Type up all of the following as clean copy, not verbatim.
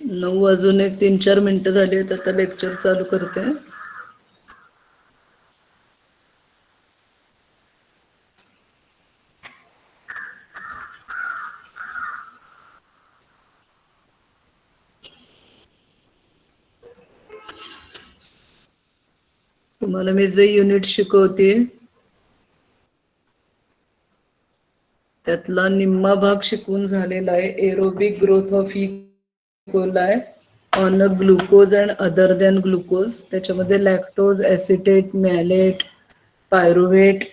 9 वाजून एक 3-4 मिनिटं झाली आहेत. आता लेक्चर चालू करते. तुम्हाला मी जे युनिट शिकवते त्यातला निम्मा भाग शिकवून झालेला आहे. Aerobic growth of E coli on glucose and other than glucose. त्याच्यामध्ये lactose, acetate, malate, pyruvate,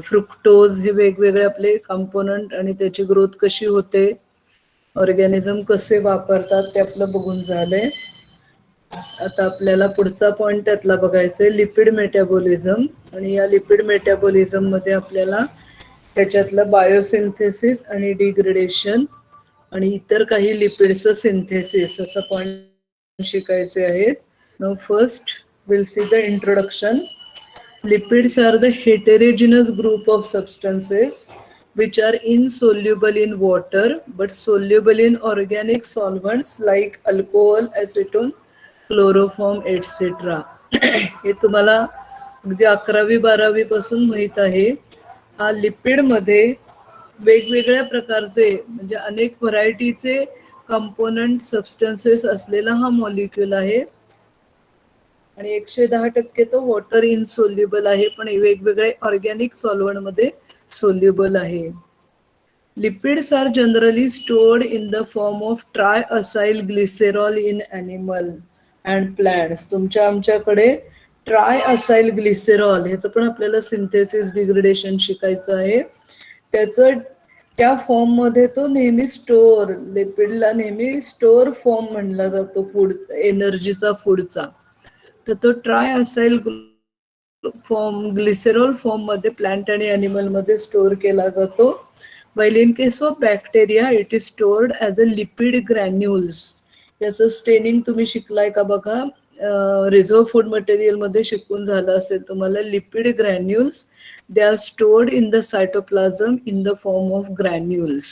fructose हे वेगवेगळे आपले कंपोनंट आणि त्याची ग्रोथ कशी होते, ऑर्गॅनिझम कसे वापरतात ते आपलं बघून झालंय. आता आपल्याला पुढचा पॉइंट त्यातला बघायचा आहे लिपिड मेटाबॉलिझम. आणि या लिपिड मेटाबॉलिझम मध्ये आपल्याला त्याच्यातलं बायोसिंथेसिस आणि डिग्रेडेशन आणि इतर काही लिपिडचं सिंथेसिस असं पॉइंट शिकायचे आहेत. Now first will see the introduction. Lipids are the heterogeneous group of substances which are insoluble in water but soluble in organic solvents like alcohol, acetone, chloroform etcetera. हे तुम्हाला अगदी 11वी-12वी पासून माहित आहे. हा लिपिड मध्ये वेगवेगळ्या प्रकारचे म्हणजे अनेक व्हरायटीचे कंपोनंट सबस्टन्सेस असलेला हा मॉलिक्यूल आहे. आणि 110% तो वॉटर इनसोल्युबल आहे, पण वेगवेगळे ऑर्गॅनिक सॉल्व्हंट मध्ये सोल्युबल आहे. Lipids are generally stored in the form of triacyl glycerol in animal and plants. आमच्याकडे ट्रायअसाइल ग्लिसेरॉल ह्याचं पण आपल्याला सिंथेसिस डिग्रेडेशन शिकायचं आहे. त्याचं त्या फॉर्म मध्ये तो नेहमी स्टोर, लिपिडला नेहमी स्टोर फॉर्म म्हणला जातो फूड एनर्जीचा फूडचा. तर तो ट्रायअसाइल फॉर्म ग्लिसेरॉल फॉर्म मध्ये प्लांट आणि अॅनिमल मध्ये स्टोअर केला जातो. while in case of bacteria it is stored as a lipid granules. याचं स्टेनिंग तुम्ही शिकलाय का बघा, रिझर्व फूड मटेरियल मध्ये शिकून झालं असेल तुम्हाला. Lipid granules they are stored in the cytoplasm in the form of granules.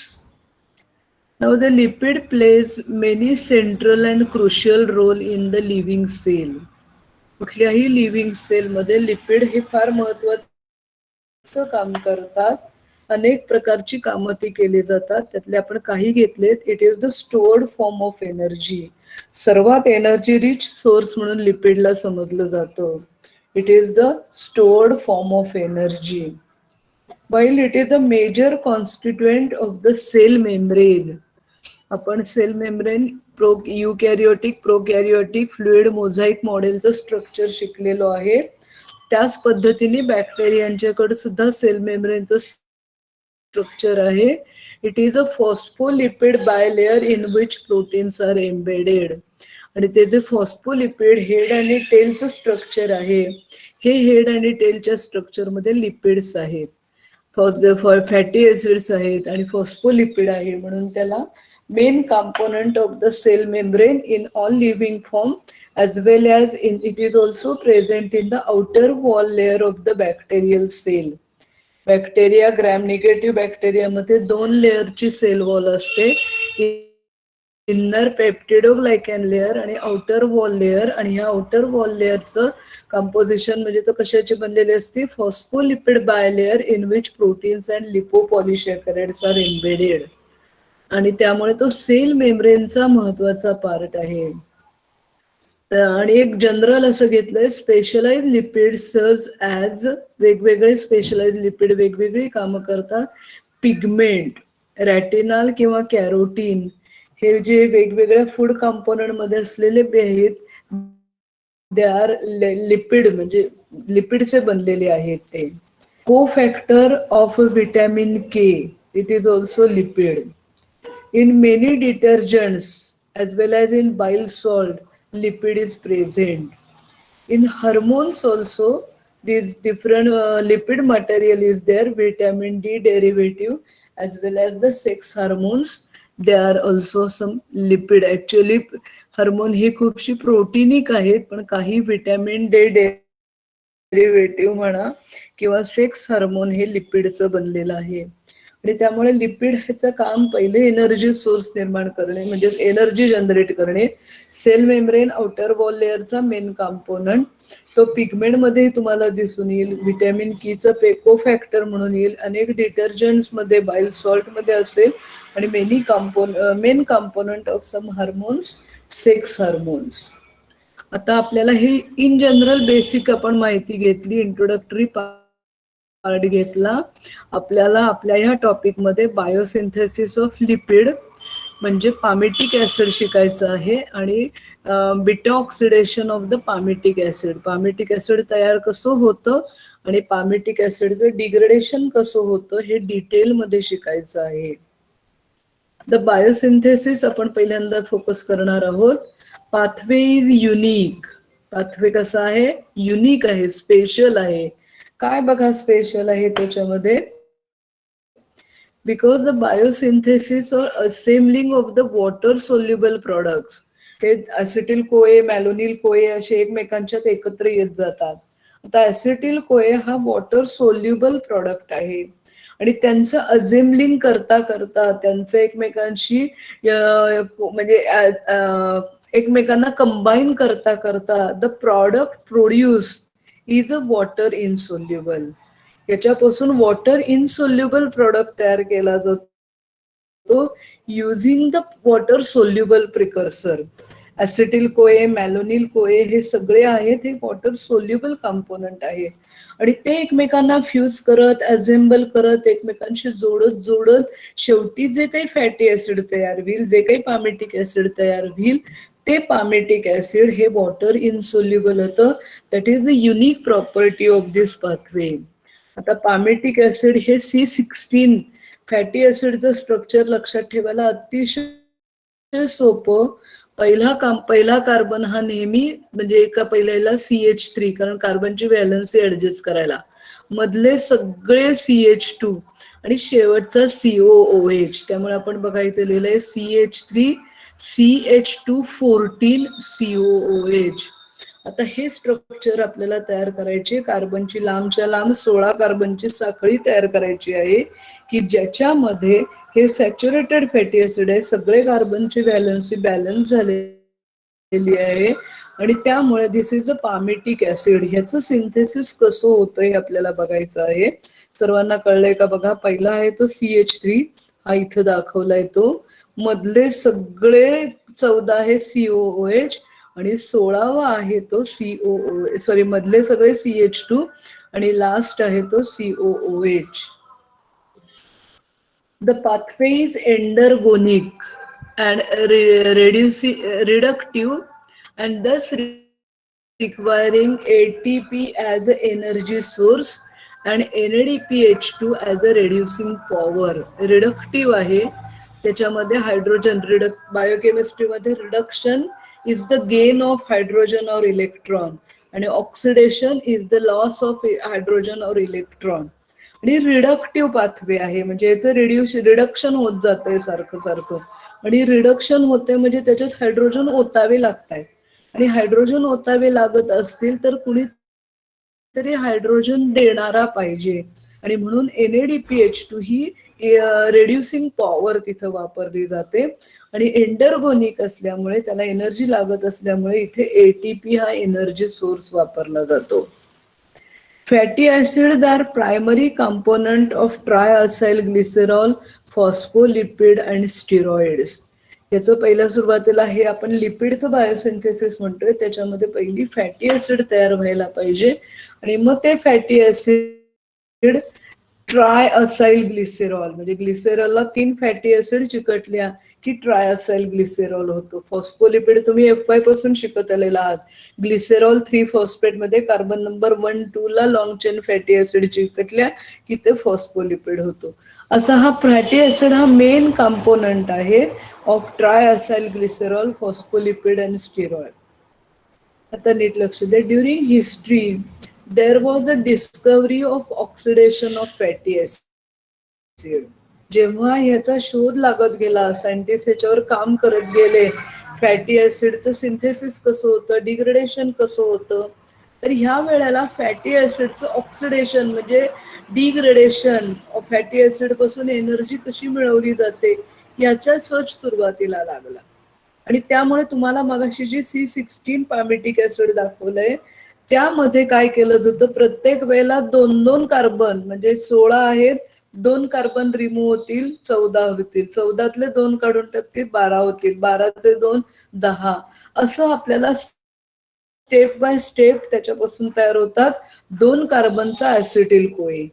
Now the lipid plays many central and crucial role in the living cell. कुठल्याही लिव्हिंग सेल मध्ये lipid हे फार महत्वाचं काम करतात. अनेक प्रकारची कामं ती केली जातात. त्यातले आपण काही घेतलेत. It is the stored form of energy. सर्वात एनर्जी रिच सोर्स म्हणून लिपिडला समजलं जातं. It is the stored form of energy. while it is the major constituent of the cell membrane. आपण cell membrane eukaryotic, prokaryotic, fluid mosaic मॉडेलचं structure शिकलेलो आहे. त्याच पद्धतीने बॅक्टेरियांच्याकडे सुद्धा सेल मेम्ब्रेनचं स्ट्रक्चर आहे. It is a phospholipid bilayer in which proteins are embedded. आणि ते जे फॉस्फोलिपिड हेड आणि टेलचं स्ट्रक्चर आहे, हे हेड आणि टेलच्या स्ट्रक्चरमध्ये लिपिड्स आहेत. फॅटी ऍसिड्स आहेत आणि फॉस्फोलिपिड आहे. म्हणून त्याला main component of the cell membrane in all living form as well as it is also present in the outer wall layer of the bacterial cell. Bacteria gram negative बॅक्टेरियामध्ये 2 लेअरची cell wall असते. Inner peptidoglycan layer आणि outer wall layer. आणि ह्या outer wall लेअरचं composition म्हणजे तो कशाची बनलेली असते, phospholipid bilayer in which proteins and lipopolysaccharides are embedded. आणि त्यामुळे तो सेल मेम्ब्रेनचा महत्वाचा पार्ट आहे. आणि एक जनरल असं घेतलंय, स्पेशलाइज लिपिड सर्व्स ॲज. वेगवेगळे स्पेशलाइज लिपिड वेगवेगळी कामं करतात. पिगमेंट, रॅटिनॉल किंवा कॅरोटीन हे जे वेगवेगळ्या फूड कंपोनंट मध्ये असलेले आहेत, दे आर लिपिड म्हणजे लिपिडचे बनलेले आहेत ते. को factor of vitamin K, it is also lipid. In many detergents as well as in bile salt, lipid is present. In hormones also, these different lipid material is there. Vitamin D derivative as well as the sex hormones, they are also some lipid. Actually, hormone ही खूपशी proteinic आहेत, पण काही vitamin D derivative म्हणा किंवा sex hormone हे लिपिडचं बनलेलं आहे. आणि त्यामुळे लिपिड ह्याचं काम पहिले एनर्जी सोर्स निर्माण करणे म्हणजे एनर्जी जनरेट करणे. सेल मेम्ब्रेन आउटर वॉल लेअरचा मेन कंपोनंट तो पिगमेंटमध्ये तुम्हाला दिसून येईल. व्हिटॅमिन कीचं पेको फॅक्टर म्हणून येईल. अनेक डिटर्जंट्समध्ये बाईल सॉल्टमध्ये असेल आणि main component of some hormones sex hormones. आता आपल्याला हे इन जनरल बेसिक आपण माहिती घेतली. इंट्रोडक्टरी पार्ट घेतला. आपल्याला आपल्या ह्या टॉपिकमध्ये बायोसिंथेसिस ऑफ लिपिड म्हणजे पामिटिक ऍसिड शिकायचं आहे आणि beta oxidation of the palmitic acid. Palmitic acid तयार कसं होतं आणि पामिटिक ऍसिडचं डिग्रेडेशन कसं होतं हे डिटेलमध्ये शिकायचं आहे. द बायोसिंथेसिस आपण पहिल्यांदा फोकस करणार आहोत. Pathway is unique. पाथवे कसा आहे? युनिक आहे, स्पेशल आहे. काय बघा स्पेशल आहे त्याच्यामध्ये? बिकॉज द बायोसिंथेसिस और assembling of the water soluble products. ते ऍसिटिल कोए मॅलोनिल कोए असे एकमेकांच्यात एकत्र येत जातात. आता ऍसिटिल कोए हा वॉटर सोल्युबल प्रोडक्ट आहे आणि त्यांचं असेंबलिंग करता करता त्यांचं एकमेकांशी म्हणजे एकमेकांना कंबाईन करता करता the product produce is a water insoluble. याच्यापासून वॉटर इनसोल्युबल प्रोडक्ट तयार केला जातो using the water soluble precursor. Acetyl CoA malonyl कोए हे सगळे आहेत हे वॉटर सोल्युबल कंपोनंट आहे आणि ते एकमेकांना फ्यूज करत असेंबल करत एकमेकांशी जोडत जोडत शेवटी जे काही फॅटी ऍसिड तयार होईल, जे काही पामिटिक ऍसिड तयार होईल ते पामिटिक ऍसिड हे वॉटर इनसोल्युबल होतं. That is the unique property of this pathway. आता पामिटिक ऍसिड हे C16 फॅटी ऍसिडचं स्ट्रक्चर लक्षात ठेवायला अतिशय सोपं. पहिला कार्बन हा नेहमी म्हणजे एका पहिल्याला CH3 कारण कार्बनची व्हॅलन्सी ऍडजस्ट करायला, मधले सगळे CH2 आणि शेवटचा COOH. त्यामुळे आपण बघायचं लिहिलंय CH3 CH2 14 COOH. आता हे स्ट्रक्चर आपल्याला तयार करायचे. कार्बनची लांबच्या लांब 16 कार्बनची साखळी तयार करायची आहे की ज्याच्यामध्ये हे सॅच्युरेटेड फॅटी ऍसिड आहे. सगळे कार्बनची व्हॅलन्सी बॅलन्स झालेली आहे आणि त्यामुळे दिस इज अ पामिटिक ऍसिड. ह्याचं सिंथेसिस कसं होतं हे आपल्याला बघायचं आहे. सर्वांना कळलंय का बघा? पहिला आहे तो CH3 हा इथं दाखवलाय तो. मधले सगळे 14 आहे COOH आणि 16वा आहे तो मधले सगळे CH2 आणि लास्ट आहे तो COOH. The pathway is endergonic and reductive and thus requiring ATP as an energy source and NADPH2 as a reducing power. Reductive आहे. त्याच्यामध्ये हायड्रोजन बायोकेमिस्ट्रीमध्ये reduction is the gain of hydrogen और electron आणि oxidation is the loss of hydrogen और electron. आणि reductive pathway आहे म्हणजे याचं रिडक्शन होत जातंय सारखं सारखं आणि रिडक्शन होते म्हणजे त्याच्यात हायड्रोजन ओतावे लागतायत आणि हायड्रोजन ओतावे लागत असतील तर कुणीतरी हायड्रोजन देणारा पाहिजे आणि म्हणून NADPH2 ही रेड्युसिंग पॉवर तिथं वापरली जाते आणि एंडरगोनिक असल्यामुळे त्याला एनर्जी लागत असल्यामुळे इथे ATP हा एनर्जी सोर्स वापरला जातो. Fatty acids are primary component of triacyl glycerol, phospholipid and steroids. याचं पहिल्या सुरुवातीला हे आपण लिपिडचं बायोसिंथेसिस म्हणतोय. त्याच्यामध्ये पहिली फॅटी ऍसिड तयार व्हायला पाहिजे आणि मग ते फॅटी ऍसिड ट्रायअसाइल ग्लिसेरॉल म्हणजे ग्लिसेरॉलला 3 फॅटी ऍसिड चिकटल्या की ट्रायअसाइल ग्लिसेरॉल होतो. फॉस्फोलिपिड तुम्ही FY पासून शिकत आलेला आहात. ग्लिसेरॉल 3 फॉस्फेट मध्ये कार्बन नंबर 1, 2 ला लॉंग चेन फॅटी ऍसिड चिकटल्या की ते फॉस्फोलिपिड होतो. असा हा फॅटी ऍसिड हा मेन कंपोनंट आहे of triacyl ग्लिसेरॉल, phospholipid and steroid. आता नीट लक्ष द्या. During history there was the discovery of oxidation of fatty acid. जेव्हा ह्याचा शोध लागत गेला, सायंटिस्ट ह्याच्यावर काम करत गेले, फॅटी ऍसिडचं सिंथेसिस कसं होतं, डिग्रेडेशन कसं होतं, तर ह्या वेळेला फॅटी ऍसिडचं ऑक्सिडेशन म्हणजे डिग्रेडेशन फॅटी ऍसिड पासून एनर्जी कशी मिळवली जाते याचा सर्च सुरुवातीला लागला. आणि त्यामुळे तुम्हाला मगाशी जी C16 पामिटिक ऍसिड दाखवलंय त्यामध्ये काय केलं जातं, प्रत्येक वेळेला 2-2 कार्बन म्हणजे 16 आहेत, 2 कार्बन रिमूव्ह होतील, 14 होतील, 14तले 2 काढून टाकतील, 12 होतील, 12चे 2 10, असं आपल्याला स्टेप बाय स्टेप त्याच्यापासून तयार होतात 2 कार्बनचा ऍसिटिल कोए.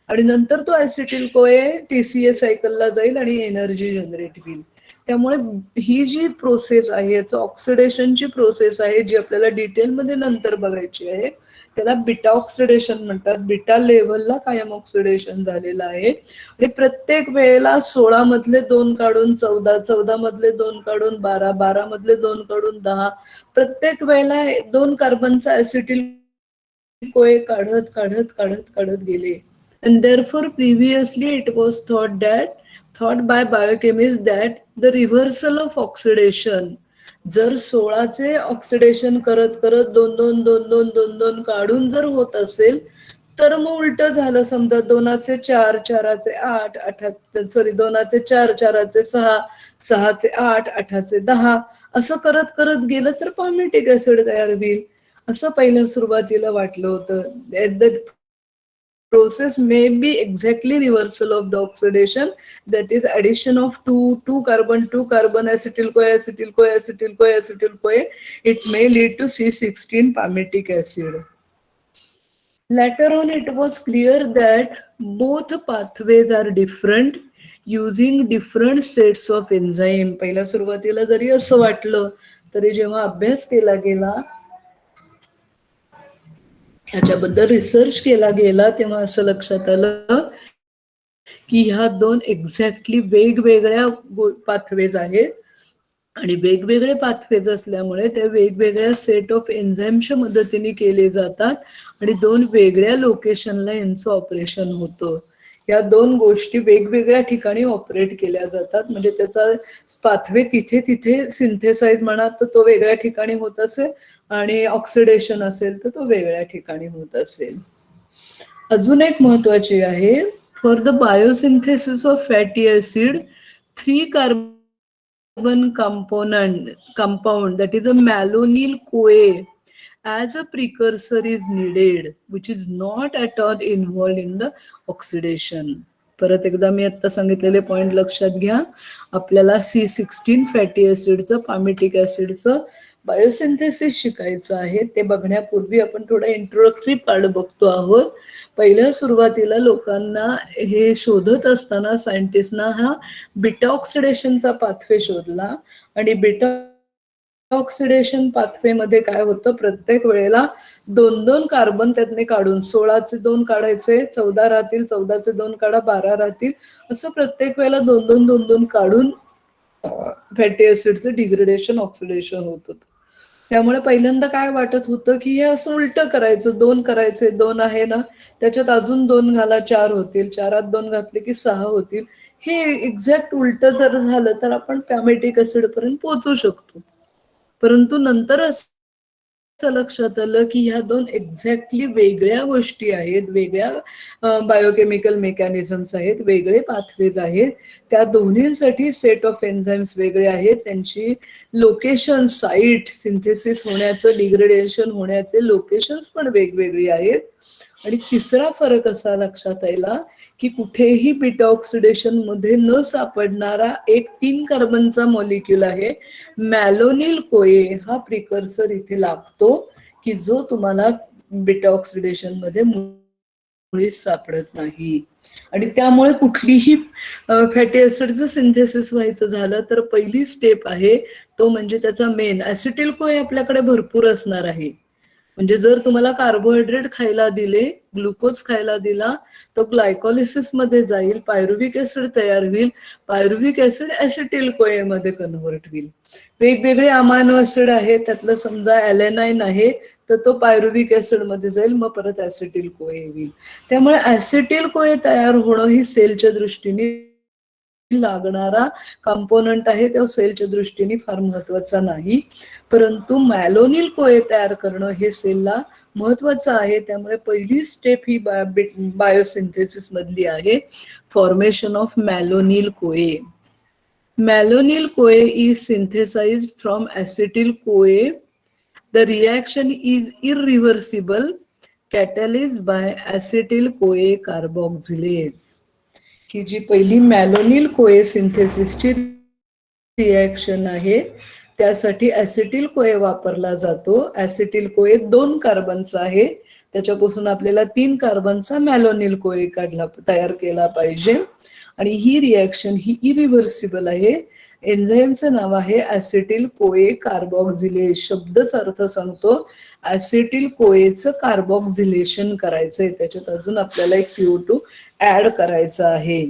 आणि नंतर तो ऍसिटिल कोए TCA सायकलला जाईल आणि एनर्जी जनरेट होईल. त्यामुळे ही जी प्रोसेस आहे याचं ऑक्सिडेशनची प्रोसेस आहे जी आपल्याला डिटेलमध्ये नंतर बघायची आहे, त्याला बीटा ऑक्सिडेशन म्हणतात. बीटा लेव्हलला कायम ऑक्सिडेशन झालेलं आहे आणि प्रत्येक वेळेला 16 मधले 2 काढून 14, 14 मधले 2 काढून 12, 12 मधले 2 काढून 10, प्रत्येक वेळेला 2 कार्बनचा ऍसिटिल कोए काढत काढत काढत काढत गेले. And therefore previously it was thought by biochemists that the reversal of oxidation, जर 16चे ऑक्सिडेशन करत करत 2-2 काढून जर होत असेल तर मग उलट झालं. समजा 2चे 4, 4चे 8, 2चे 4, 4चे 6, 6चे 8, 8चे 10 असं करत करत गेलं तर पामिटिक ऍसिड तयार होईल असं पहिल्या सुरुवातीला वाटलं होतं. The process may be exactly reversal of the oxidation, that is addition of two carbon acetyl CoA acetyl CoA acetyl CoA acetyl CoA. It may lead to C16 palmitic acid. Later on it was clear that both pathways are different using different sets of enzyme. पहिल्या सुरुवातीला जरी असं वाटलं तरी जेव्हा अभ्यास केला गेला ह्याच्याबद्दल रिसर्च केला गेला तेव्हा असं लक्षात आलं की ह्या 2 एक्झॅक्टली वेगवेगळ्या पाथवेज आहेत आणि वेगवेगळे पाथवेज असल्यामुळे त्या वेगवेगळ्या सेट ऑफ एन्झाईमच्या मदतीने केले जातात आणि 2 वेगळ्या लोकेशनला यांचं ऑपरेशन होतं. या 2 गोष्टी वेगवेगळ्या ठिकाणी ऑपरेट केल्या जातात. म्हणजे त्याचा पाथवे तिथे तिथे सिंथेसाइज म्हणा तर तो वेगळ्या ठिकाणी होत असेल आणि ऑक्सिडेशन असेल तर तो वेगळ्या ठिकाणी होत असेल. अजून एक महत्वाची आहे, for the biosynthesis of fatty acid 3 carbon compound that is a malonyl CoA as a precursor is needed, which is not at all involved in the oxidation. परत एकदा मी आता सांगितलेले पॉइंट लक्षात घ्या. आपल्याला C16 फॅटी ऍसिडचं पामिटिक ऍसिडचं बायोसिंथेसिस शिकायचं आहे. ते बघण्यापूर्वी आपण थोडा इंट्रोडक्टरी पार्ट बघतो आहोत. पहिल्या सुरुवातीला लोकांना हे शोधत असताना सायंटिस्टना हा बीटा ऑक्सिडेशनचा पाथवे शोधला आणि बीटा ऑक्सिडेशन पाथवे मध्ये काय होतं, प्रत्येक वेळेला 2-2 कार्बन त्यातने काढून 16चे 2 काढायचे, 14 राहतील, 14चे 2 काढा, 12 राहतील, असं प्रत्येक वेळेला 2-2 काढून फॅटी ऍसिडचं डिग्रेडेशन ऑक्सिडेशन होत होतं. त्यामुळे पहिल्यांदा काय वाटत होतं की हे असं उलटं करायचं, 2 करायचे, 2 आहे ना त्याच्यात अजून 2 घाला, 4 होतील, 4त 2 घातले की 6 होतील. हे एक्झॅक्ट उलटं जर झालं तर आपण पॅमिटिक ऍसिड पर्यंत पोहोचू शकतो. परंतु नंतर असं लक्षात आलं की ह्या 2 एक्झॅक्टली वेगळ्या गोष्टी आहेत, वेगळ्या बायोकेमिकल मेकॅनिझम्स आहेत, वेगळे पाथवेज आहेत. त्या दोन्हींसाठी सेट ऑफ एन्झाईम्स वेगळे आहेत, त्यांची लोकेशन, साईट, सिंथेसिस होण्याचं, डिग्रेडेशन होण्याचे लोकेशन्स पण वेगवेगळी आहेत. आणि तिसरा फरक असा लक्षात आला की कुठेही बीटा ऑक्सिडेशन मध्ये न सापडणारा एक 3 कार्बनचा मॉलिक्यूल आहे मॅलोनिल कोए, हा प्रिकर्सर इथे लागतो की जो तुम्हाला बीटा ऑक्सिडेशन मध्ये मुळीच सापडत नाही. आणि त्यामुळे कुठलीही फॅटी ऍसिडचं सिंथेसिस व्हायचं झालं तर पहिली स्टेप आहे तो म्हणजे त्याचा मेन ऍसिटिल कोए आपल्याकडे भरपूर असणार आहे. म्हणजे जर तुम्हाला कार्बोहायड्रेट खायला दिले, ग्लुकोज खायला दिला, तो ग्लायकोलिसिस मध्ये जाईल, पायरुव्हिक ऍसिड तयार होईल, पायरुव्हिक ऍसिड ऍसिटिल कोए मध्ये कन्व्हर्ट होईल. वेगवेगळे अमायनो ऍसिड आहेत, त्यातलं समजा ॲलेनाइन आहे तर तो पायरुव्हिक ऍसिड मध्ये जाईल, मग परत ऍसिटिल कोए होईल. त्यामुळे ऍसिटिल कोए तयार होणं ही सेलच्या दृष्टीने लागणारा कंपोनंट आहे, तो सेलच्या दृष्टीने फार महत्वाचा नाही. परंतु मॅलोनिल कोए तयार करणं हे सेलला महत्वाचं आहे. त्यामुळे पहिली स्टेप ही बायोसिंथेसिस मधली आहे, फॉर्मेशन ऑफ मॅलोनिल कोए. Malonyl CoA is synthesized from acetyl CoA. The reaction is irreversible, catalyzed by acetyl CoA carboxylase. ही जी पहिली मॅलोनिल कोए सिंथेसिसची रिॲक्शन आहे त्यासाठी ॲसिटिल कोए वापरला जातो. ॲसिटिल कोए 2 कार्बनचा आहे, त्याच्यापासून आपल्याला 3 कार्बनचा मॅलोनिल कोए तयार केला पाहिजे. आणि ही रिॲक्शन ही इरिव्हर्सिबल आहे. एन्झाईमचं नाव आहे ॲसिटिल कोए कार्बॉक्झिलेज. शब्दच अर्थ सांगतो, ॲसिटिल कोएचं कार्बॉक्झिलेशन करायचंय, त्याच्यात अजून आपल्याला एक CO2 ऍड करायचा आहे.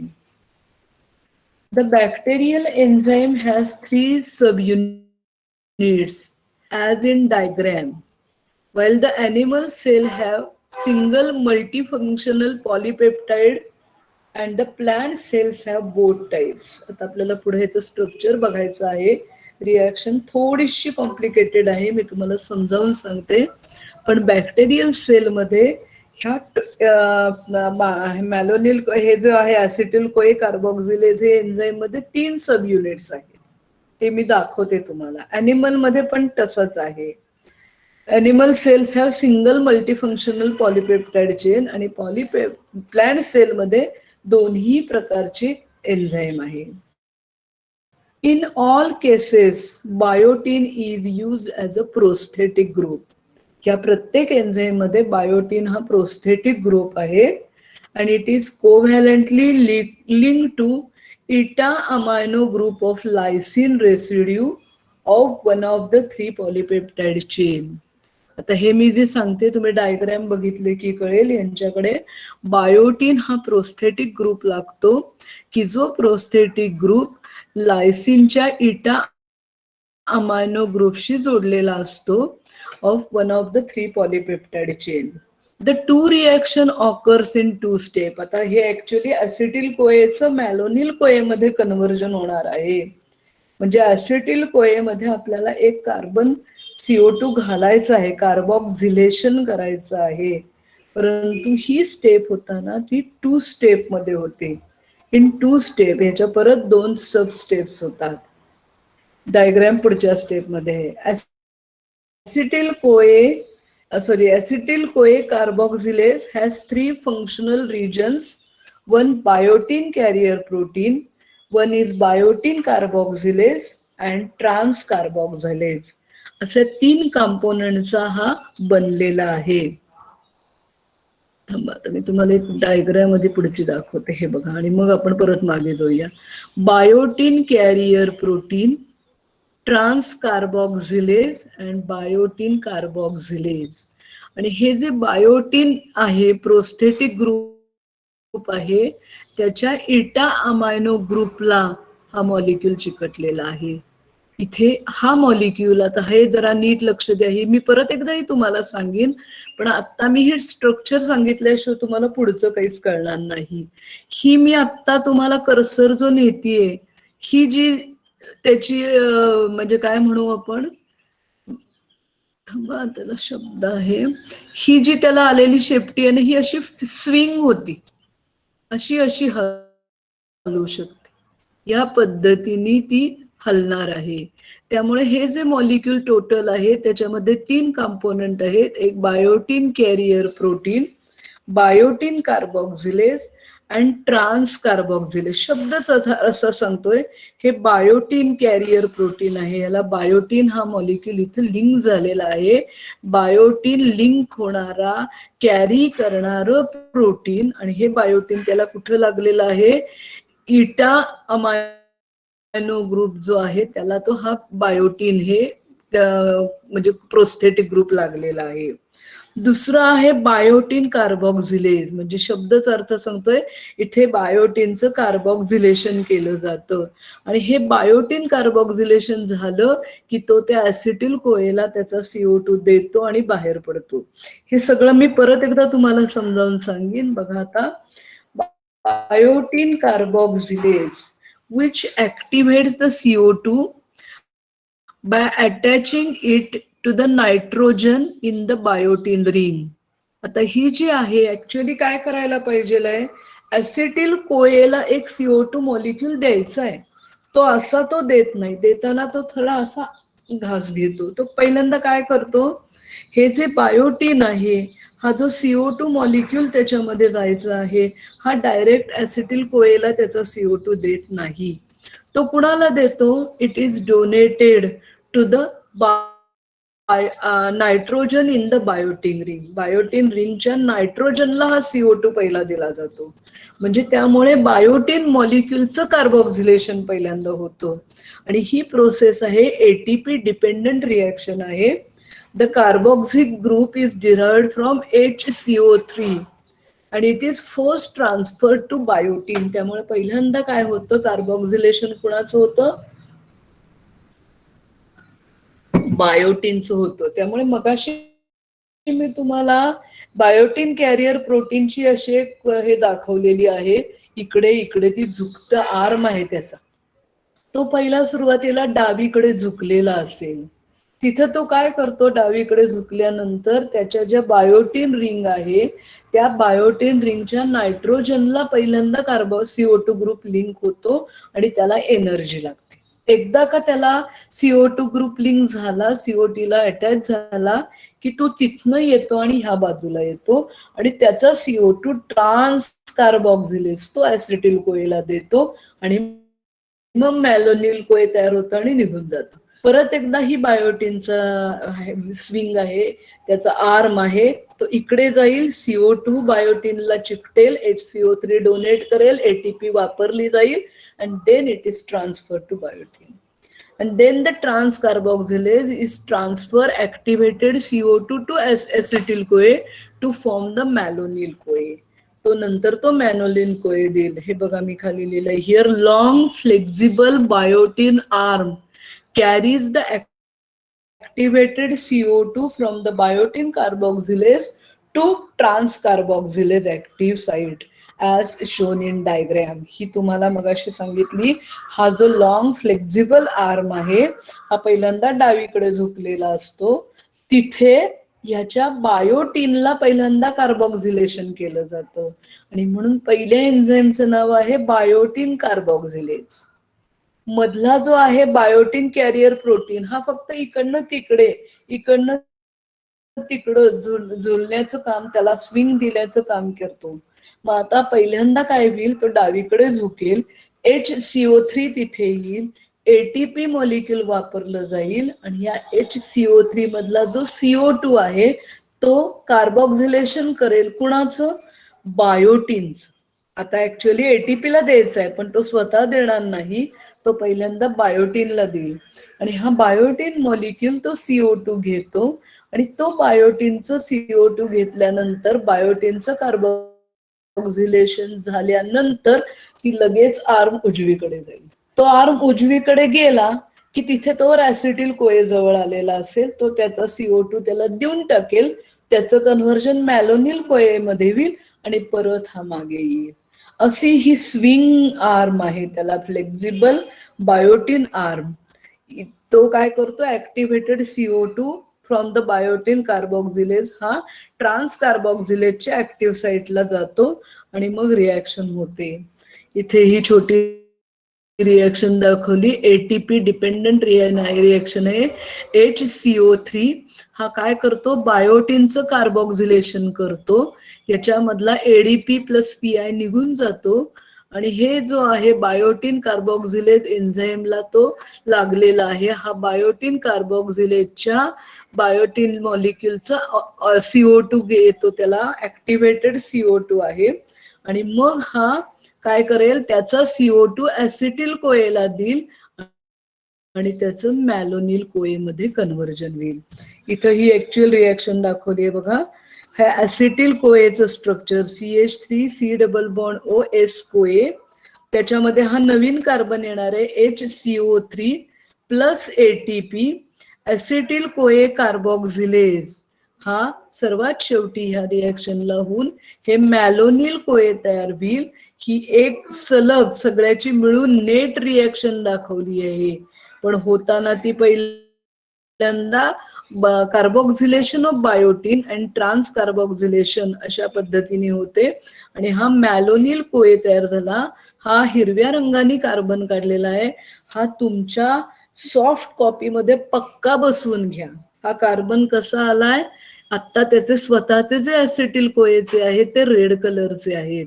The bacterial enzyme has 3 subunits as in diagram, while the animal cell have single multifunctional polypeptide and the plant cells have both types. आता आपल्याला पुढे ह्याचं स्ट्रक्चर बघायचं आहे. रिॲक्शन थोडीशी कॉम्प्लिकेटेड आहे, मी तुम्हाला समजावून सांगते. पण बॅक्टेरियल सेलमध्ये ह्या मॅलोनिल हे जे आहे ॲसिटिल कोए कार्बॉक्झिलेज हे एन्झाईम मध्ये 3 सब युनिट्स आहेत, ते मी दाखवते तुम्हाला. ॲनिमल मध्ये पण तसंच आहे. Animal cells have single multifunctional polypeptide chain आणि प्लांट सेलमध्ये दोन्ही प्रकारचे एन्झाईम आहे. In all cases biotin is use as a prosthetic group. या प्रत्येक एन्झाईम मध्ये बायोटीन हा प्रोस्थेटिक ग्रुप आहे आणि इट इज कोव्हॅलंटली लिंक टू इटा amino group of lysine residue of one of the 3 polypeptide chain. आता हे मी जे सांगते तुम्ही डायग्राम बघितले की कळेल. यांच्याकडे बायोटीन हा प्रोस्थेटिक ग्रुप लागतो की जो प्रोस्थेटिक ग्रुप लायसिनच्या इटा अमायनो ग्रुपशी जोडलेला असतो of one of the 3 polypeptide chain. The 2 reaction occurs in 2 step. आता हे ऍक्च्युअली ॲसिटिल कोएचं मॅलोनिल कोए मध्ये कन्व्हर्जन होणार आहे. म्हणजे ॲसिटिल कोए मध्ये आपल्याला एक कार्बन CO2 घालायचा आहे, कार्बॉक्झिलेशन करायचं आहे. परंतु ही स्टेप होताना ती 2 स्टेप मध्ये होते. In 2 step. ह्याच्या परत 2 सब स्टेप्स होतात. डायग्राम पुढच्या स्टेप मध्ये आहे. Acetyl CoA carboxylase has 3 functional regions. One biotin carrier protein, one is biotin carboxylase and trans carboxylase. असे 3 कंपोनेंटचा हा बनलेला आहे. थांबा, आता मी तुम्हाला एक डायग्राम मध्ये पुढची दाखवते. हे बघा आणि मग आपण परत मागे जाऊया. Biotin carrier protein, trans carboxylase and biotin carboxylase. आणि हे जे बायोटिन आहे प्रोस्थेटिक ग्रुप आहे त्याच्या इटा अमायनो ग्रुपला हा मॉलिक्यूल चिकटलेला आहे. इथे हा मॉलिक्यूल, आता हे जरा नीट लक्ष द्या, ही मी परत एकदाही तुम्हाला सांगेन, पण आता मी हे स्ट्रक्चर सांगितल्याशिवाय तुम्हाला पुढचं काहीच कळणार नाही. ही मी आता तुम्हाला कर्सर जो नेतीये ही जी त्याची म्हणजे काय म्हणू आपण, थांबा त्याला शब्द आहे, ही जी त्याला आलेली शेपटी आहे ही अशी स्विंग होती, अशी अशी हलू शकते. या पद्धतीने ती हलणार आहे. त्यामुळे हे जे मॉलिक्यूल टोटल आहे त्याच्यामध्ये 3 कंपोनेंट आहेत. एक biotin carrier protein, biotin carboxylase and trans carboxylase. शब्दच असा सांगतोय. हे बायोटिन कॅरियर प्रोटीन आहे. याला बायोटिन हा मॉलिक्यूल इथे लिंक झालेला आहे. बायोटिन लिंक होणारा कॅरी करणार प्रोटीन आणि हे बायोटिन त्याला कुठं लागलेलं आहे, इटा अमायनो ग्रुप जो आहे त्याला तो हा बायोटिन हे म्हणजे प्रोस्थेटिक ग्रुप लागलेला आहे. दुसरा आहे बायोटिन कार्बॉक्झिलेज. म्हणजे शब्दच अर्थ सांगतोय, इथे बायोटिनचं कार्बॉक्झिलेशन केलं जातं आणि हे बायोटिन कार्बॉक्झिलेशन झालं की तो त्या ॲसिटिल कोएला त्याचा CO2 देतो आणि बाहेर पडतो. हे सगळं मी परत एकदा तुम्हाला समजावून सांगेन. बघा आता, biotin carboxylase which activates the CO2 by attaching it to the nitrogen in the biotin ring. आता ही जी आहे ऍक्च्युअली काय करायला पाहिजे, ऍसिटिल कोएला एक CO2 मॉलिक्यूल द्यायचा आहे. तो असा तो देत नाही, देताना तो थोडा असा घास घेतो. तो पहिल्यांदा काय करतो, हे जे बायोटिन आहे, हा जो CO2 मॉलिक्यूल त्याच्यामध्ये जायचा आहे, हा डायरेक्ट ऍसिटिल कोएला त्याचा CO2 देत नाही. तो कुणाला देतो, it is donated to the nitrogen in the biotin ring. Biotin रिंगच्या नायट्रोजनला हा CO2 पहिला दिला जातो. म्हणजे त्यामुळे बायोटिन मॉलिक्युलचं कार्बोक्सिलेशन पहिल्यांदा होतं. आणि ही प्रोसेस आहे ATP डिपेंडंट रिॲक्शन आहे. The carboxyl group is derived from HCO3 आणि it is first transfer to biotin. त्यामुळे पहिल्यांदा काय होतं, कार्बोक्सिलेशन कुणाचं होतं, बायोटिनचं होतं. त्यामुळे मगाशी मी तुम्हाला बायोटिन कॅरियर प्रोटीनची अशी एक हे दाखवलेली आहे. इकडे इकडे ती झुकतं आर्म आहे त्याचा, तो पहिला सुरुवातीला डावीकडे झुकलेला असेल. तिथं तो काय करतो, डावीकडे झुकल्यानंतर त्याच्या ज्या बायोटिन रिंग आहे त्या बायोटिन रिंगच्या नायट्रोजनला पहिल्यांदा CO2 ग्रुप लिंक होतो आणि त्याला एनर्जी लागते. एकदा का त्याला CO2 ग्रुप लिंक झाला, CO2 ला अटॅच झाला की तो तिथनं येतो आणि ह्या बाजूला येतो आणि त्याचा CO2 ट्रान्स कार्बोक्सिलेज तो ऍसिटिल कोएला देतो आणि मग मॅलोनिल कोए तयार होतं आणि निघून जातो. परत एकदा ही बायोटिनचा स्विंग आहे, त्याचा आर्म आहे, तो इकडे जाईल, CO2 बायोटिनला चिकटेल, HCO3 डोनेट करेल, ATP वापरली जाईल and then it is transferred to biotin. And then the trans carboxylase is transfer activated CO2 to acetyl CoA to form the malonyl CoA. तो नंतर तो मॅनोलिन कोए देईल. हे बघा मी खाली लिहिलंय, here long flexible biotin arm carries the activated CO2 from the biotin carboxylase to trans carboxylase active site as shown in diagram. ही तुम्हाला मगाशी सांगितली, हा जो लॉंग फ्लेक्झिबल आर्म आहे हा पहिल्यांदा डावीकडे झुकलेला असतो. तिथे ह्याच्या बायोटिनला पहिल्यांदा कार्बोक्सिलेशन केलं जातं आणि म्हणून पहिल्या एन्झाईमचं नाव आहे बायोटिन कार्बोक्सिलेज. मधला जो आहे बायोटिन कॅरियर प्रोटीन, हा फक्त इकडनं तिकडं जुळण्याचं काम, त्याला स्विंग दिल्याचं काम करतो. मग आता पहिल्यांदा काय होईल, तो डावीकडे झुकेल, HCO3 तिथे येईल, ATP मॉलिक्यूल वापरलं जाईल आणि या HCO3 मधला जो CO2 आहे तो कार्बोक्सिलेशन करेल कुणाचं, बायोटिनचं. आता ऍक्च्युअली ATP ला द्यायचा आहे पण तो स्वतः देणार नाही, तो पहिल्यांदा बायोटिनला देईल आणि हा बायोटिन मॉलिक्यूल तो CO2 घेतो आणि तो बायोटिनचं CO2 घेतल्यानंतर बायोटिनचं कार्बोक्सिलेशन झाल्यानंतर ती लगेच आर्म उजवीकडे जाईल. तो आर्म उजवीकडे गेला की तिथे तो ऍसिटिल कोए जवळ आलेला असेल, तो त्याचा CO2 त्याला देऊन टाकेल, त्याचं कन्व्हर्जन मॅलोनिल कोए मध्ये होईल आणि परत हा मागे येईल. अशी ही स्विंग आर्म आहे, त्याला फ्लेक्झिबल बायोटिन आर्म. तो काय करतो, activated CO2 from the biotin carboxylase हा ट्रान्स कार्बोक्सिलेजच्या ऍक्टिव्ह साईटला जातो आणि मग रिॲक्शन होते. इथे ही छोटी रिॲक्शन दाखवली, ATP डिपेंडंट रिॲक्शन आहे. HCO3 हा काय करतो, बायोटिनचं कार्बोक्सिलेशन करतो, याच्यामधला ADP प्लस PI निघून जातो आणि हे जो आहे बायोटिन कार्बोक्सिलेज एन्झाईमला तो लागलेला आहे. हा बायोटिन कार्बोक्सिलेजच्या बायोटिन मॉलिक्युलचा CO2 येतो, त्याला ऍक्टिव्हेटेड CO2 आहे आणि मग हा काय करेल, त्याचा CO2 ऍसिटिल कोएला देईल आणि त्याचं मॅलोनिल कोए मध्ये कन्व्हर्जन होईल. इथं ही ऍक्च्युअल रिॲक्शन दाखवली आहे बघा. हा ऍसिटिल कोएचं structure CH3 C double bond OS CoA, त्याच्यामध्ये हा नवीन कार्बन येणार आहे HCO3 plus ATP, ऍसिटिल CoA carboxylase हा सर्वात शेवटी ह्या रिॲक्शनला होऊन हे मॅलोनिल कोए तयार होईल. ही एक सलग सगळ्याची मिळून नेट रिॲक्शन दाखवली आहे, पण होताना ती पहिल्यांदा carboxylation of biotin and transcarboxylation अशा पद्धतीने होते आणि हा मॅलोनिल कोए तयार झाला. हा हिरव्या रंगाने कार्बन काढलेला आहे. हा तुमच्या सॉफ्ट कॉपीमध्ये पक्का बसवून घ्या. हा कार्बन कसा आलाय, आता त्याचे स्वतःचे जे ऍसिटिल कोएचे आहेत ते रेड कलरचे आहेत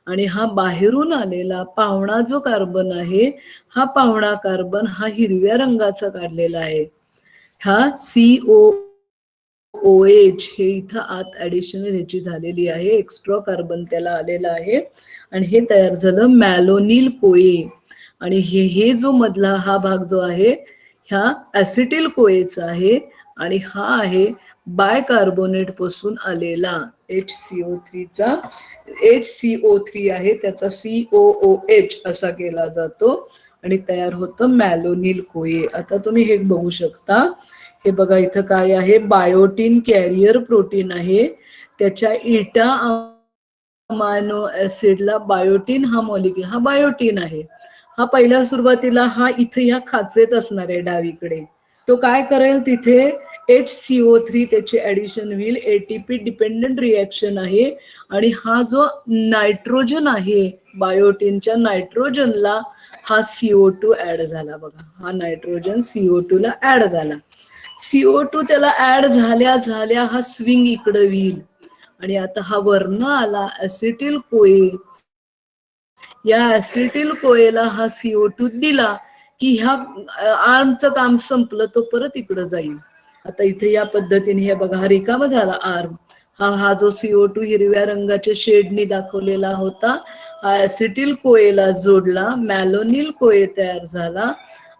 आणि हा बाहेरून आलेला पावणा जो कार्बन आहे, हा पावणा कार्बन हा हिरव्या रंगाचा काढलेला आहे. हा COOH हे इथं आत ऍडिशनल ह्याची झालेली आहे, एक्स्ट्रा कार्बन त्याला आलेला आहे आणि हे तयार झालं मॅलोनिल कोए. आणि हे जो मधला हा भाग जो आहे ह्या ऍसिटिल कोएचा आहे आणि हा आहे बायकार्बोनेट पासून आलेला HCO3 चा. HCO3 आहे त्याचा COOH असा केला जातो आणि तयार होतं मॅलोनिल कोए. आता तुम्ही हे बघू शकता, हे बघा इथं काय आहे, बायोटीन कॅरियर प्रोटीन आहे. त्याच्या इटा अमायनो ऍसिडला बायोटीन हा मॉलिक्यूल, हा बायोटीन आहे. हा पहिल्या सुरुवातीला हा इथे ह्या खाचेत असणार आहे डावीकडे. तो काय करेल तिथे HCO3 त्याचे ऍडिशन होईल. ATP डिपेंडंट रिएक्शन आहे आणि हा जो नायट्रोजन आहे बायोटीनच्या नायट्रोजनला हा CO2 ऍड झाला. बघा हा नायट्रोजन CO2 ला ऍड झाला. CO2 त्याला ऍड झाल्या झाल्या हा स्विंग इकडे होईल आणि आता हा वर्ण आला ऍसिटिल कोए. या ऍसिटिल कोएला हा CO2 दिला की ह्या आर्मचं काम संपलं, तो परत इकडं जाईल. आता इथे या पद्धतीने हे बघा हा रिकामा झाला आर्म. हा जो CO2 हिरव्या रंगाच्या शेडनी दाखवलेला होता, हा ऍसिटिल कोएला जोडला, मॅलोनिल कोए तयार झाला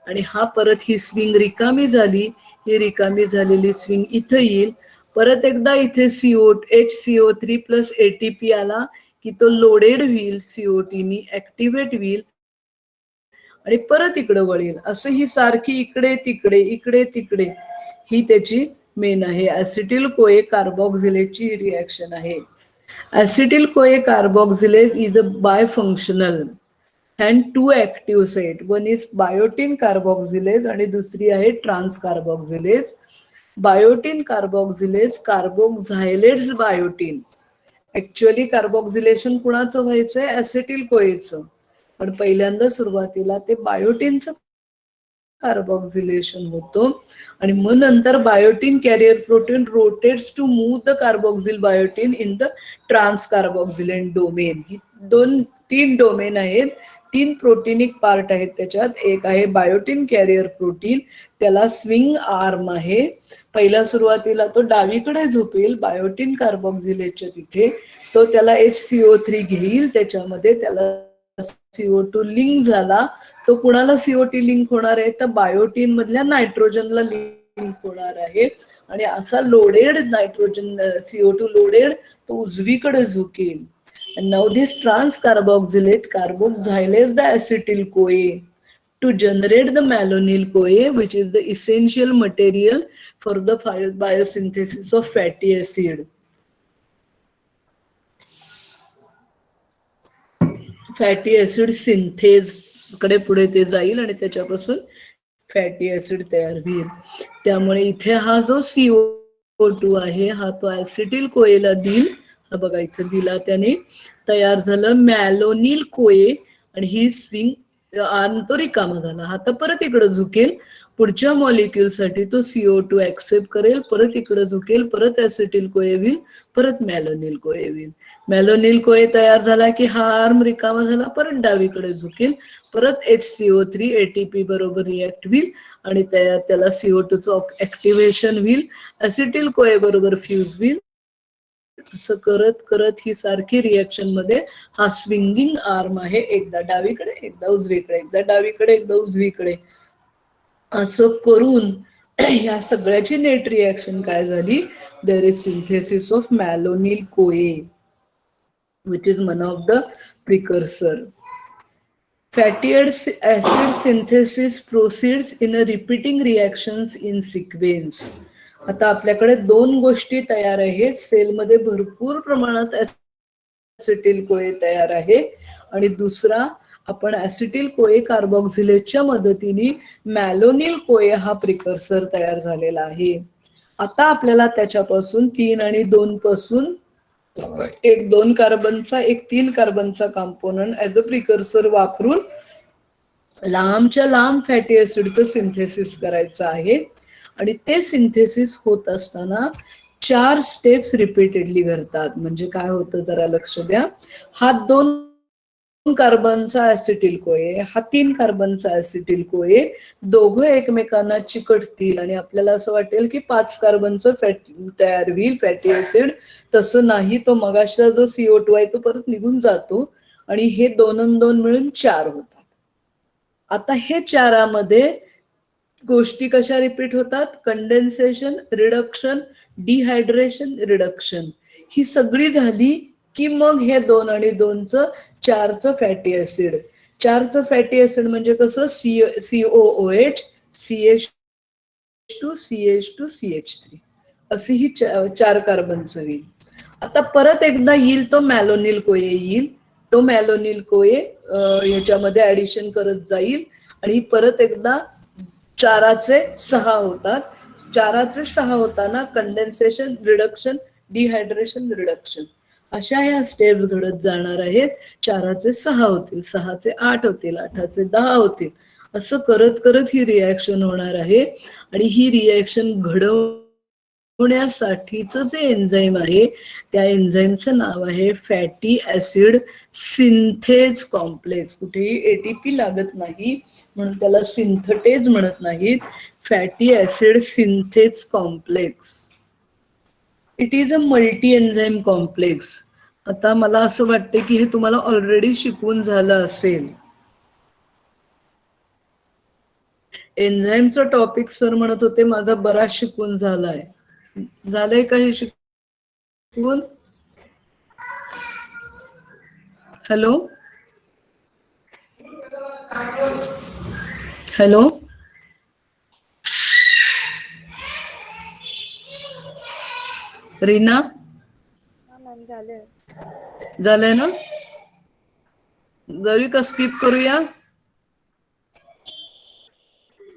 आणि हा परत ही स्विंग रिकामी झाली. ही रिकामी झालेली स्विंग इथं येईल. परत एकदा इथे HCO3 प्लस ATP आला की तो लोडेड होईल, CO2 नी ऍक्टिव्हेट होईल आणि परत इकडे वळेल. असं ही सारखी इकडे तिकडे इकडे तिकडे ही त्याची मेन आहे. ऍसिटिल कोए कार्बोक्सिलेटची रिएक्शन आहे. Acetyl CoA carboxylase is a bifunctional and two active site. One is biotin carboxylase आणि दुसरी आहे transcarboxylase. Biotin carboxylase carboxylates biotin. Actually carboxylation कुणाचं व्हायचंय, ऍसिटिल कोएचं, पण पहिल्यांदा सुरुवातीला ते बायोटीनचं कार्बोक्सिलेशन होतो आणि मग नंतर biotin carrier protein rotates to move the carboxyl biotin in the transcarboxylase domain. ही तीन डोमेन आहेत, तीन प्रोटीनिक पार्ट आहेत त्याच्यात. एक आहे बायोटीन कॅरियर प्रोटीन, त्याला स्विंग आर्म आहे. पहिल्या सुरुवातीला तो डावीकडे झोपेल बायोटीन कार्बोक्सिलेटच्या तिथे. तो त्याला HCO3 घेईल, त्याच्यामध्ये त्याला CO2 लिंक झाला. तो कुणाला CO2 लिंक होणार आहे, तर बायोटीन मधल्या नायट्रोजनला लिंक होणार आहे आणि असा लोडेड नायट्रोजन CO2 लोडेड तो उजवीकडे झुकेल. And now this trans carboxylate carboxylase the acetyl CoA to generate the malonyl CoA, which is the essential material for the biosynthesis of fatty acid. Fatty acid synthase कडे पुढे ते जाईल आणि त्याच्यापासून fatty acid तयार होईल. त्यामुळे इथे हा जो CO2 आहे हा तो ऍसिटिल कोएला देईल. हा बघा इथे दिला त्याने, तयार झालं मॅलोनिल कोए आणि ही स्विंग आर्म तो रिकामा झाला. हा तर परत इकडे झुकेल, पुढच्या मॉलिक्यूल साठी तो CO2 ऍक्सेप्ट करेल, परत इकडे झुकेल, परत ऍसिटिल कोए होईल, परत मॅलोनिल कोए होईल. मॅलोनिल कोए तयार झाला की हा आर्म रिकामा झाला, परत डावीकडे झुकेल, परत HCO3 ATP बरोबर रिॲक्ट होईल आणि त्याला CO2 चं ऍक्टिव्हेशन होईल, ऍसिटिल कोए बरोबर फ्यूज होईल. असं करत करत ही सारखी रिएक्शन मध्ये हा स्विंगिंग आर्म आहे, एकदा डावीकडे एकदा उजवीकडे, एकदा डावीकडे एकदा उजवीकडे, असं करून या सगळ्याची नेट रिएक्शन काय झाली, देयर इज सिंथेसिस ऑफ मॅलोनिल कोए which is one of the precursor. Fatty acid synthesis proceeds in a repeating reactions in sequence. आता आपल्याकडे दोन गोष्टी तयार आहेत. सेलमध्ये भरपूर प्रमाणात ऍसिटिल कोए तयार आहे आणि दुसरा आपण ऍसिटिल कोए कार्बोक्सिलेटच्या मदतीने मॅलोनिल कोए हा प्रिकर्सर तयार झालेला आहे. आता आपल्याला त्याच्यापासून 3 आणि 2 पासून एक 2 कार्बनचा एक 3 कार्बनचा कंपोनंट ऍज अ प्रिकर्सर वापरून लांबच्या लांब फॅटी ऍसिडचं सिंथेसिस करायचं आहे. आणि ते सिंथेसिस होत असताना 4 स्टेप्स रिपीटेडली घडतात. म्हणजे काय होतं जरा लक्ष द्या. हा 2 कार्बनचा ऍसिटिल कोए, हा 3 कार्बनचा ऍसिटिल कोए दोघं एकमेकांना चिकटतील आणि आपल्याला असं वाटेल की 5 कार्बनचं फॅट तयार होईल फॅटी ऍसिड. तसं नाही, तो मगाशचा जो CO2 आहे तो परत निघून जातो आणि हे 2 आणि 2 मिळून 4 होतात. आता हे 4मध्ये गोष्टी कशा रिपीट होतात? कंडेन्सेशन, रिडक्शन, डिहायड्रेशन, रिडक्शन ही सगळी झाली की मग हे 2 आणि 2चं 4चं फॅटी ऍसिड. 4चं फॅटी ऍसिड म्हणजे कसं? COOH, CH2, CH2, CH3 अशी ही 4 कार्बनचं होईल. आता परत एकदा येईल तो मॅलोनिल कोए येईल. तो मॅलोनिल कोए याच्यामध्ये ऍडिशन करत जाईल आणि परत एकदा 4चे 6 होतात. 4चे 6 होताना कंडेन्सेशन, रिडक्शन, डिहायड्रेशन, रिडक्शन अशा ह्या स्टेप्स घडत जाणार आहेत. 4चे 6 होतील, 6चे 8 होतील, 8चे 10 होतील. असं करत करत ही रिॲक्शन होणार आहे आणि ही रिॲक्शन घडवण्यासाठीचं जे एन्झाईम आहे त्या एन्झाईमचं नाव आहे फॅटी ऍसिड सिंथेज कॉम्प्लेक्स. कुठेही एटीपी लागत नाही म्हणून त्याला सिंथटेज म्हणत नाहीत, fatty acid synthase complex. It is a multi enzyme complex. आता मला असं वाटतं की हे तुम्हाला ऑलरेडी शिकवून झालं असेल. एन्झाईमचं टॉपिक सर म्हणत होते माझा बराच शिकून झालाय. झालंय का हे शिकवून? हॅलो हॅलो रीना, हा मॅम झालंय. झालंय ना? जाऊया का स्किप करूया?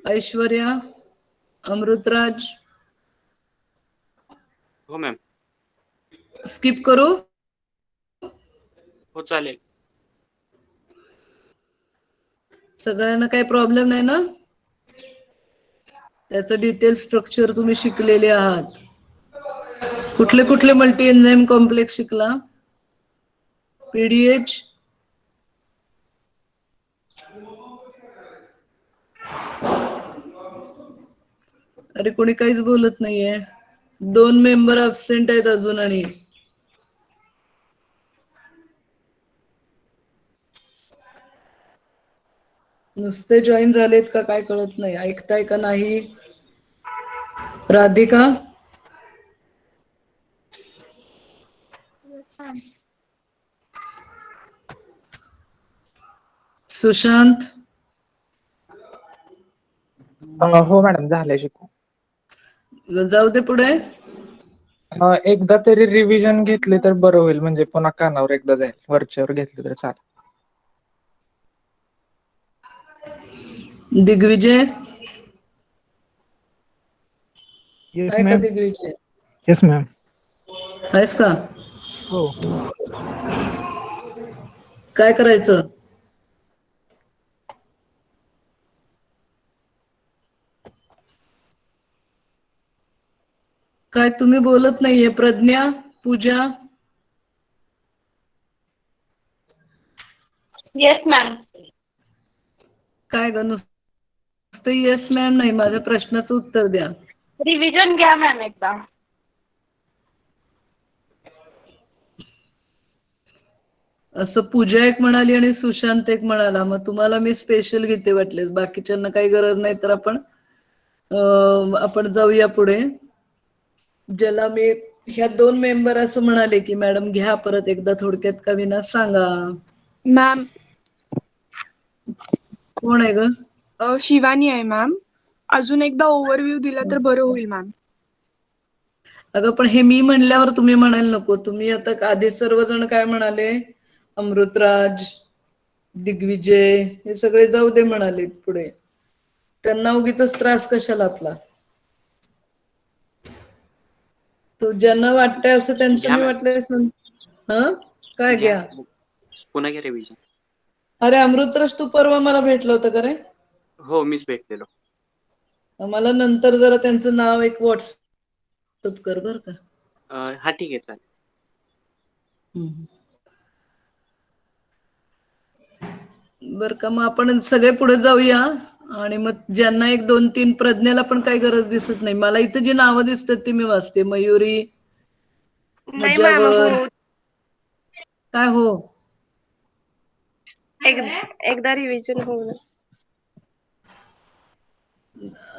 ऐश्वर्या, अमृतराज, हो मॅम. स्किप करू? हो चालेल. सगळ्यांना काही प्रॉब्लेम नाही ना? त्याचं डिटेल स्ट्रक्चर तुम्ही शिकलेले आहात. कुठले कुठले मल्टी एन्झाईम कॉम्प्लेक्स शिकला? पीडीएच, अरे कोणी काहीच बोलत नाहीये. 2 मेंबर अब्सेंट आहेत अजून आणि नुसते जॉईन झालेत का काय कळत नाही. ऐकताय का नाही? राधिका, सुशांत, हो मॅडम, झालंय शिकू. जाऊ दे पुढे. एकदा तरी रिव्हिजन घेतली तर बरं होईल, म्हणजे पुन्हा कानावर एकदा जाईल. वरच्यावर घेतली तर चालेल. दिग्विजय, येस आहे का मॅम. दिग्विजय? Yes ma'am. आहेस का? हो. काय करायचं? काय तुम्ही बोलत नाहीये? प्रज्ञा, पूजा, येस मॅम. काय ग नुसतं येस मॅम नाही, माझ्या प्रश्नाचं उत्तर द्या. रिव्हिजन घ्या मॅम एकदा. असं पूजा एक म्हणाली आणि सुशांत एक म्हणाला. मग तुम्हाला मी स्पेशल घेते वाटले, बाकीच्यांना काही गरज नाही तर आपण जाऊया पुढे. ज्याला मी ह्या 2 मेंबर असं म्हणाले की मॅडम घ्या परत एकदा थोडक्यात का विना सांगा. मॅम कोण आहे ग? शिवानी आहे मॅम. अजून एकदा ओव्हरव्ह्यू दिला तर बरं होईल मॅम. अगं पण हे मी म्हणल्यावर तुम्ही म्हणायला नको. तुम्ही आता आधी सर्वजण काय म्हणाले? अमृतराज, दिग्विजय हे सगळे जाऊ दे म्हणाले पुढे. त्यांना उगीच त्रास कशाला आपला? तो ज्यांना वाटतंय असं त्यांचं घ्या मी मॅम. वाटलं. हा काय घ्या? पुन्हा घ्या रिव्हिजन. अरे अमृतरस, तू परवा मला भेटलं होतं का रे? हो, मीच भेटलेलो. मला नंतर जरा त्यांचं नाव एक व्हॉट्सअप कर बर का. हा ठीक आहे, चालेल. बर का, मग आपण सगळे पुढे जाऊया. आणि मग ज्यांना 1 2 3 प्रज्ञाला पण काही गरज दिसत नाही. मला इथं जी नावं दिसतात ती मी वाचते. मयुरी, नाही मॅम, मुजावर, हो. काय हो? एकदा रिव्हिजन होऊ ना.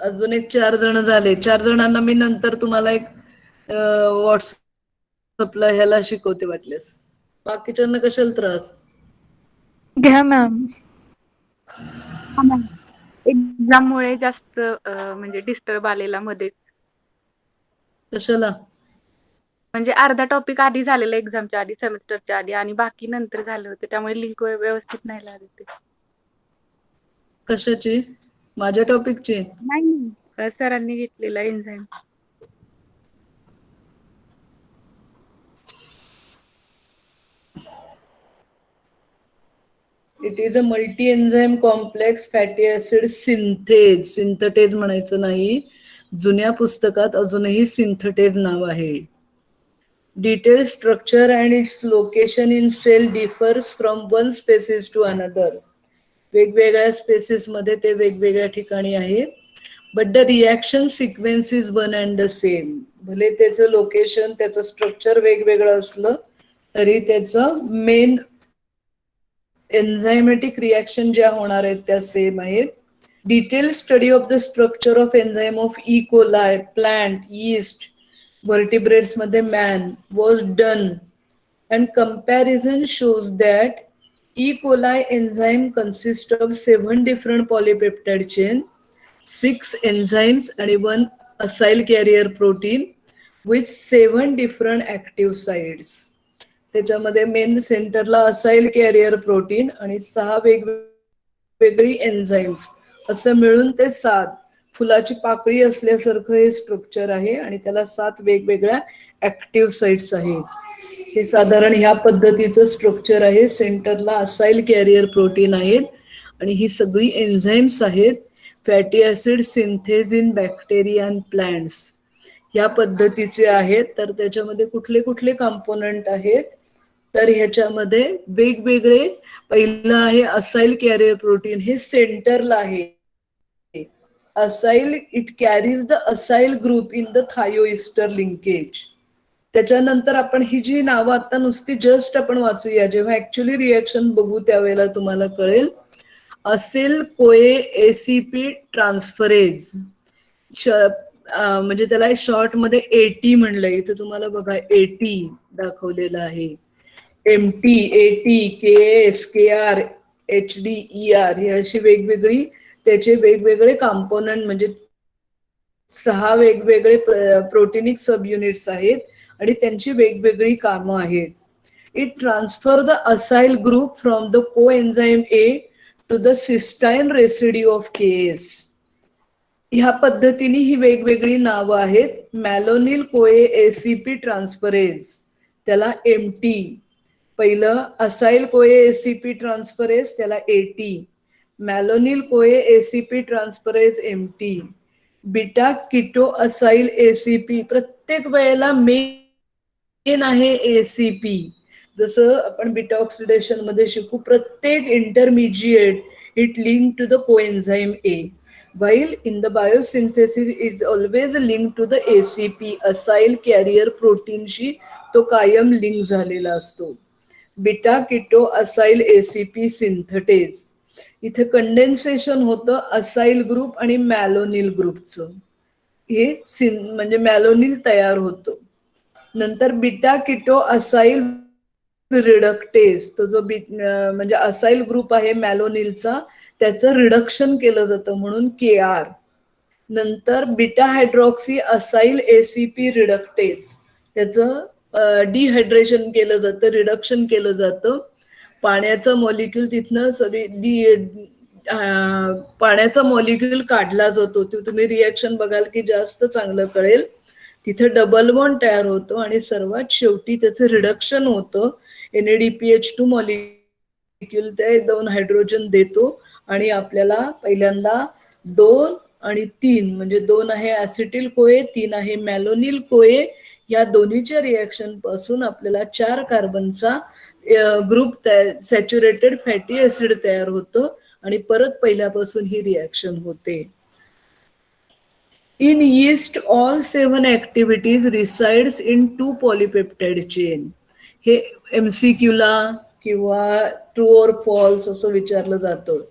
अजून एक 4 जण झाले. 4 जणांना मी नंतर तुम्हाला एक व्हॉट्सअपला ह्याला शिकवते वाटल्यास. बाकीच्यांना कशाला त्रास? घ्या मॅम. एक्झाम मुळे जास्त म्हणजे डिस्टर्ब आलेला मध्ये. कशाला? म्हणजे अर्धा टॉपिक आधी झालेला एक्झामच्या आधी, सेमिस्टरच्या आधी, आणि बाकी नंतर झालं होतं. त्यामुळे लिंक व्यवस्थित नाही लागत ते. कशाची? माझ्या टॉपिकची? नाही, सरांनी घेतलेला enzyme. It is a multi enzyme complex fatty acid synthase म्हणायचं नाही. जुन्या पुस्तकात अजूनही सिंथेटेज नाव आहे. Detail structure and its location in cell differs from one species to another. वेगवेगळ्या स्पेसिस मध्ये ते वेगवेगळ्या ठिकाणी आहे. But the reaction sequence is one and the same. भले त्याचं लोकेशन, त्याचं स्ट्रक्चर वेगवेगळं असलं तरी त्याचं मेन एन्झायमॅटिक रिॲक्शन ज्या होणार आहेत त्या सेम आहेत. Detail study of the structure of enzyme of E coli, plant, yeast, vertebrates मध्ये man was done and comparison shows that E. coli enzyme consists of 7 different polypeptide chain, 6 enzymes and 1 acyl carrier protein with 7 different active sites. त्याच्यामध्ये main सेंटरला acyl carrier protein आणि 6 वेगवेगळी enzymes असं मिळून ते 7. फुलाची पाकळी असल्यासारखं हे स्ट्रक्चर आहे आणि त्याला 7 वेगवेगळ्या ऍक्टिव्ह साइट्स आहेत. हे साधारण ह्या पद्धतीचं स्ट्रक्चर आहे. सेंटरला असाइल कॅरियर प्रोटीन आहेत आणि ही सगळी एन्झाईम्स आहेत. Fatty acid synthase in bacteria and plants ह्या पद्धतीचे आहेत. तर त्याच्यामध्ये कुठले कुठले कंपोनंट आहेत? तर ह्याच्यामध्ये वेगवेगळे, पहिलं आहे असाइल कॅरियर प्रोटीन. हे सेंटरला आहे. Acyl, it carries the acyl group in the thioester linkage. त्याच्यानंतर आपण ही जी नावं आता नुसती जस्ट आपण वाचूया, जेव्हा ऍक्च्युअली रिएक्शन बघू त्यावेळेला तुम्हाला कळेल. असेल कोए एसीपी ट्रान्सफरेज, म्हणजे त्याला शॉर्ट मध्ये एटी म्हणलंय. इथे तुम्हाला बघा एटी दाखवलेलं आहे. MT, AT, KS, KR, HD, ER ही अशी वेगवेगळी त्याचे वेगवेगळे कंपोनंट, म्हणजे 6 वेगवेगळे प्रोटीनिक सब युनिट्स आहेत आणि त्यांची वेगवेगळी कामं आहेत. It transfer the acyl group from the coenzyme A to the cysteine residue of KS. ह्या पद्धतीने ही वेगवेगळी नावं आहेत. मॅलोनिल कोए एसीपी ट्रान्सफरेज त्याला एमटी, पहिलं असाइल कोए एसीपी ट्रान्सफरेज त्याला AT, malonyl CoA ACP transferase MT, beta keto acyl ACP प्रत्येक वेळेला मेन आहे एसीपी. जसं आपण बीटा ऑक्सिडेशन मध्ये शिकू, प्रत्येक intermediate it link to the coenzyme A, while in the biosynthesis is always linked to the ACP acyl carrier प्रोटीनशी तो कायम लिंक झालेला असतो. Beta keto acyl ACP synthetase, इथे कंडेन्सेशन होतं असाइल ग्रुप आणि मॅलोनिल ग्रुपचं. हे म्हणजे मॅलोनिल तयार होतं. नंतर बीटा किटो असाइल रिडक्टेज, तो जो म्हणजे असाइल ग्रुप आहे मॅलोनिलचा, त्याचं रिडक्शन केलं जातं म्हणून केआर. नंतर beta hydroxy acyl ACP reductase, त्याचं डिहायड्रेशन केलं जातं, रिडक्शन केलं जातं. पाण्याचा मॉलिक्यूल तिथनं पाण्याचा मॉलिक्यूल काढला जातो. ते तुम्ही रिॲक्शन बघाल की जास्त चांगलं कळेल. तिथे डबल बॉन्ड तयार होतो आणि सर्वात शेवटी त्याचं रिडक्शन होतं. NADPH2 मॉलिक्यूल ते 2 हायड्रोजन देतो आणि आपल्याला पहिल्यांदा 2 आणि 3 म्हणजे 2 आहे ऍसिटिल कोए, 3 आहे मॅलोनिल कोए, या दोन्हीच्या रिएक्शन पासून आपल्याला 4 कार्बनचा ग्रुप सॅच्युरेटेड फॅटी ऍसिड तयार होतं आणि परत पहिल्यापासून ही रिएक्शन होते. In yeast, all 7 activities resides in 2 polypeptide chain. हे MCQ ला किंवा ट्रू और फॉल्स असं विचारलं जातं.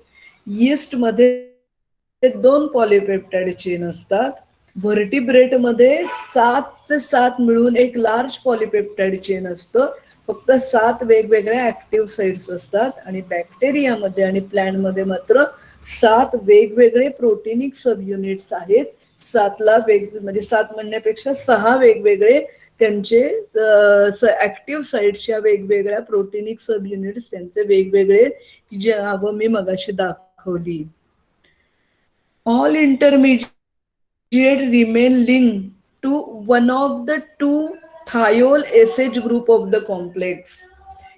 यीस्ट मध्ये 2 पॉलिपेप्टाइड चेन असतात. व्हर्टिब्रेट मध्ये 7 ते 7 मिळून एक लार्ज पॉलिपेप्टाइड चेन असतं. फक्त 7 वेगवेगळ्या ऍक्टिव्ह साइट्स असतात आणि बॅक्टेरियामध्ये आणि प्लांटमध्ये मात्र 7 वेगवेगळे प्रोटीनिक सब युनिट्स आहेत. 7ला म्हणजे 7 म्हणण्यापेक्षा 6 वेगवेगळे त्यांचे ऍक्टिव्ह साइट्सच्या वेगवेगळ्या प्रोटीनिक सब युनिट्स त्यांचे वेगवेगळे जे नावं मी मगाशी दाखवली. All intermediate remain link to one of the 2 thiol SH group of the complex.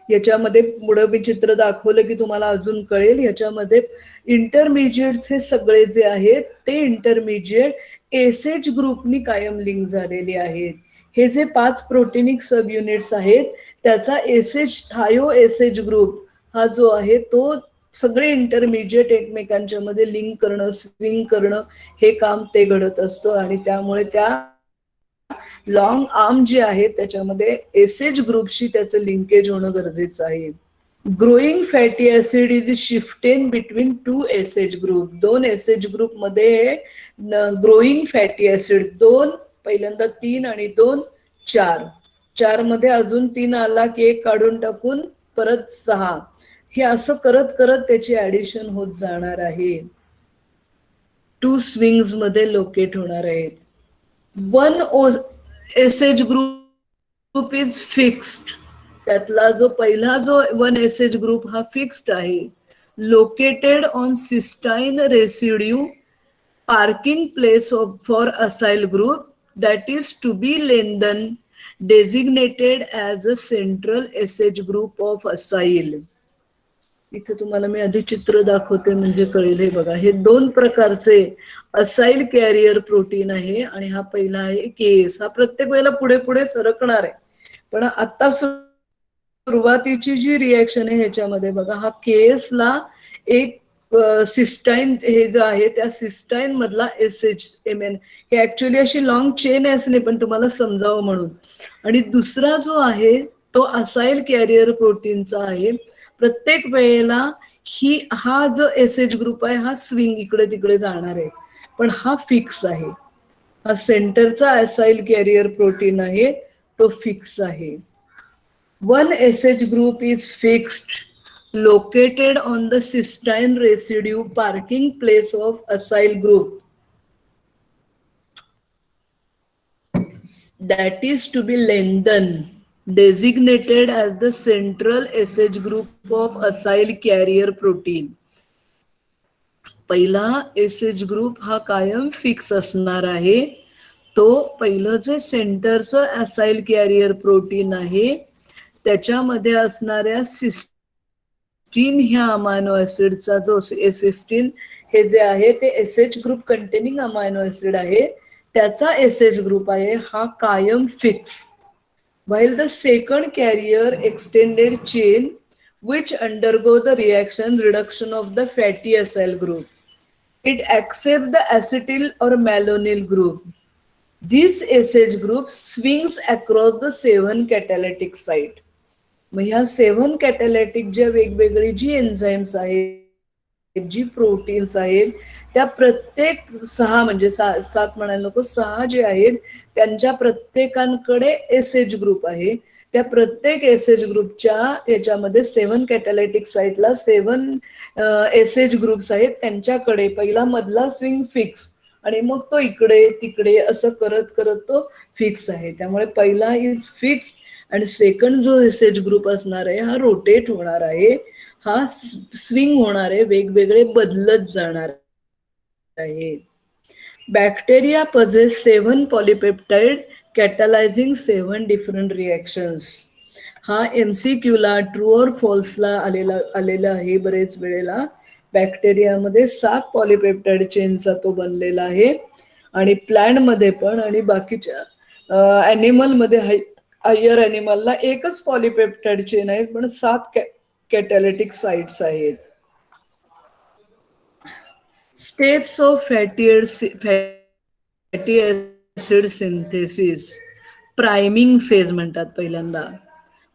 याच्यामध्ये पुढे मी चित्र दाखवलं की तुम्हाला अजून कळेल. याच्यामध्ये इंटरमिजिएट्स हे सगळे जे आहेत ते इंटरमिजिएट एसएच ग्रुपनी कायम लिंक झालेले आहेत. हे जे 5 प्रोटीनिक सब युनिट्स आहेत त्याचा एसएच थायो एसएच ग्रुप हा जो आहे तो सगळे इंटरमिजिएट एकमेकांच्या मध्ये लिंक करणं, स्विंग करणं हे काम ते घडत असतं आणि त्यामुळे त्या लॉंग आर्म जे आहे त्याच्यामध्ये एसएच ग्रुपशी त्याचं लिंकेज होणं गरजेचं आहे. Growing fatty acid is shifted between 2 SH group. 2 SH group मध्ये ग्रोईंग फॅटी ऍसिड 2, पहिल्यांदा 3 आणि 2 4. 4 मध्ये अजून 3 आला की 1 काढून टाकून परत 6. हे असं करत करत त्याची ऍडिशन होत जाणार आहे. 2 स्विंग्स मध्ये लोकेट होणार आहेत. 1 एसएच ग्रुप इज फिक्स्ड. त्यातला जो पहिला जो 1 एसएच ग्रुप हा फिक्स्ड आहे. Located on cysteine residue, parking place for acyl group that is to be lengthen designated as a central SH group of acyl. इथे तुम्हाला मी आधी चित्र दाखवते म्हणजे कळेल. हे बघा, हे 2 प्रकारचे असाइल कॅरियर प्रोटीन आहे आणि हा पहिला आहे केस. हा प्रत्येक वेळेला पुढे पुढे सरकणार आहे पण आता सुरुवातीची जी रिएक्शन आहे ह्याच्यामध्ये बघा, हा केस ला एक सिस्टाइन हे जो आहे त्या सिस्टाइन मधला SHMN हे ऍक्च्युअली अशी लॉंग चेन आहे असं नाही पण तुम्हाला समजावं म्हणून. आणि दुसरा जो आहे तो असाइल कॅरियर प्रोटीनचा आहे. प्रत्येक वेळेला हा जो एसएच ग्रुप आहे हा स्विंग इकडे तिकडे जाणार आहे पण हा फिक्स आहे. हा सेंटरचा असाइल कॅरियर प्रोटीन आहे तो फिक्स आहे. 1 SH group is fixed, located on the cysteine residue parking place of acyl group. That is to be lengthened, designated as the central SH group of acyl carrier protein. पहिला SH group हा कायम fix असणार आहे. तो पहिलं जे सेंटरचं acyl carrier protein आहे त्याच्यामध्ये असणाऱ्या सिस्टीन ह्या अमायनो ऍसिडचा जो एसिस्टीन हे जे आहे ते SH group containing amino acid आहे त्याचा एसएच ग्रुप आहे हा कायम fix. while the second carrier extended chain which undergo the reduction of the fatty acyl group, it accepts the acetyl or malonyl group. This SH group swings across the 7 catalytic site. मग ह्या 7 कॅटॅलिटिक ज्या वेगवेगळी जी enzymes आहेत, जी proteins आहेत, त्या प्रत्येक 6 म्हणजे 7 म्हणायला नको 6 जे आहेत त्यांच्या प्रत्येकांकडे एसएच ग्रुप आहे. त्या प्रत्येक एसएच ग्रुपच्या याच्यामध्ये 7 कॅटॅलिटिक साईटला 7 एसएच ग्रुप्स आहेत. त्यांच्याकडे पहिला मधला स्विंग फिक्स आणि मग तो इकडे तिकडे असं करत करत तो फिक्स आहे. त्यामुळे पहिला इज फिक्स आणि सेकंड जो एसएच ग्रुप असणार आहे हा रोटेट होणार आहे, हा स्विंग होणार आहे, वेगवेगळे बदलत जाणार आहे. Bacteria possess 7 polypeptide कॅटलायझिंग 7 different reactions. हा MCQ ला ट्रू और फॉल्सला आलेला आहे बरेच वेळेला. बॅक्टेरियामध्ये 7 पॉलिपेप्टाइड चेनचा तो बनलेला आहे आणि प्लांट मध्ये पण आणि बाकीच्या ॲनिमल मध्ये हायर ॲनिमलला एकच पॉलिपेप्टाइड चेन आहे पण 7 कॅटॅलिटिक साइट्स आहेत. Steps of fatty acid synthesis. Priming phase म्हणतात पहिल्यांदा.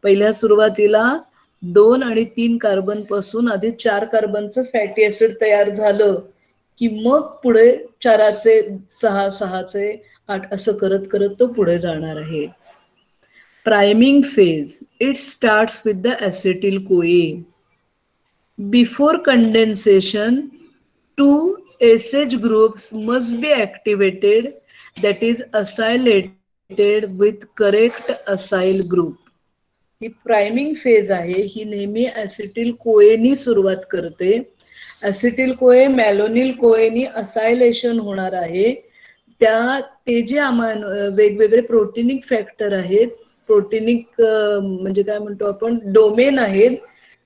पहिल्या सुरुवातीला 2 आणि 3 कार्बन पासून आधी 4 कार्बनचं फॅटी ऍसिड तयार झालं की मग पुढे 4चे 6, 6चे 8 असं करत करत तो पुढे जाणार आहे. Priming phase. It starts with the acetyl CoA. Before condensation 2 SH groups must be activated, that is acylated with correct acyl group. ही प्रायमिंग फेज आहे. ही नेहमी ऍसिटिल कोएनी सुरुवात करते. ऍसिटिल कोए मॅलोनिल कोएनी असायलेशन होणार आहे. ते जे वेगवेगळे प्रोटीनिक फॅक्टर आहेत, प्रोटीनिक म्हणजे काय म्हणतो आपण डोमेन आहेत,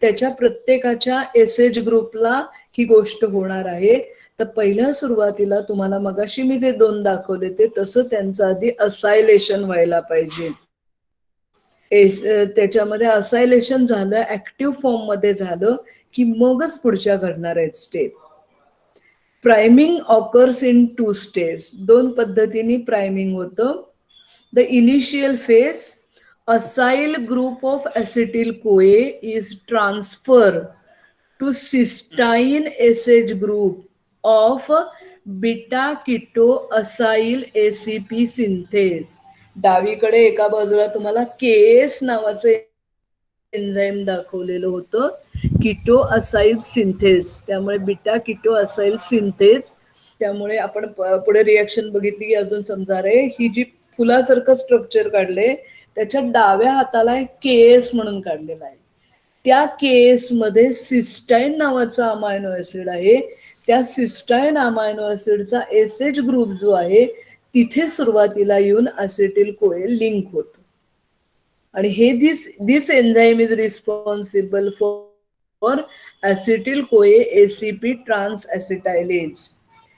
त्याच्या प्रत्येकाच्या एसएच ग्रुपला ही गोष्ट होणार आहे. तर पहिल्या सुरुवातीला तुम्हाला मगाशी मी जे 2 दाखवले ते तसं त्यांचं आधी असायलेशन व्हायला पाहिजे. त्याच्यामध्ये असायलेशन झालं, ऍक्टिव्ह फॉर्म मध्ये झालं की मगच पुढच्या घडणार आहेत step. Priming occurs in 2 steps. 2 पद्धतीने प्रायमिंग होतं. The initial phase, acyl group of acetyl CoA is transfer to cysteine SH group of beta keto acyl ACP synthase. डावीकडे एका बाजूला तुम्हाला केएस नावाचं एन्झाईम दाखवलेलं होतं, किटो असाइल सिंथेज. त्यामुळे बीटा किटो असाइल सिंथेज. त्यामुळे आपण पुढे रिॲक्शन बघितली की अजून समजा रे ही जी फुलासारखं स्ट्रक्चर काढले त्याच्या डाव्या हाताला केएस म्हणून काढलेला आहे. त्या केएस मध्ये सिस्टाइन नावाचा अमायनो ऍसिड आहे. त्या सिस्टाइन अमायनो ऍसिडचा एसएच ग्रुप जो आहे तिथे सुरुवातीला येऊन ऍसिटिल कोए लिंक होतो. आणि हे दिस एन्झाईम इज रिस्पॉन्सिबल फॉर ऍसिटिल कोए ACP ट्रान्स ऍसिटायलेज.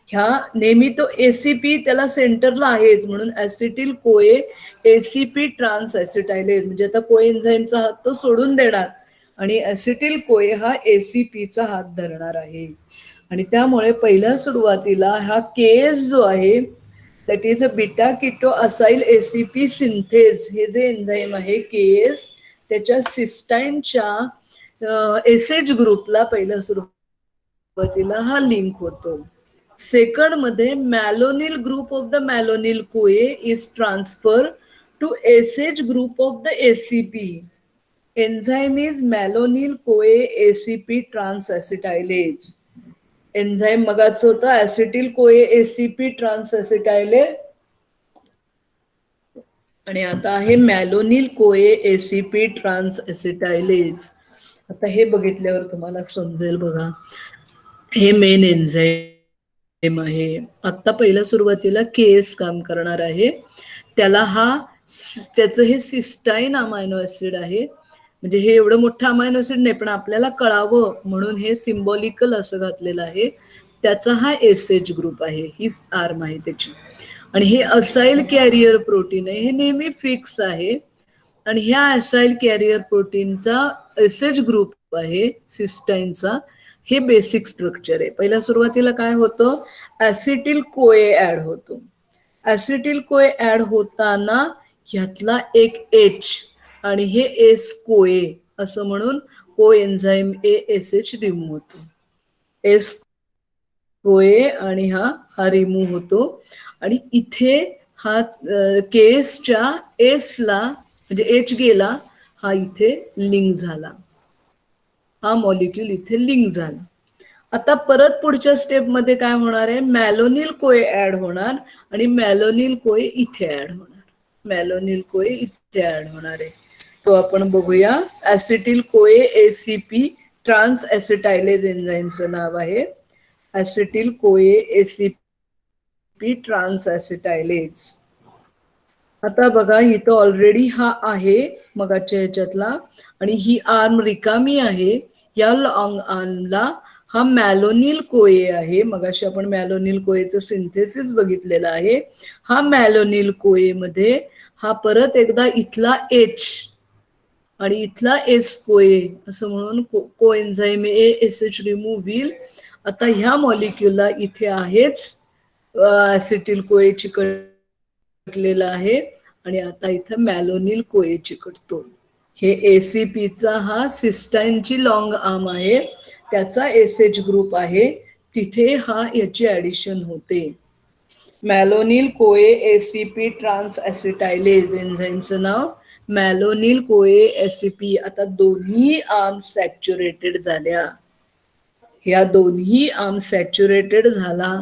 ह्या नेहमी तो ACP त्याला सेंटरला आहेच म्हणून ऍसिटिल कोए ACP ट्रान्स ऍसिटायलेज. म्हणजे आता कोए एन्झाईमचा हात तो सोडून देणार आणि ऍसिटिल कोए हा ACPचा हात धरणार आहे. आणि त्यामुळे पहिल्या सुरुवातीला हा केएस जो आहे that is a beta keto acyl ACP synthase, हे जे एन्झाईम आहे केएस, त्याच्या सिस्टाइनच्या एसएच ग्रुपला पहिल्या सुरुवातीला हा लिंक होतो. सेकंड मध्ये malonyl group of the malonyl CoA is transfer to SH group of the ACP. Enzyme is malonyl CoA ACP transacetylase. Enzyme मगाच होता ऍसिटिल कोए ACP ट्रान्स ऍसिटायलेज आणि आता आहे मॅलोनिल कोए ACP ट्रान्स ऍसिटायलेज. आता हे बघितल्यावर तुम्हाला समजेल बघा, हे मेन एन्झाईम आहे. आता पहिल्या सुरुवातीला केएस काम करणार आहे. त्याचं हे सिस्टाइन अमायनो ऍसिड आहे. म्हणजे हे एवढं मोठं अमायनो ऍसिड नाही पण आपल्याला कळावं म्हणून हे सिम्बॉलिकल असं घातलेलं आहे. त्याचा हा एसएच ग्रुप आहे, ही आर्म आहे त्याची. आणि हे असाइल कॅरियर प्रोटीन आहे, हे नेहमी फिक्स आहे. आणि ह्या असाइल कॅरियर प्रोटीनचा एसएच ग्रुप आहे सिस्टाइनचा. हे बेसिक स्ट्रक्चर आहे. पहिल्या सुरुवातीला काय होतं, ऍसिटिल कोए ऍड होतो. ऍसिटिल कोए ऍड होताना ह्यातला एक H आणि हे एस कोए असं म्हणून को एन्झाईम ASH रिमूव्ह होतो. एस कोए आणि हा रिमूव्ह होतो. आणि इथे हा केसच्या एसला म्हणजे H गेला, हा इथे लिंक झाला, हा मॉलिक्यूल इथे लिंक झाला. आता परत पुढच्या स्टेप मध्ये काय होणार आहे, मॅलोनिल कोए ऍड होणार आणि मॅलोनिल कोए इथे ऍड होणार. मॅलोनिल कोए इथे ऍड होणार आहे. तो आपण बघूया. ऍसिटिल कोए ACP ट्रान्स ऍसिटायलेज एन्झाईमचं नाव आहे. ऍसिटिल कोए ACP ट्रान्स ऍसिटायलेज. आता बघा इथं ऑलरेडी हा आहे मगाच्या ह्याच्यातला आणि ही आर्म रिकामी आहे. या लॉंग आर्मला हा मॅलोनिल कोए आहे. मगाशी आपण मॅलोनिल कोएचं सिंथेसिस बघितलेलं आहे. हा मॅलोनिल कोए मध्ये हा परत एकदा इथला एच आणि इथला एस कोए असं म्हणून कोएन्झाइम एस एच रिमूव्ह होईल. आता ह्या मॉलिक्युलला इथे आहेच ऍसिटिल कोए चिकटलेला आहे आणि आता इथं मॅलोनिल कोए चिकटतो. हे एसीपीचा हा सिस्टाईनची लॉंग आर्म आहे, त्याचा एस एच ग्रुप आहे, तिथे हा याची ऍडिशन होते. मॅलोनिल कोए एसीपी ट्रान्स ऍसिटायलेज एन्झाईमचं नाव मॅलोनिल कोए एसीपी. आता दोन्ही आर्म सॅच्युरेटेड झाल्या. ह्या दोन्ही आर्म सॅच्युरेटेड झाला.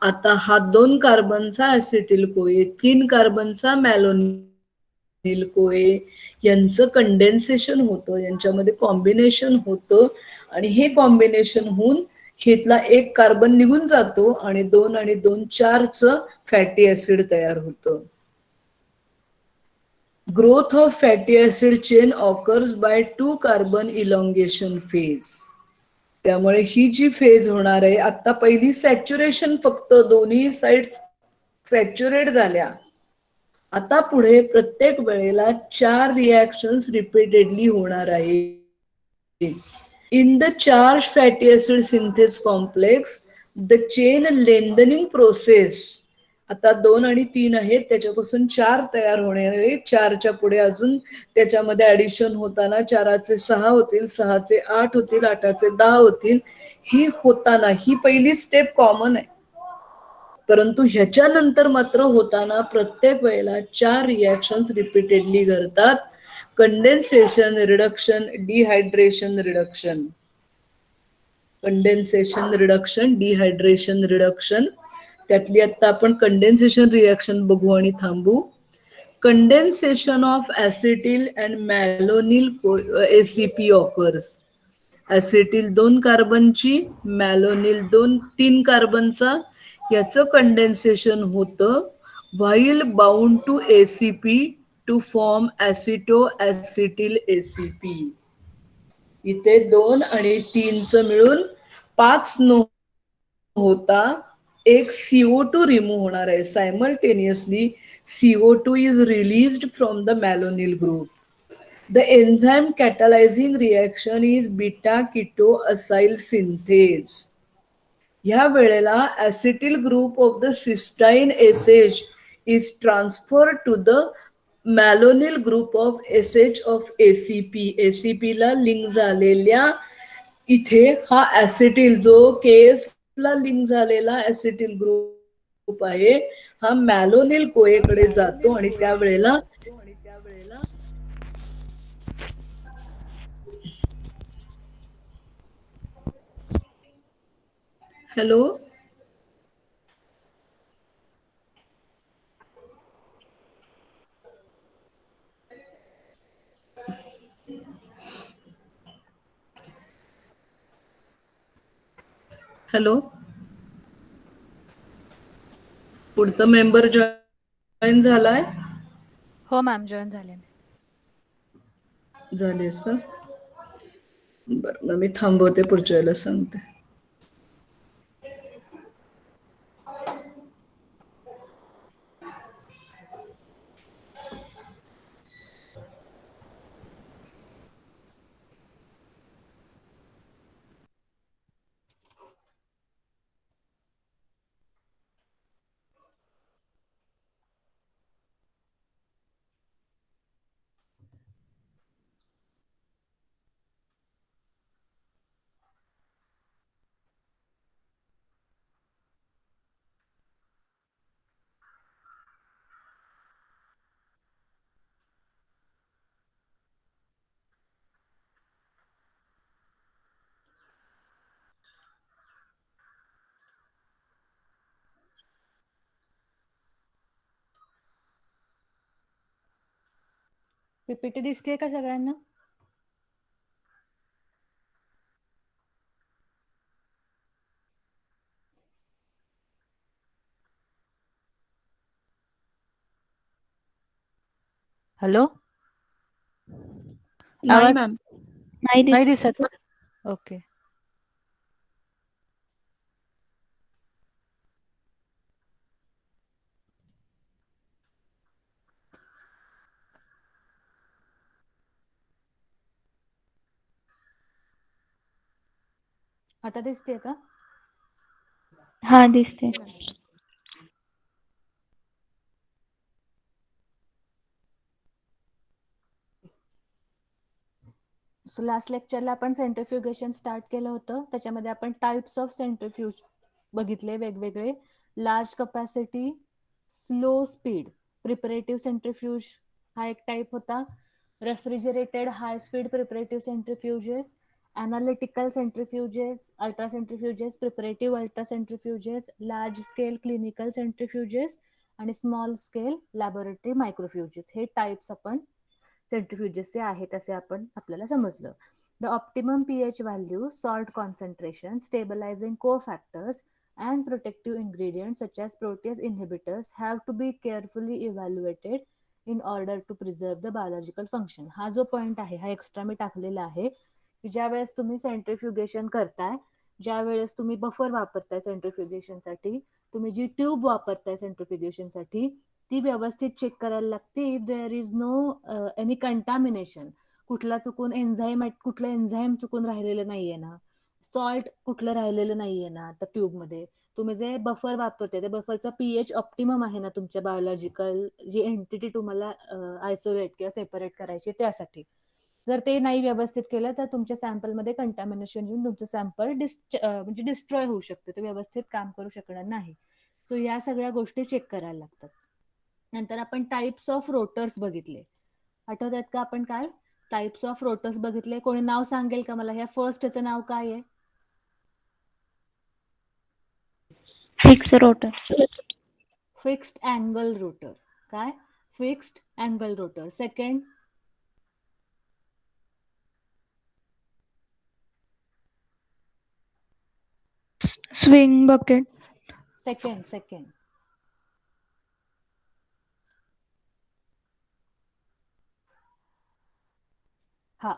आता हा 2 कार्बनचा ऍसिटिल कोए 3 कार्बनचा मॅलोनिल कोए यांचं कंडेन्सेशन होतं, यांच्यामध्ये कॉम्बिनेशन होतं आणि हे कॉम्बिनेशन होऊन हेतला 1 कार्बन निघून जातो आणि 2 आणि 2 4चं फॅटी ऍसिड तयार होतं. Growth of fatty acid chain occurs by 2 carbon elongation phase. त्यामुळे ही जी फेज होणार आहे, आता पहिली सॅच्युरेशन फक्त दोन्ही साइड्स सॅच्युरेट झाल्या. आता पुढे प्रत्येक वेळेला 4 रिॲक्शन्स रिपीटेडली होणार आहे. In the charged fatty acid synthase complex, the chain lengthening process आता 2 आणि 3 आहेत त्याच्यापासून 4 तयार होणार आहे. 4च्या पुढे अजून त्याच्यामध्ये ऍडिशन होताना 4चे 6 होतील, 6चे 8 होतील, 8चे 10 होतील. ही होताना ही पहिली स्टेप कॉमन आहे, परंतु ह्याच्यानंतर मात्र होताना प्रत्येक वेळेला 4 रिॲक्शन्स रिपीटेडली घडतात. Condensation reduction dehydration reduction, condensation reduction dehydration reduction. त्यातली आता आपण कंडेन्सेशन रिॲक्शन बघू आणि थांबू. Condensation of acetyl and malonyl ACP occurs. Acetyl 2 कार्बनची, मॅलोनिल 3 कार्बनचा याचं कंडेन्सेशन होतं while bound to ACP to form acetoacetyl ACP. इथे 2 आणि 3चं मिळून 5 न होता एक CO2 रिमूव्ह होणार आहे. Simultaneously CO2 is released from the malonyl group. The enzyme catalyzing reaction is beta ketoacyl synthase. ह्या वेळेला acetyl group of the cysteine SH is transferred to the malonyl group of SH of ACP. ACP ला link झालेल्या इथे हा ऍसिटिल जो केस ला link झालेला ऍसिटिल group आहे हा मॅलोनिल कोएकडे जातो आणि त्यावेळेला हॅलो हॅलो पुढचा मेंबर जॉईन झालाय. हो मॅम जॉईन झाले. झालेस का? बरं मग मी थांबवते, पुढच्या वेळेला सांगते. पीपीटी दिसतेय का सगळ्यांना? हॅलो नाही आवाज मॅम. नाही दिसत. ओके. आता दिसते का? हा दिसते. सो लास्ट लेक्चरला आपण सेंट्रिफ्युगेशन स्टार्ट केलं होतं. त्याच्यामध्ये आपण टाइप्स ऑफ सेंट्रिफ्यूज बघितले वेगवेगळे. Large capacity, slow speed, preparative centrifuge हा एक टाइप होता. Refrigerated high speed preparative centrifuges, analytical centrifuges, ultra centrifuges, preparative ultra centrifuges, large scale clinical centrifuges आणि स्मॉल स्केल लॅबोरेटरी मायक्रोफ्युजेस हे टाइप्स आपण सेंट्रिफ्युजेसचे आहेत असे आपण आपल्याला समजलं. The optimum pH value, salt concentration, stabilizing cofactors and protective ingredients such as protease inhibitors have to be carefully evaluated in order to preserve the biological function. हा जो पॉइंट आहे हा एक्स्ट्रा मी टाकलेला आहे की ज्या वेळेस तुम्ही सेंट्रिफ्युगेशन करताय, ज्या वेळेस तुम्ही बफर वापरताय सेंट्रिफ्युगेशनसाठी, तुम्ही जी ट्यूब वापरताय सेंट्रिफ्युगेशनसाठी ती व्यवस्थित चेक करायला लागते. If there is no any contamination, कुठला चुकून कुठलं एन्झाईम चुकून राहिलेलं नाहीये ना, सॉल्ट कुठलं राहिलेलं नाहीये ना त्या ट्यूबमध्ये, तुम्ही जे बफर वापरते त्या बफरचा पीएच ऑप्टिमम आहे ना तुमच्या बायोलॉजिकल जी एंटिटी तुम्हाला आयसोलेट किंवा सेपरेट करायची त्यासाठी. जर ते नाही व्यवस्थित केलं तर तुमच्या सॅम्पलमध्ये कंटॅमिनेशन येऊन तुमचं सॅम्पल म्हणजे डिस्ट्रॉय होऊ शकते, ते व्यवस्थित काम करू शकणार नाही. सो या सगळ्या गोष्टी चेक करायला लागतात. नंतर आपण टाइप्स ऑफ रोटर्स बघितले. आठवत आहेत का आपण काय टाइप्स ऑफ रोटर्स बघितले? कोणी नाव सांगेल का मला? ह्या फर्स्टचं नाव काय आहे? Fix rotor. Fixed angle rotor. काय? Fixed angle rotor. Second swing bucket. Second हा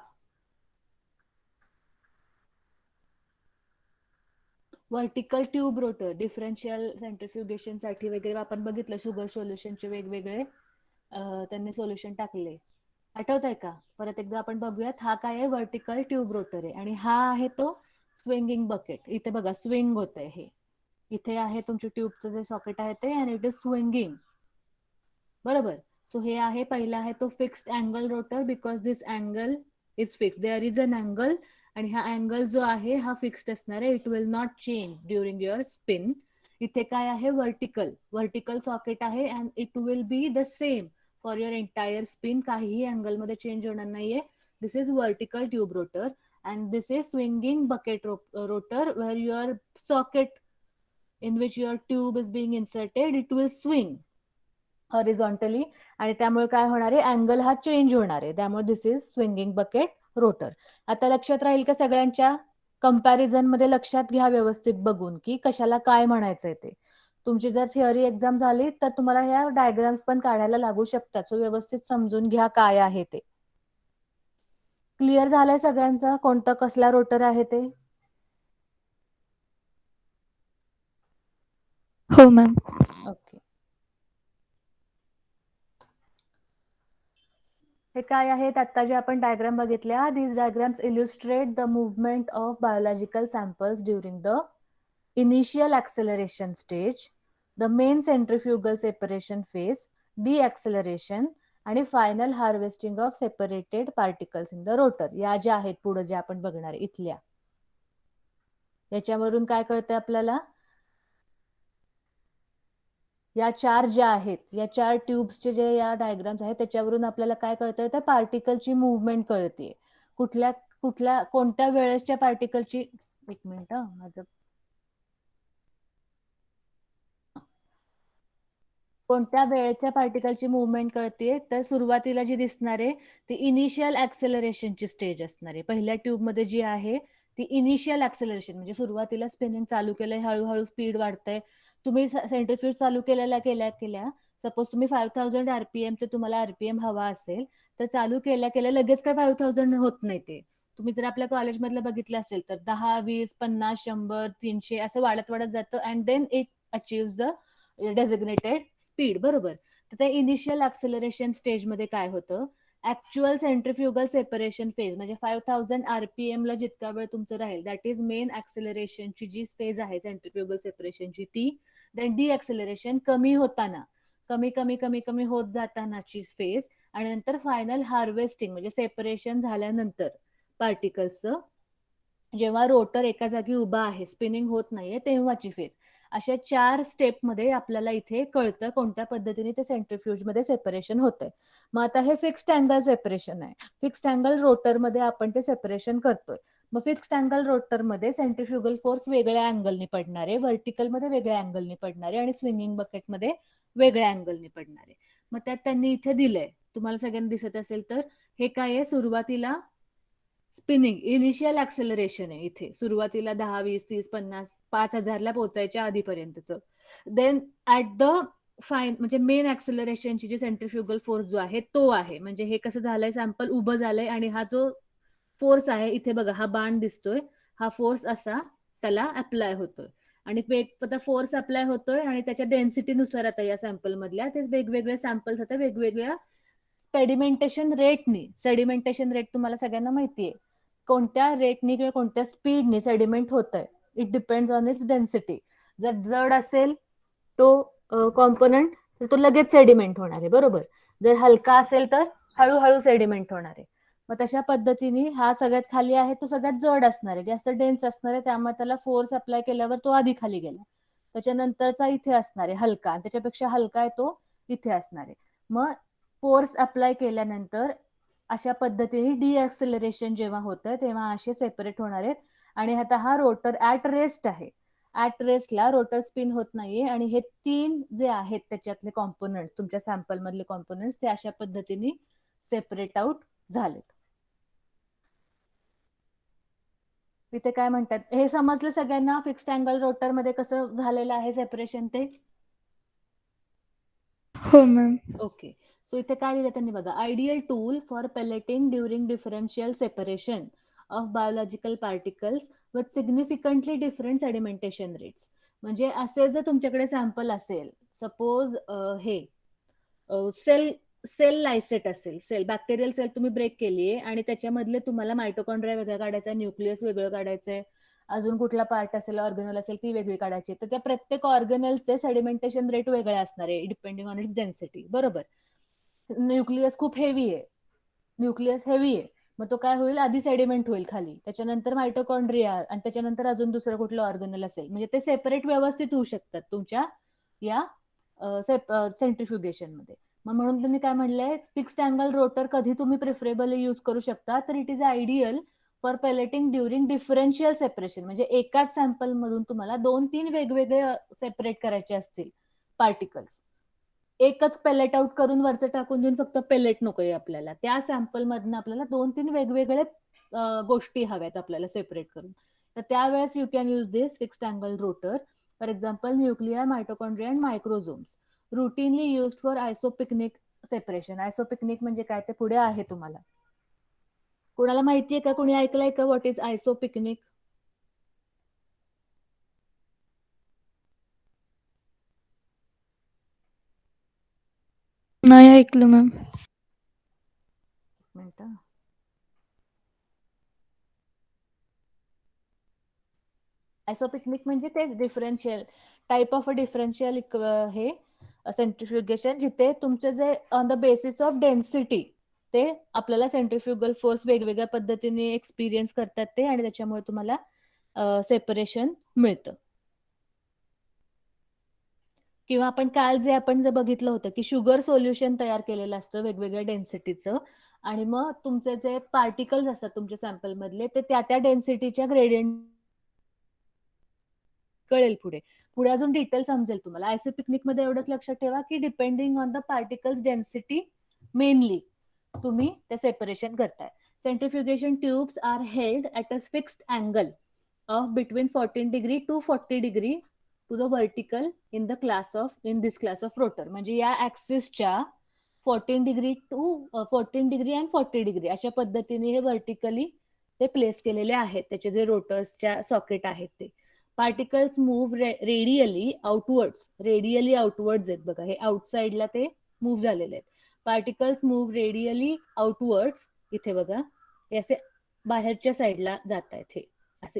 vertical tube rotor. Differential centrifugation साठी वगैरे आपण बघितलं शुगर सोल्युशनचे वेगवेगळे त्यांनी सोल्युशन टाकले. आठवत आहे का? परत एकदा आपण बघूयात. हा काय आहे? व्हर्टिकल ट्यूब रोटर आहे. आणि हा आहे तो स्विंगिंग बकेट. इथे बघा स्विंग होत आहे. हे इथे आहे तुमच्या ट्यूबचं जे सॉकेट आहे ते, आणि इट इज स्विंगिंग. बरोबर. सो हे आहे पहिला आहे तो fixed angle rotor, because this angle is fix. There is an angle आणि हा अँगल जो आहे हा फिक्स्ड असणार आहे. It will not change during your spin. इथे काय आहे? व्हर्टिकल सॉकेट आहे and it will be the same for your entire spin. काहीही अँगलमध्ये चेंज होणार नाहीये. This is vertical tube rotor and this is swinging bucket rotor where your socket in which your tube is being inserted, it will swing horizontally आणि त्यामुळे काय होणार आहे? Angle हा चेंज होणार आहे. त्यामुळे दिस इज स्विंगिंग बकेट रोटर. आता लक्षात राहील का सगळ्यांच्या? कंपॅरिझन मध्ये लक्षात घ्या व्यवस्थित बघून की कशाला काय म्हणायचंय ते. तुमची जर थिअरी एक्झाम झाली तर तुम्हाला ह्या डायग्राम्स पण काढायला लागू शकतात. सो व्यवस्थित समजून घ्या काय आहे ते. क्लिअर झालंय सगळ्यांचा कोणता कसला रोटर आहे ते? हो मॅम. ओके. हे काय आहेत? आता जे आपण डायग्राम बघितल्या, these diagrams illustrate the movement of biological samples during the initial acceleration stage, the main centrifugal separation phase, deceleration आणि final harvesting of separated particles in the rotor. या ज्या आहेत पुढे जे आपण बघणार इथल्या, याच्यावरून काय कळतंय आपल्याला? या चार ज्या आहेत, या चार ट्यूब्सचे जे या डायग्राम्स आहेत त्याच्यावरून आपल्याला काय कळतंय? त्या पार्टिकलची मुवमेंट कळते. कोणत्या वेळेसच्या पार्टिकलची, एक मिनिट माझं, कोणत्या वेळेच्या पार्टिकलची मुवमेंट कळते? तर सुरुवातीला जी दिसणार आहे ती इनिशियल ऍक्सेलरेशनची स्टेज असणार आहे. पहिल्या ट्यूबमध्ये जी आहे ती इनिशियल ऍक्सेलरेशन म्हणजे सुरुवातीला स्पिनिंग चालू केलंय, हळूहळू स्पीड वाढतंय. तुम्ही सेंट्रिफ्यूज चालू केल्या सपोज तुम्ही 5000 RPM तुम्हाला RPM हवा असेल तर चालू केल्या केल्या लगेच काय 5000 होत नाही ते. तुम्ही जर आपल्या कॉलेजमधलं बघितलं असेल तर 10, 20, 50, 100, 300 असं वाढत वाढत जातं and then it achieve the designated speed, बरोबर. तर त्या इनिशियल ऍक्सेलरेशन स्टेजमध्ये काय होतं, ऍक्च्युअल सेंट्रिफ्युगल सेपरेशन फेज म्हणजे 5000 RPM ला जितका वेळ तुमचं राहील दॅट इज मेन ऍक्सेलरेशनची जी फेज आहे सेंट्रिफ्युगल सेपरेशनची ती. देन डी ऍक्सेलरेशन कमी होताना कमी कमी कमी कमी होत जातानाची फेज आणि नंतर फायनल हार्वेस्टिंग म्हणजे सेपरेशन झाल्यानंतर पार्टिकल्सचं जेव्हा रोटर एका जागी उभा आहे स्पिनिंग होत नाहीये तेव्हाची फेज. अशा 4 स्टेपमध्ये आपल्याला इथे कळतं कोणत्या पद्धतीने ते सेंट्रिफ्यूज मध्ये सेपरेशन होतंय. मग आता हे फिक्स्ड अँगल सेपरेशन आहे. फिक्स्ड अँगल रोटरमध्ये आपण ते सेपरेशन करतोय. मग फिक्स्ड अँगल रोटरमध्ये सेंट्रिफ्युगल फोर्स वेगळ्या अँगलनी पडणार आहे, व्हर्टिकलमध्ये वेगळ्या अँगलनी पडणार आहे आणि स्विंगिंग बकेटमध्ये वेगळ्या अँगलनी पडणार आहे. मग त्यात त्यांनी इथे दिलंय, तुम्हाला सगळ्यांना दिसत असेल तर हे काय आहे, सुरुवातीला स्पिनिंग इनिशियल ऍक्सेलरेशन आहे इथे सुरुवातीला 10, 20, 30, 50, 5000 ला पोहोचायच्या आधीपर्यंतचं. देन ऍट द फाईन म्हणजे मेन ऍक्सेलरेशनची जी सेंट्रिफ्युगल फोर्स जो आहे तो आहे. म्हणजे हे कसं झालंय, सॅम्पल उभं झालंय आणि हा जो फोर्स आहे इथे बघा हा बाण दिसतोय, हा फोर्स असा त्याला अप्लाय होतोय आणि आता फोर्स अप्लाय होतोय आणि त्याच्या डेन्सिटीनुसार आता या सॅम्पल मधल्या ते वेगवेगळे सॅम्पल्स आता वेगवेगळ्या सेडिमेंटेशन रेट तुम्हाला सगळ्यांना माहितीये कोणत्या रेटनी किंवा कोणत्या स्पीडनी सेडिमेंट होत आहे. It depends on it's density. जर जड असेल तो कॉम्पोनंट तर तो लगेच सेडिमेंट होणार आहे, बरोबर. जर हलका असेल तर हळूहळू सेडिमेंट होणार आहे. मग तशा पद्धतीने हा सगळ्यात खाली आहे तो सगळ्यात जड असणार आहे, जास्त डेन्स असणार आहे, त्यामुळे त्याला फोर्स अप्लाय केल्यावर तो आधी खाली गेला. त्याच्यानंतरचा इथे असणार आहे हलका, त्याच्यापेक्षा हलका आहे तो इथे असणार आहे. मग फोर्स अप्लाय केल्यानंतर अशा पद्धतीने डिॲक्सेलरेशन जेव्हा होतं तेव्हा असे सेपरेट होणार आहेत. आणि आता हा रोटर ऍट रेस्ट आहे, ऍट रेस्टला रोटर स्पिन होत नाहीये आणि हे 3 जे आहेत त्याच्यातले कॉम्पोनंट तुमच्या सॅम्पल मधले कॉम्पोनंट ते अशा पद्धतीने सेपरेट आउट झालेत. इथे काय म्हणतात हे समजलं सगळ्यांना, फिक्स्ड अँगल रोटर मध्ये कसं झालेलं आहे सेपरेशन ते. हो मॅम. ओके, सो इथे काय लिहिलं त्यांनी बघा, ideal tool for pelleting during differential separation of biological particles with significantly different sedimentation rates. म्हणजे असे जर तुमच्याकडे सॅम्पल असेल, सपोज हे सेल लायसेट असेल, सेल बॅक्टेरियल सेल तुम्ही ब्रेक केली आहे आणि त्याच्यामधले तुम्हाला मायटोकॉन्ड्रिया वेगळं काढायचं आहे, न्यूक्लियस वेगळं काढायचंय, अजून कुठला पार्ट असेल ऑर्गनल असेल ती वेगळी काढायची, तर त्या प्रत्येक ऑर्गनलचे सेडिमेंटेशन रेट वेगळे असणार आहे डिपेंडिंग ऑन इट्स डेन्सिटी, बरोबर. न्यूक्लियस खूप हेवी आहे, मग तो काय होईल, आधी सेडिमेंट होईल खाली, त्याच्यानंतर मायटोकॉन्ड्रिया आणि त्याच्यानंतर अजून दुसरं कुठलं ऑर्गनल असेल, म्हणजे ते सेपरेट व्यवस्थित होऊ शकतात तुमच्या या सेंट्रिफ्युगेशन मध्ये. मग म्हणून तुम्ही काय म्हणलंय, फिक्स्ड अँगल रोटर कधी तुम्ही प्रिफरेबली यूज करू शकता, तर it is ideal for pelleting during differential separation. म्हणजे एकाच सॅम्पल मधून तुम्हाला 2-3 वेगवेगळे सेपरेट करायचे असतील पार्टिकल्स, एकच पेलेट आउट करून वरचं टाकून देऊन फक्त पेलेट नकोय आपल्याला, त्या सॅम्पल मधून आपल्याला 2-3 वेगवेगळे गोष्टी हव्यात आपल्याला सेपरेट करून, तर त्यावेळेस you can use this fixed angle rotor. For example nuclei, mitochondria and microsomes routinely used for isopycnic separation. Isopycnic म्हणजे काय ते पुढे आहे तुम्हाला, कोणाला माहितीये का, कोणी ऐकलंय का, व्हॉट इज आयसोपिकनिक? नाही ऐकलं मॅम. मिनिट, आयसोपिकनिक म्हणजे तेच differential type of a differential हे सेंट्रिफ्युगेशन, जिथे तुमचे जे on the basis of density ते आपल्याला सेंट्रिफ्युगल फोर्स वेगवेगळ्या पद्धतीने एक्सपिरियन्स करतात ते, आणि त्याच्यामुळे तुम्हाला सेपरेशन मिळतं. किंवा आपण काल जे आपण जे बघितलं होतं की शुगर सोल्युशन तयार केलेलं असतं वेगवेगळ्या डेन्सिटीचं, आणि मग तुमचे जे पार्टिकल्स असतात तुमच्या सॅम्पल मधले ते त्या डेन्सिटीच्या ग्रेडियंट कळेल पुढे पुढे अजून डिटेल समजेल तुम्हाला. आयसोपिकनिक मध्ये एवढंच लक्षात ठेवा की depending on the particles density mainly तुम्ही ते सेपरेशन करताय. Centrifugation tubes are held at a fixed angle of between 14 degree to 40 degree to the vertical in this class of rotor. म्हणजे या ऍक्सिसच्या 14 डिग्री अँड 40 डिग्री अशा पद्धतीने हे vertically ते place केलेले आहेत. त्याचे जे रोटर्सच्या सॉकेट आहेत ते. पार्टिकल्स मूव्ह रेडियली आउटवर्ड्स आहेत बघा, हे आउटसाइडला ते मूव्ह झालेले आहेत. पार्टिकल्स मूव्ह रेडियली आउटवर्ड्स, इथे बघा हे असे बाहेरच्या साईडला जात आहेत. हे असं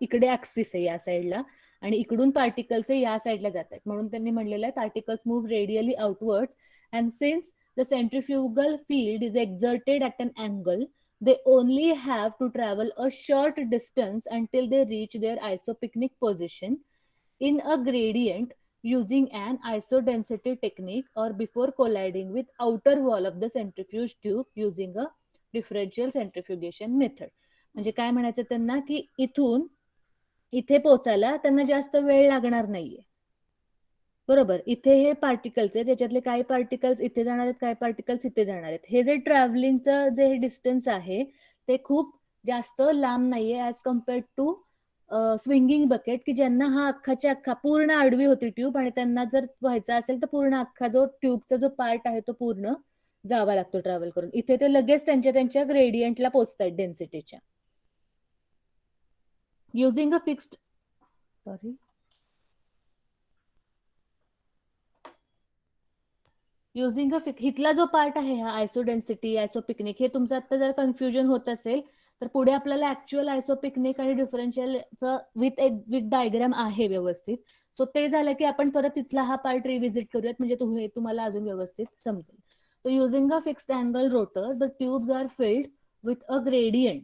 इकडे ऍक्सिस आहे या साईडला आणि इकडून पार्टिकल्स या साईडला जात आहेत. म्हणून त्यांनी म्हणलेलं आहे particles move radially outwards and since the centrifugal field is exerted at an angle, they only have to travel a short distance until they reach their isopicnic position in a gradient using an isodensity technique or before colliding with outer wall of the centrifuge tube using a differential centrifugation method. म्हणजे काय म्हणायचं त्यांना की इथून इथे पोचायला त्यांना जास्त वेळ लागणार नाहीये. बरोबर. इथे हे पार्टिकल्स आहेत, त्याच्यातले काही पार्टिकल्स इथे जाणार आहेत, काही पार्टिकल्स इथे जाणार आहेत. हे जे ट्रॅव्हलिंगचं जे डिस्टन्स आहे ते खूप जास्त लांब नाहीये as compared to swinging bucket, की ज्यांना हा अख्खाच्या अख्खा पूर्ण आडवी होती ट्यूब आणि त्यांना जर व्हायचा असेल तर पूर्ण अख्खा जो ट्यूबचा जो पार्ट आहे तो पूर्ण जावा लागतो ट्रॅव्हल करून. इथे ते लगेच त्यांच्या ग्रेडियंटला पोचतायत डेन्सिटीच्या. युझिंग अ फिक्स्ड इथला जो पार्ट आहे हा आयसोडेन्सिटी आयसोपिकनिक, हे तुमचं आता जर कन्फ्युजन होत असेल तर पुढे आपल्याला ऍक्च्युअल आयसोपिकनिक आणि डिफरन्शियलचं विथ डायग्राम आहे व्यवस्थित. सो ते झालं की आपण परत तिथला हा पार्ट रिव्हिजिट करूयात, म्हणजे तुम्हाला अजून व्यवस्थित समजेल. So using a fixed angle rotor the tubes are filled with a gradient.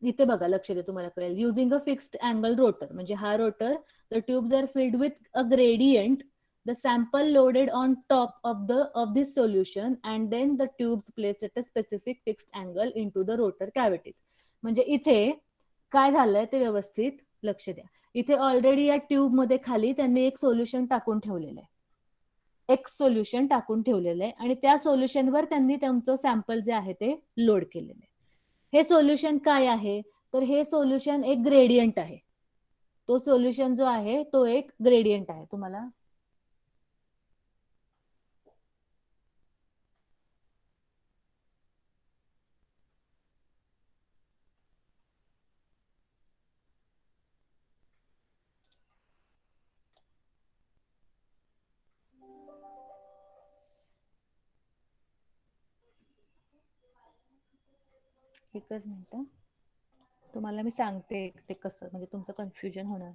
इथे बघा लक्ष द्या, तुम्हाला कळेल. Using a fixed angle rotor म्हणजे हा rotor, the tubes are filled with a gradient, the sample loaded on top of this solution and then the tubes placed at a specific fixed angle into the rotor cavities. म्हणजे इथे काय झालंय ते व्यवस्थित लक्ष द्या. इथे ऑलरेडी या ट्यूब मध्ये खाली त्यांनी एक सोल्युशन टाकून ठेवलेलं आहे, आणि त्या सोल्युशनवर त्यांनी त्यांचं सॅम्पल जे आहे ते लोड केलेलं आहे. हे सोल्युशन काय आहे तर हे सोल्युशन एक ग्रेडियंट आहे. तो सोल्युशन जो आहे तो एक ग्रेडियंट आहे. तुम्हाला एकच मिनिट, तुम्हाला मी सांगते ते कसं, म्हणजे तुमचं कन्फ्युजन होणार.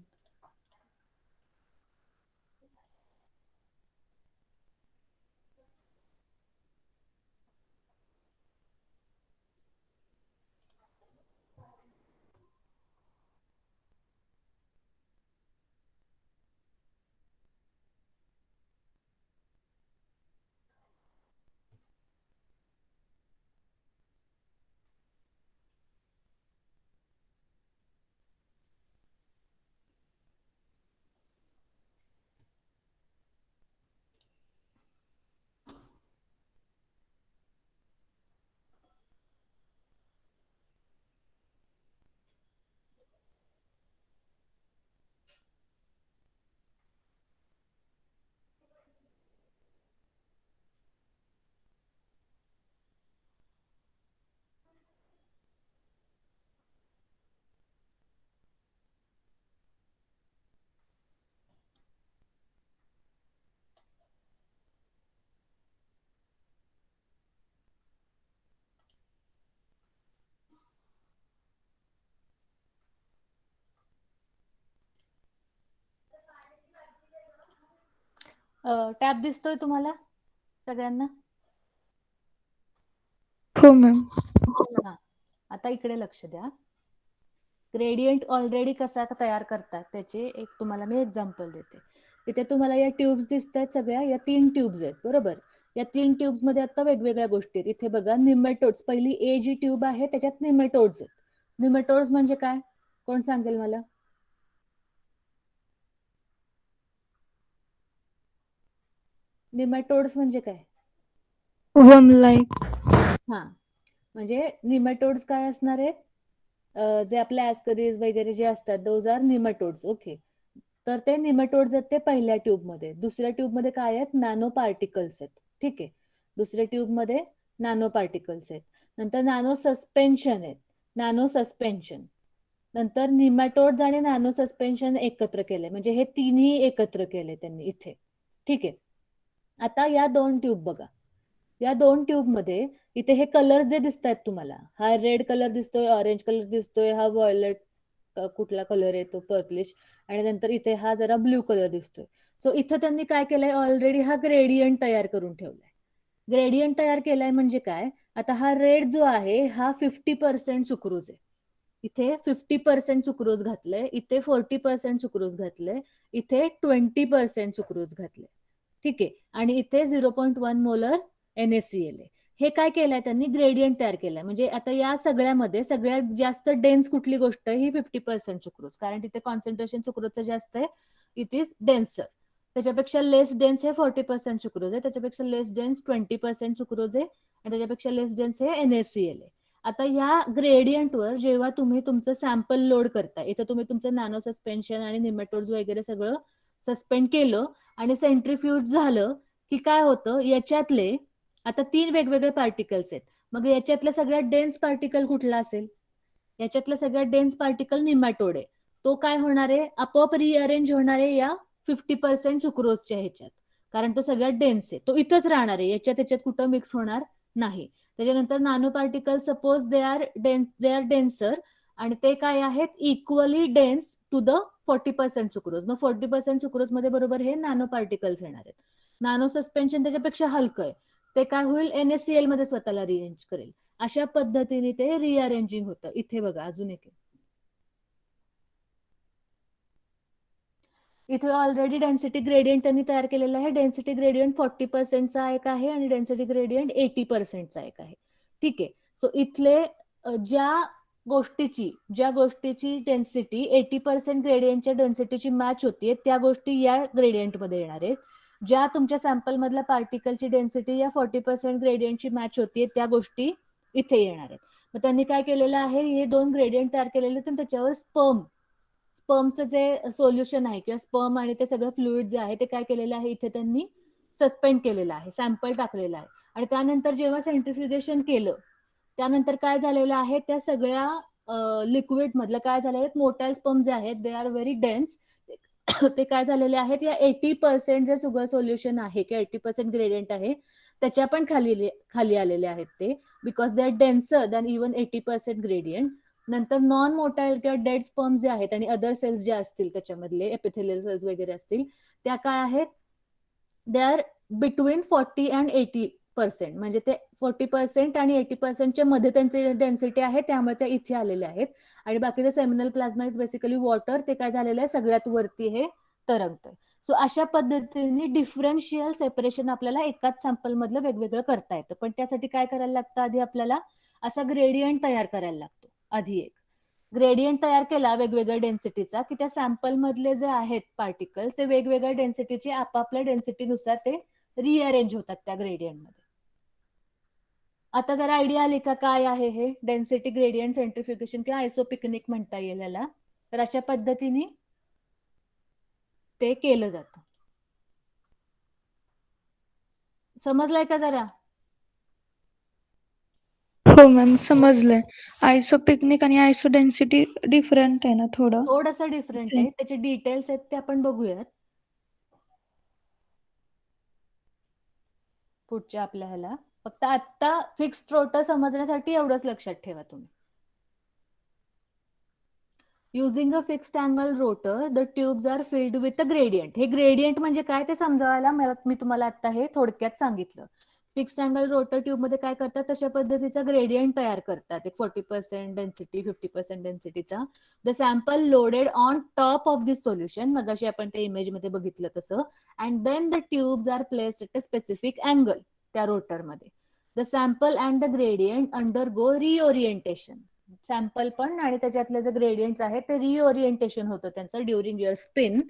टॅब दिसतोय तुम्हाला सगळ्यांना? हो मॅम. हा, आता इकडे लक्ष द्या. ग्रेडियंट ऑलरेडी कसा तयार करतात त्याचे एक तुम्हाला मी एक्झाम्पल देते. इथे तुम्हाला या ट्यूब्स दिसत आहेत सगळ्या, या 3 ट्यूब्स आहेत बरोबर. या 3 ट्यूब्स मध्ये आता वेगवेगळ्या गोष्टी आहेत. इथे बघा निमेटोड्स, पहिली ए जी ट्यूब आहे त्याच्यात निमेटोड्स आहेत. निमेटोड्स म्हणजे काय, कोण सांगेल मला? निमेटोड्स म्हणजे काय? वर्म लाईक. हा, म्हणजे निमेटोड्स काय असणार आहे, जे आपले ऍस्करीज वगैरे जे असतात दोज आर निमेटोड्स. ओके. तर ते निमेटोड्स आहेत ते पहिल्या ट्यूबमध्ये. दुसऱ्या ट्यूबमध्ये काय आहेत? नॅनो पार्टिकल्स आहेत. ठीक आहे. दुसऱ्या ट्यूबमध्ये नॅनो पार्टिकल्स आहेत. नंतर नॅनो सस्पेन्शन आहेत. Nano suspension. नंतर निमॅटोड्स आणि नॅनो सस्पेन्शन एकत्र केले, म्हणजे हे तिन्ही एकत्र केले त्यांनी इथे. ठीक आहे. आता या 2 ट्यूब बघा. या 2 ट्यूब मध्ये इथे हे कलर जे दिसत आहेत तुम्हाला, हा रेड कलर दिसतोय, ऑरेंज कलर दिसतोय, हा व्हायोलेट कुठला कलर आहे तो पर्पलिश, आणि नंतर इथे हा जरा ब्ल्यू कलर दिसतोय. सो इथं त्यांनी काय केलंय? ऑलरेडी हा ग्रेडियंट तयार करून ठेवलाय. ग्रेडियंट तयार केलाय म्हणजे काय? आता हा रेड जो आहे हा 50% सुक्रोज आहे. इथे 50% सुक्रोज घातलंय, इथे 40% सुक्रोज घातलंय, इथे 20% सुक्रोज घातलंय. ठीक आहे. आणि इथे 0.1 मोलर NaCl आहे. हे काय केलंय त्यांनी? ग्रेडियंट तयार केलंय. म्हणजे आता या सगळ्यामध्ये सगळ्यात जास्त डेन्स कुठली गोष्ट आहे? ही 50% सुक्रोज, कारण तिथे कॉन्सन्ट्रेशन सुक्रोजचं जास्त आहे. It is denser. त्याच्यापेक्षा लेस डेन्स हे 40% सुक्रोज आहे, त्याच्यापेक्षा लेस डेन्स 20% सुक्रोज आहे, आणि त्याच्यापेक्षा लेस डेन्स हे NaCl आहे. आता या ग्रेडियंटवर जेव्हा तुम्ही तुमचं सॅम्पल लोड करता, इथं तुम्ही तुमचं नॅनो सस्पेन्शन आणि निमेटोड्स वगैरे सगळं सस्पेंड केलं आणि सेंट्रीफ्यूज झालं की काय होतं? याच्यातले आता 3 वेगवेगळे पार्टिकल्स आहेत. मग याच्यातलं सगळ्यात डेन्स पार्टिकल कुठला असेल? याच्यातलं सगळ्यात डेन्स पार्टिकल निमॅटोड आहे. तो काय होणार आहे? आपोआप रिअरेंज होणार आहे या 50% सुक्रोजच्या ह्याच्यात, कारण तो सगळ्यात डेन्स आहे. तो इथंच राहणार आहे, याच्यात कुठं मिक्स होणार नाही. त्याच्यानंतर nano particle suppose they are denser, आणि ते काय आहेत? Equally dense to the 40% sucrose. मग 40% सुक्रोज मध्ये बरोबर हे नॅनो पार्टिकल्स येणार आहेत. नॅनो सस्पेन्शन त्याच्यापेक्षा हलकं आहे, ते काय होईल? NaCl मध्ये स्वतःला रिअरेंज करेल. अशा पद्धतीने ते रिअरेंजिंग होतं. इथे बघा अजून एक, इथे ऑलरेडी डेन्सिटी ग्रेडियंट त्यांनी तयार केलेला आहे. डेन्सिटी ग्रेडियंट 40%चा एक आहे आणि डेन्सिटी ग्रेडियंट 80%चा एक आहे. ठीक आहे. सो इथले ज्या गोष्टीची डेन्सिटी 80% ग्रेडियंटच्या डेन्सिटीची मॅच होतीये, त्या गोष्टी या ग्रेडियंटमध्ये येणार आहेत. ज्या तुमच्या सॅम्पल मधल्या पार्टिकलची डेन्सिटी या 40% ग्रेडियंटची मॅच होतीये, त्या गोष्टी इथे येणार आहेत. मग त्यांनी काय केलेलं आहे? हे 2 ग्रेडियंट तयार केलेले आहेत, त्याच्यावर स्पर्मचं जे सोल्युशन आहे किंवा स्पर्म आणि ते सगळं फ्लुइड जे आहे ते काय केलेलं आहे? इथे त्यांनी सस्पेंड केलेलं आहे, सॅम्पल टाकलेला आहे. आणि त्यानंतर जेव्हा सेंट्रिफ्युगेशन केलं, त्यानंतर काय झालेलं आहे? त्या सगळ्या लिक्विड मधलं काय झालेलं आहे? मोटाईल स्पर्म जे आहेत दे आर व्हेरी डेन्स. ते काय झालेले आहेत? या 80% जे शुगर सोल्युशन आहे किंवा 80% ग्रेडियंट आहे त्याच्या पण खाली आलेले आहेत ते, because they are denser than even 80% gradient. नंतर नॉन मोटाईल किंवा डेड स्पर्म जे आहेत आणि अदर सेल्स जे असतील त्याच्यामधले एपिथेलियल सेल्स वगैरे असतील, त्या काय आहेत? दे आर बिटवीन 40 अँड 80%, म्हणजे ते 40% आणि 80% मध्ये त्यांची डेन्सिटी आहे, त्यामुळे त्या इथे आलेल्या आहेत. आणि बाकीचं seminal plasma is basically water, ते काय झालेलं आहे? सगळ्यात वरती हे तरंगतंय. सो अशा पद्धतीने डिफरन्शियल सेपरेशन आपल्याला एकाच सॅम्पल मधलं वेगवेगळं करता येतं. पण त्यासाठी काय करायला लागतं? आधी आपल्याला असा ग्रेडियंट तयार करायला लागतो. आधी एक ग्रेडियंट तयार केला वेगवेगळ्या डेन्सिटीचा की त्या सॅम्पल मधले जे आहेत पार्टिकल्स ते वेगवेगळ्या डेन्सिटीचे आपापल्या डेन्सिटीनुसार ते रिअरेंज होतात त्या ग्रेडियंट मध्ये. आता जरा आयडिया आली का काय आहे हे डेन्सिटी ग्रेडियंट सेंट्रिफ्युगेशन किंवा आयसोपिकनिक म्हणता येईल याला? तर अशा पद्धतीने ते केलं जातं. समजलंय का जरा? हो मॅम, समजलंय. आयसोपिकनिक आणि आयसो डेन्सिटी डिफरंट आहे ना थोडं? थोडंसं डिफरंट आहे, त्याचे डिटेल्स आहेत ते आपण बघूयात पुढच्या आपल्या ह्याला. फक्त आता फिक्स्ड रोटर समजण्यासाठी एवढंच लक्षात ठेवा तुम्ही. Using a fixed angle rotor the tubes are filled with a gradient. हे ग्रेडियंट म्हणजे काय ते समजावायला मी तुम्हाला आता हे थोडक्यात सांगितलं. फिक्स्ड अँगल रोटर ट्यूब मध्ये काय करतात? तशा पद्धतीचा ग्रेडियंट तयार करतात, एक 40% डेन्सिटी 50% डेन्सिटीचा. The sample loaded on top of this solution, मगाशी आपण त्या इमेज मध्ये बघितलं तसं. And then the tubes are placed at a specific angle त्या रोटरमध्ये. The sample and the gradient undergo reorientation. Sample पण आणि त्याच्यातले जे ग्रेडियंट्स आहेत ते रिओरिएंटेशन होतं त्यांचं ड्युरिंग युअर स्पिन.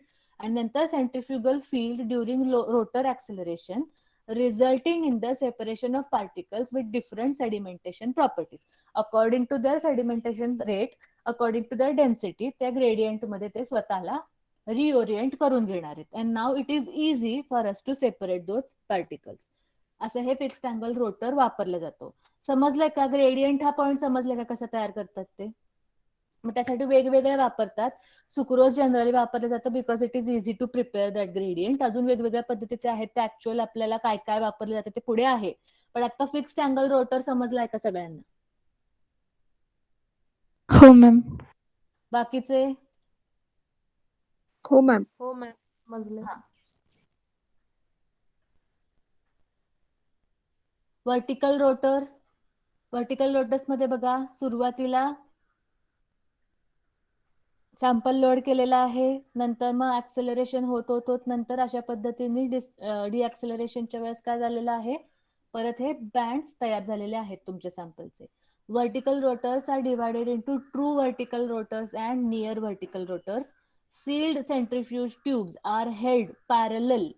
आणि नंतर centrifugal field during rotor acceleration resulting in the separation of particles with different sedimentation properties according to their sedimentation rate, according to their density. त्या gradient मध्ये ते स्वतःला रिओरिएंट करून घेणार आहेत. And now it is easy for us to separate those particles. असं हे fixed angle rotor वापरला जातो. समजलंय का? ग्रेडियंट हा पॉईंट समजलाय का कसं तयार करतात ते? मग त्यासाठी वेगवेगळे वापरतात. सुक्रोज जनरली वापरलं जातं because it is easy to prepare that gradient. अजून वेगवेगळ्या पद्धतीचे आहेत ते ऍक्च्युअल आपल्याला काय काय वापरले जाते ते पुढे आहे. पण आता फिक्स्ड अँगल रोटर समजलाय का सगळ्यांना? हो मॅम. बाकीचे? हो मॅम. हो मॅम समजलं. Vertical rotors. व्हर्टिकल रोटर्स मध्ये बघा सुरुवातीला सॅम्पल लोड केलेला आहे, नंतर मग ऍक्सेलरेशन होत होत होत नंतर अशा पद्धतीने डिऍक्सेलरेशनच्या वेळेस काय झालेलं आहे, परत हे बँड्स तयार झालेले आहेत तुमच्या सॅम्पलचे. Vertical rotors are divided into true vertical rotors and near vertical rotors. Sealed centrifuge tubes are held parallel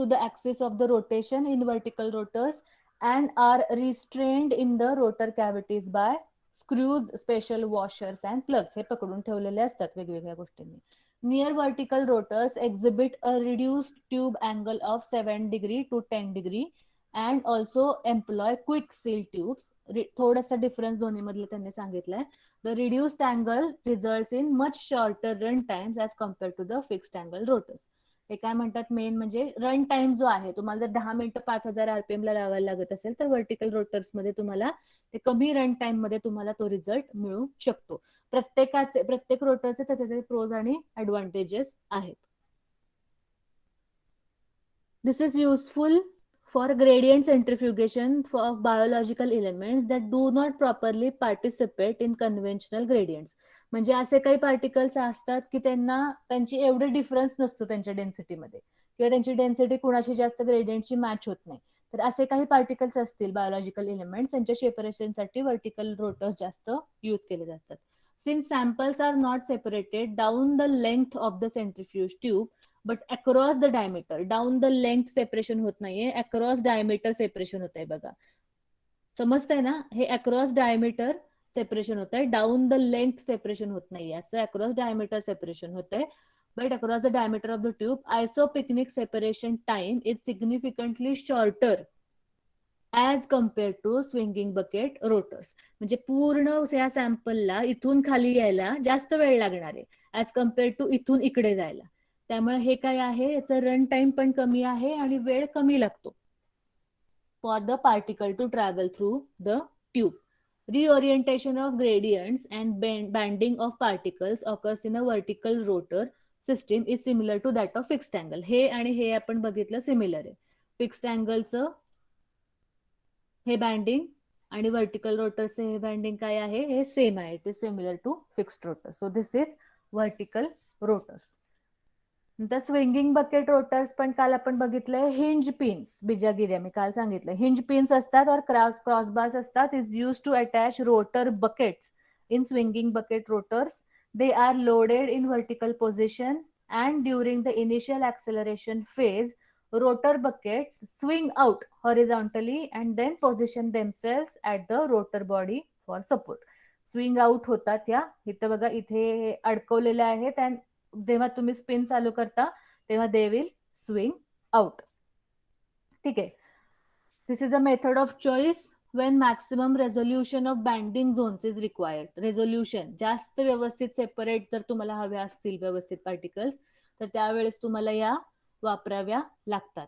to the axis of the rotation in vertical rotors and are restrained in the rotor cavities by screws, special washers and plugs. हे पकडून ठेवलेले असतात वेगवेगळ्या गोष्टींनी. Near vertical rotors exhibit a reduced tube angle of 7 degree to 10 degree and also employ quick seal tubes. थोडासा difference दोन्ही मधले त्यांनी सांगितलंय. The reduced angle results in much shorter run times as compared to the fixed angle rotors. हे काय म्हणतात main म्हणजे run time जो आहे, तुम्हाला जर 10 मिनिटं 5000 RPM ला लावायला लागत असेल तर व्हर्टिकल रोटर्स मध्ये तुम्हाला ते कमी रन टाइम मध्ये तुम्हाला तो रिझल्ट मिळू शकतो. प्रत्येक रोटरचे त्याचे प्रोज आणि ऍडव्हान्टेजेस आहेत. This is useful for gradient centrifugation of biological elements that do not properly participate in conventional gradients. म्हणजे असे काही पार्टिकल्स असतात की त्यांची एवढे डिफरन्स नसतो त्यांच्या डेन्सिटीमध्ये किंवा त्यांची डेन्सिटी कुणाशी जास्त ग्रेडियंटची मॅच होत नाही. तर असे काही पार्टिकल्स असतील बायोलॉजिकल एलिमेंट्स, त्यांच्या सेपरेशनसाठी व्हर्टिकल रोटर्स जास्त यूज केले जातात. Since samples are not separated down the length of the centrifuge tube but across the diameter, down the length separation होत नाहीये, across diameter separation होत आहे. बघा समजतंय ना, हे across diameter separation होत आहे, down the length separation होत नाहीये. असं across diameter separation होत आहे. But across the diameter of the tube, isopycnic separation time is significantly shorter as compared to swinging bucket rotors. म्हणजे पूर्ण या सॅम्पलला इथून खाली यायला जास्त वेळ लागणार आहे ऍज कम्पेअर्ड टू इथून इकडे जायला. त्यामुळे हे काय आहे, याचं रन टाइम पण कमी आहे आणि वेळ कमी लागतो for the particle to travel through the tube. Reorientation of gradients and banding of particles occurs in a vertical rotor system is similar to that of fixed angle. हे आणि हे आपण बघितलं सिमिलर आहे. फिक्स्ड अँगलचं हे बँडिंग आणि vertical रोटरचे हे banding काय आहे, हे सेम आहे. It is similar to fixed rotor. So this is vertical rotors. नंतर स्विंगिंग बकेट रोटर्स पण काल आपण बघितलंय. हिंज पिन्स, बिजागिऱ्या मी काल सांगितलं, हिंज पिन्स असतात और क्रॉस बार्स असतात. Is use to attach rotor buckets in swinging bucket rotors. They are loaded in vertical position and during the initial acceleration phase rotor buckets swing out horizontally and then position themselves at the rotor body for support. Swing out होतात या, इथं बघा इथे अडकवलेले आहेत आणि जेव्हा तुम्ही spin चालू करता तेव्हा दे विल स्विंग आउट. ठीक आहे. This is a method of choice when maximum resolution of banding zones is required. Resolution जास्त व्यवस्थित सेपरेट जर तुम्हाला हव्या असतील व्यवस्थित पार्टिकल्स तर त्यावेळेस तुम्हाला या वापराव्या लागतात.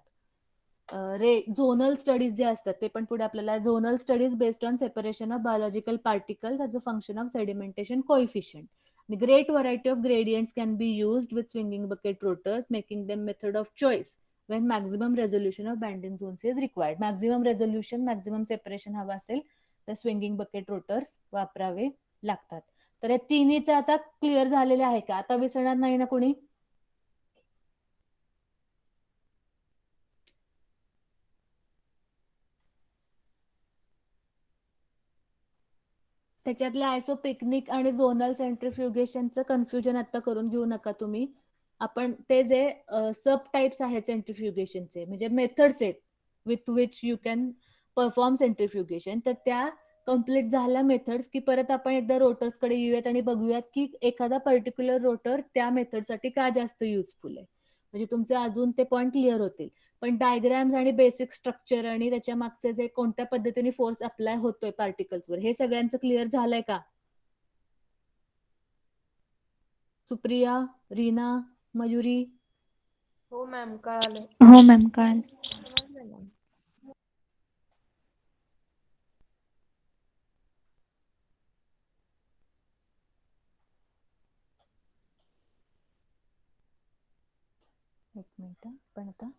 झोनल स्टडीज जे असतात ते पण पुढे आपल्याला. Zonal studies based on separation of biological particles as a function of sedimentation coefficient. Great variety of gradients can be used with swinging bucket rotors making them method of choice when maximum resolution of banding zones is required. Maximum resolution, maximum separation हवा असेल तर swinging bucket rotors वापरावे लागतात. तर हे तिन्हीचं आता clear झालेले आहे का? आता विसरणार नाही ना कोणी? त्याच्यातले आयसोपिकनिक आणि झोनल सेंट्रिफ्युगेशनचं कन्फ्युजन आता करून घेऊ नका तुम्ही. आपण ते जे सब टाइप्स आहेत सेंट्रिफ्युगेशनचे म्हणजे मेथड्स आहेत with which you can perform centrifugation, तर त्या कम्प्लीट झाल्या मेथड्स की परत आपण एकदा रोटर्सकडे येऊयात आणि बघूयात की एखादा पर्टिक्युलर रोटर त्या मेथडसाठी का जास्त युजफुल आहे. म्हणजे तुमचे अजून ते पॉईंट क्लिअर होतील. पण डायग्राम्स आणि बेसिक स्ट्रक्चर आणि त्याच्या मागचे जे कोणत्या पद्धतीने फोर्स अप्लाय होतोय पार्टिकल्सवर हे सगळ्यांचं क्लिअर झालंय का? सुप्रिया, रीना, मयुरी? हो मॅम कळालं. एक मिनिट पण आता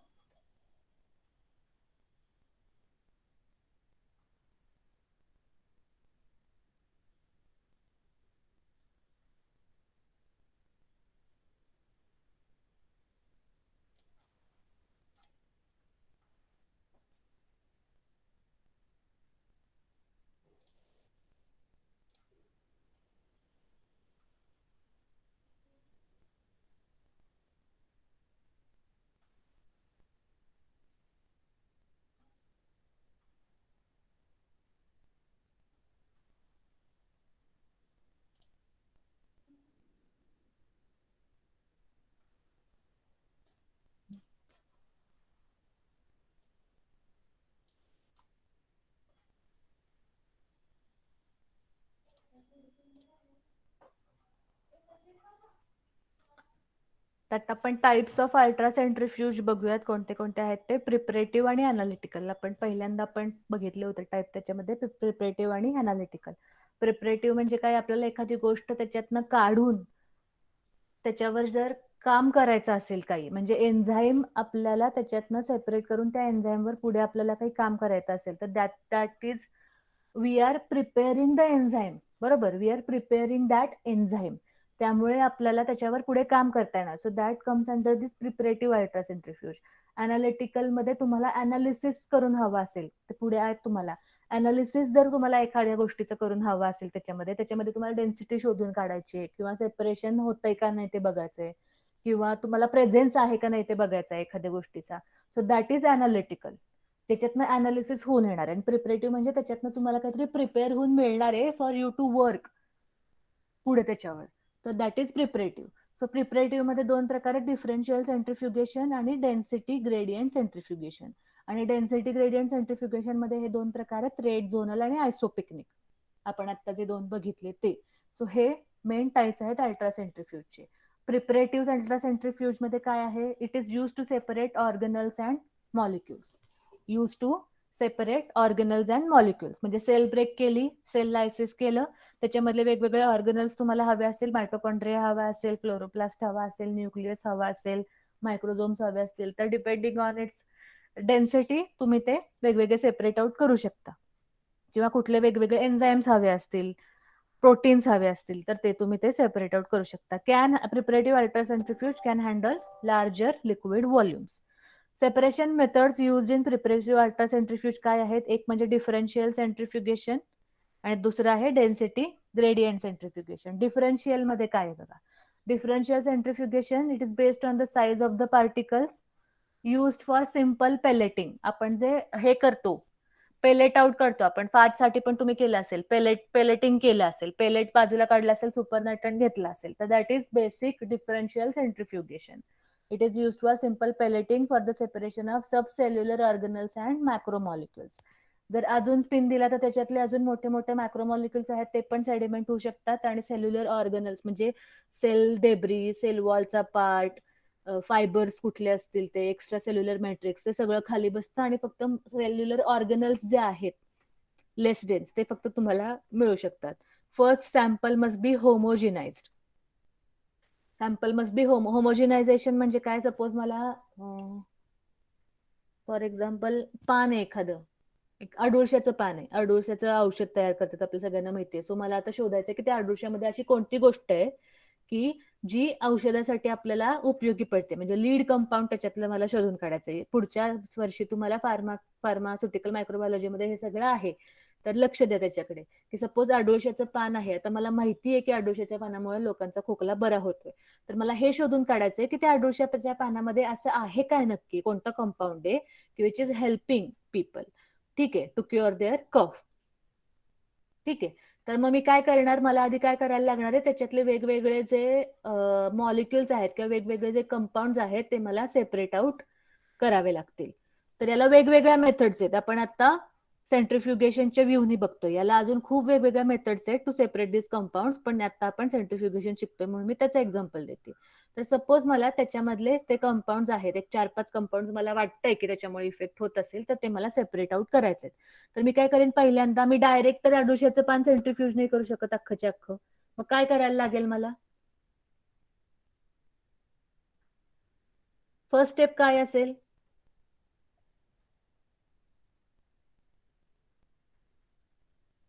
त्यात आपण टाइप्स ऑफ अल्ट्रा सेंट्रिफ्यूज बघूयात कोणते कोणते आहेत ते. प्रिपरेटिव्ह आणि अनालिटिकल. आपण पहिल्यांदा बघितले होते टाइप त्याच्यामध्ये प्रिपरेटिव्ह आणि अनालिटिकल. प्रिपरेटिव्ह म्हणजे काय, आपल्याला एखादी गोष्ट त्याच्यातनं काढून त्याच्यावर जर काम करायचं असेल काही, म्हणजे एन्झाईम आपल्याला त्याच्यातनं सेपरेट करून त्या एन्झाईमवर पुढे आपल्याला काही काम करायचं असेल तर that is we are preparing the enzyme. बरोबर, we are preparing that enzyme. त्यामुळे आपल्याला त्याच्यावर पुढे काम करता येणार. So that comes under this preparative ultra centrifuge. Analytical मध्ये तुम्हाला अनालिसिस करून हवं असेल तर पुढे आहेत तुम्हाला अनालिसिस. जर तुम्हाला एखाद्या गोष्टीचं करून हवं असेल त्याच्यामध्ये तुम्हाला डेन्सिटी शोधून काढायची किंवा सेपरेशन होतंय का नाही ते बघायचंय किंवा तुम्हाला प्रेझेन्स आहे का नाही ते बघायचं आहे एखाद्या गोष्टीचा. So that is analytical. त्याच्यातनं अनालिसिस होऊन येणार आहे. आणि प्रिपरेटिव्ह म्हणजे त्याच्यातनं तुम्हाला काहीतरी प्रिपेअर होऊन मिळणार आहे फॉर यू टू वर्क पुढे त्याच्यावर. तर दॅट इज प्रिपरेटिव्ह. सो प्रिपरेटिव्ह मध्ये दोन प्रकार आहेत, डिफरन्शियल सेंट्रिफ्युगेशन आणि डेन्सिटी ग्रेडियंट सेंट्रिफ्युगेशन. आणि डेन्सिटी ग्रेडियंट सेंट्रिफ्युगेशन मध्ये हे दोन प्रकार आहेत, रेट झोनल आणि आयसोपिकनिक. आपण आता जे दोन बघितले ते. सो हे मेन टाइप्स आहेत अल्ट्रा सेंट्रिफ्यूजचे. प्रिपरेटिव्ह अल्ट्रा सेंट्रिफ्यूज मध्ये काय आहे, it is use to separate organelles and molecules. Use to separate organelles and molecules म्हणजे सेल ब्रेक केली, सेल लायसिस केलं, त्याच्यामधले वेगवेगळे ऑर्गनल्स तुम्हाला हवे असेल, मायटोकॉन्ड्रिया हवा असेल, क्लोरोप्लास्ट हवा असेल, न्यूक्लियस हवा असेल, मायक्रोझोम्स हवे असतील तर डिपेंडिंग ऑन इट्स डेन्सिटी तुम्ही ते वेगवेगळे सेपरेट आउट करू शकता. किंवा कुठले वेगवेगळे एन्झाईम्स हवे असतील, प्रोटीन्स हवे असतील तर ते तुम्ही ते सेपरेट आउट करू शकता. Preparative ultra centrifuge can handle larger liquid volumes. Separation methods used in preparative ultra centrifuge काय आहेत, एक म्हणजे डिफरन्शियल सेंट्रिफ्युगेशन आणि दुसरं आहे डेन्सिटी ग्रेडियंट सेंट्रिफ्युगेशन. डिफरन्शियल मध्ये काय आहे बघा, differential centrifugation it is based on the size of the particles used for simple pelleting. आपण जे हे करतो पेलेट आउट करतो आपण, फाज साठी पण तुम्ही केलं असेल, पेलेटिंग केलं असेल, पेलेट बाजूला काढलं असेल, सुपरनायट्रन घेतलं असेल तर that is basic differential centrifugation. It is used for simple pelleting for the separation of subcellular organelles and macromolecules. जर अजून स्पिन दिला तर त्याच्यातले अजून मोठे मोठे मॅक्रोमॉलिक्युल्स आहेत ते पण सेडिमेंट होऊ शकतात आणि सेल्युलर ऑर्गनल्स म्हणजे सेल डेब्री, सेल वॉलचा पार्ट, फायबर्स कुठले असतील ते, एक्स्ट्रा सेल्युलर मॅट्रिक्स, ते सगळं खाली बसतं आणि फक्त सेल्युलर ऑर्गनल्स जे आहेत लेस डेन्स ते फक्त तुम्हाला मिळू शकतात. First sample must be homogenised. Sample must be homogenization म्हणजे काय, सपोज मला फॉर एक्झाम्पल पान आहे एखादं, एक अडुळशाचं पान आहे, अडुळशाचं औषध तयार करतात आपल्या सगळ्यांना माहितीये. सो मला आता शोधायचं की त्या अडुळशामध्ये अशी कोणती गोष्ट आहे की जी औषधासाठी आपल्याला उपयोगी पडते, म्हणजे लीड कंपाऊंड त्याच्यातलं मला शोधून काढायचंय. पुढच्या वर्षी तुम्हाला फार्मास्युटिकल मायक्रोबायोलॉजीमध्ये हे सगळं आहे तर लक्ष द्या त्याच्याकडे. की सपोज अडुळशाचं पान आहे, आता मला माहिती आहे की अडुळशाच्या पानामुळे लोकांचा खोकला बरा होतोय, तर मला हे शोधून काढायचंय की त्या अडुळशाच्या पानामध्ये असं आहे काय नक्की, कोणतं कंपाऊंड आहे की विच इज हेल्पिंग पीपल, ठीक आहे, टू क्युअर देअर कफ. ठीक आहे. तर मग मी काय करणार, मला आधी काय करायला लागणार आहे, त्याच्यातले वेगवेगळे जे मॉलिक्युल्स आहेत किंवा वेगवेगळे जे कंपाऊंड आहेत ते मला सेपरेट आउट करावे लागतील. तर याला वेगवेगळ्या मेथड्स आहेत. आपण आता सेंट्रिफ्युगेशनच्या व्ह्यूनी बघतो. याला अजून खूप वेगवेगळ्या मेथड्स आहेत टू सेपरेट दिस कंपाऊंड, पण आता आपण सेंट्रिफ्युगेशन शिकतोय म्हणून मी त्याचं एक्झाम्पल देते. तर सपोज मला त्याच्यामधले ते कंपाऊंड आहेत, एक 4-5 कंपाऊंड मला वाटतंय की त्याच्यामुळे इफेक्ट होत असेल, तर ते मला सेपरेट आउट करायचे. तर मी काय करेन, पहिल्यांदा मी डायरेक्ट तर अडुशाचं पान सेंट्रिफ्युज नाही करू शकत अख्खच्या अख्खं. मग काय करायला लागेल मला, फर्स्ट स्टेप काय असेल,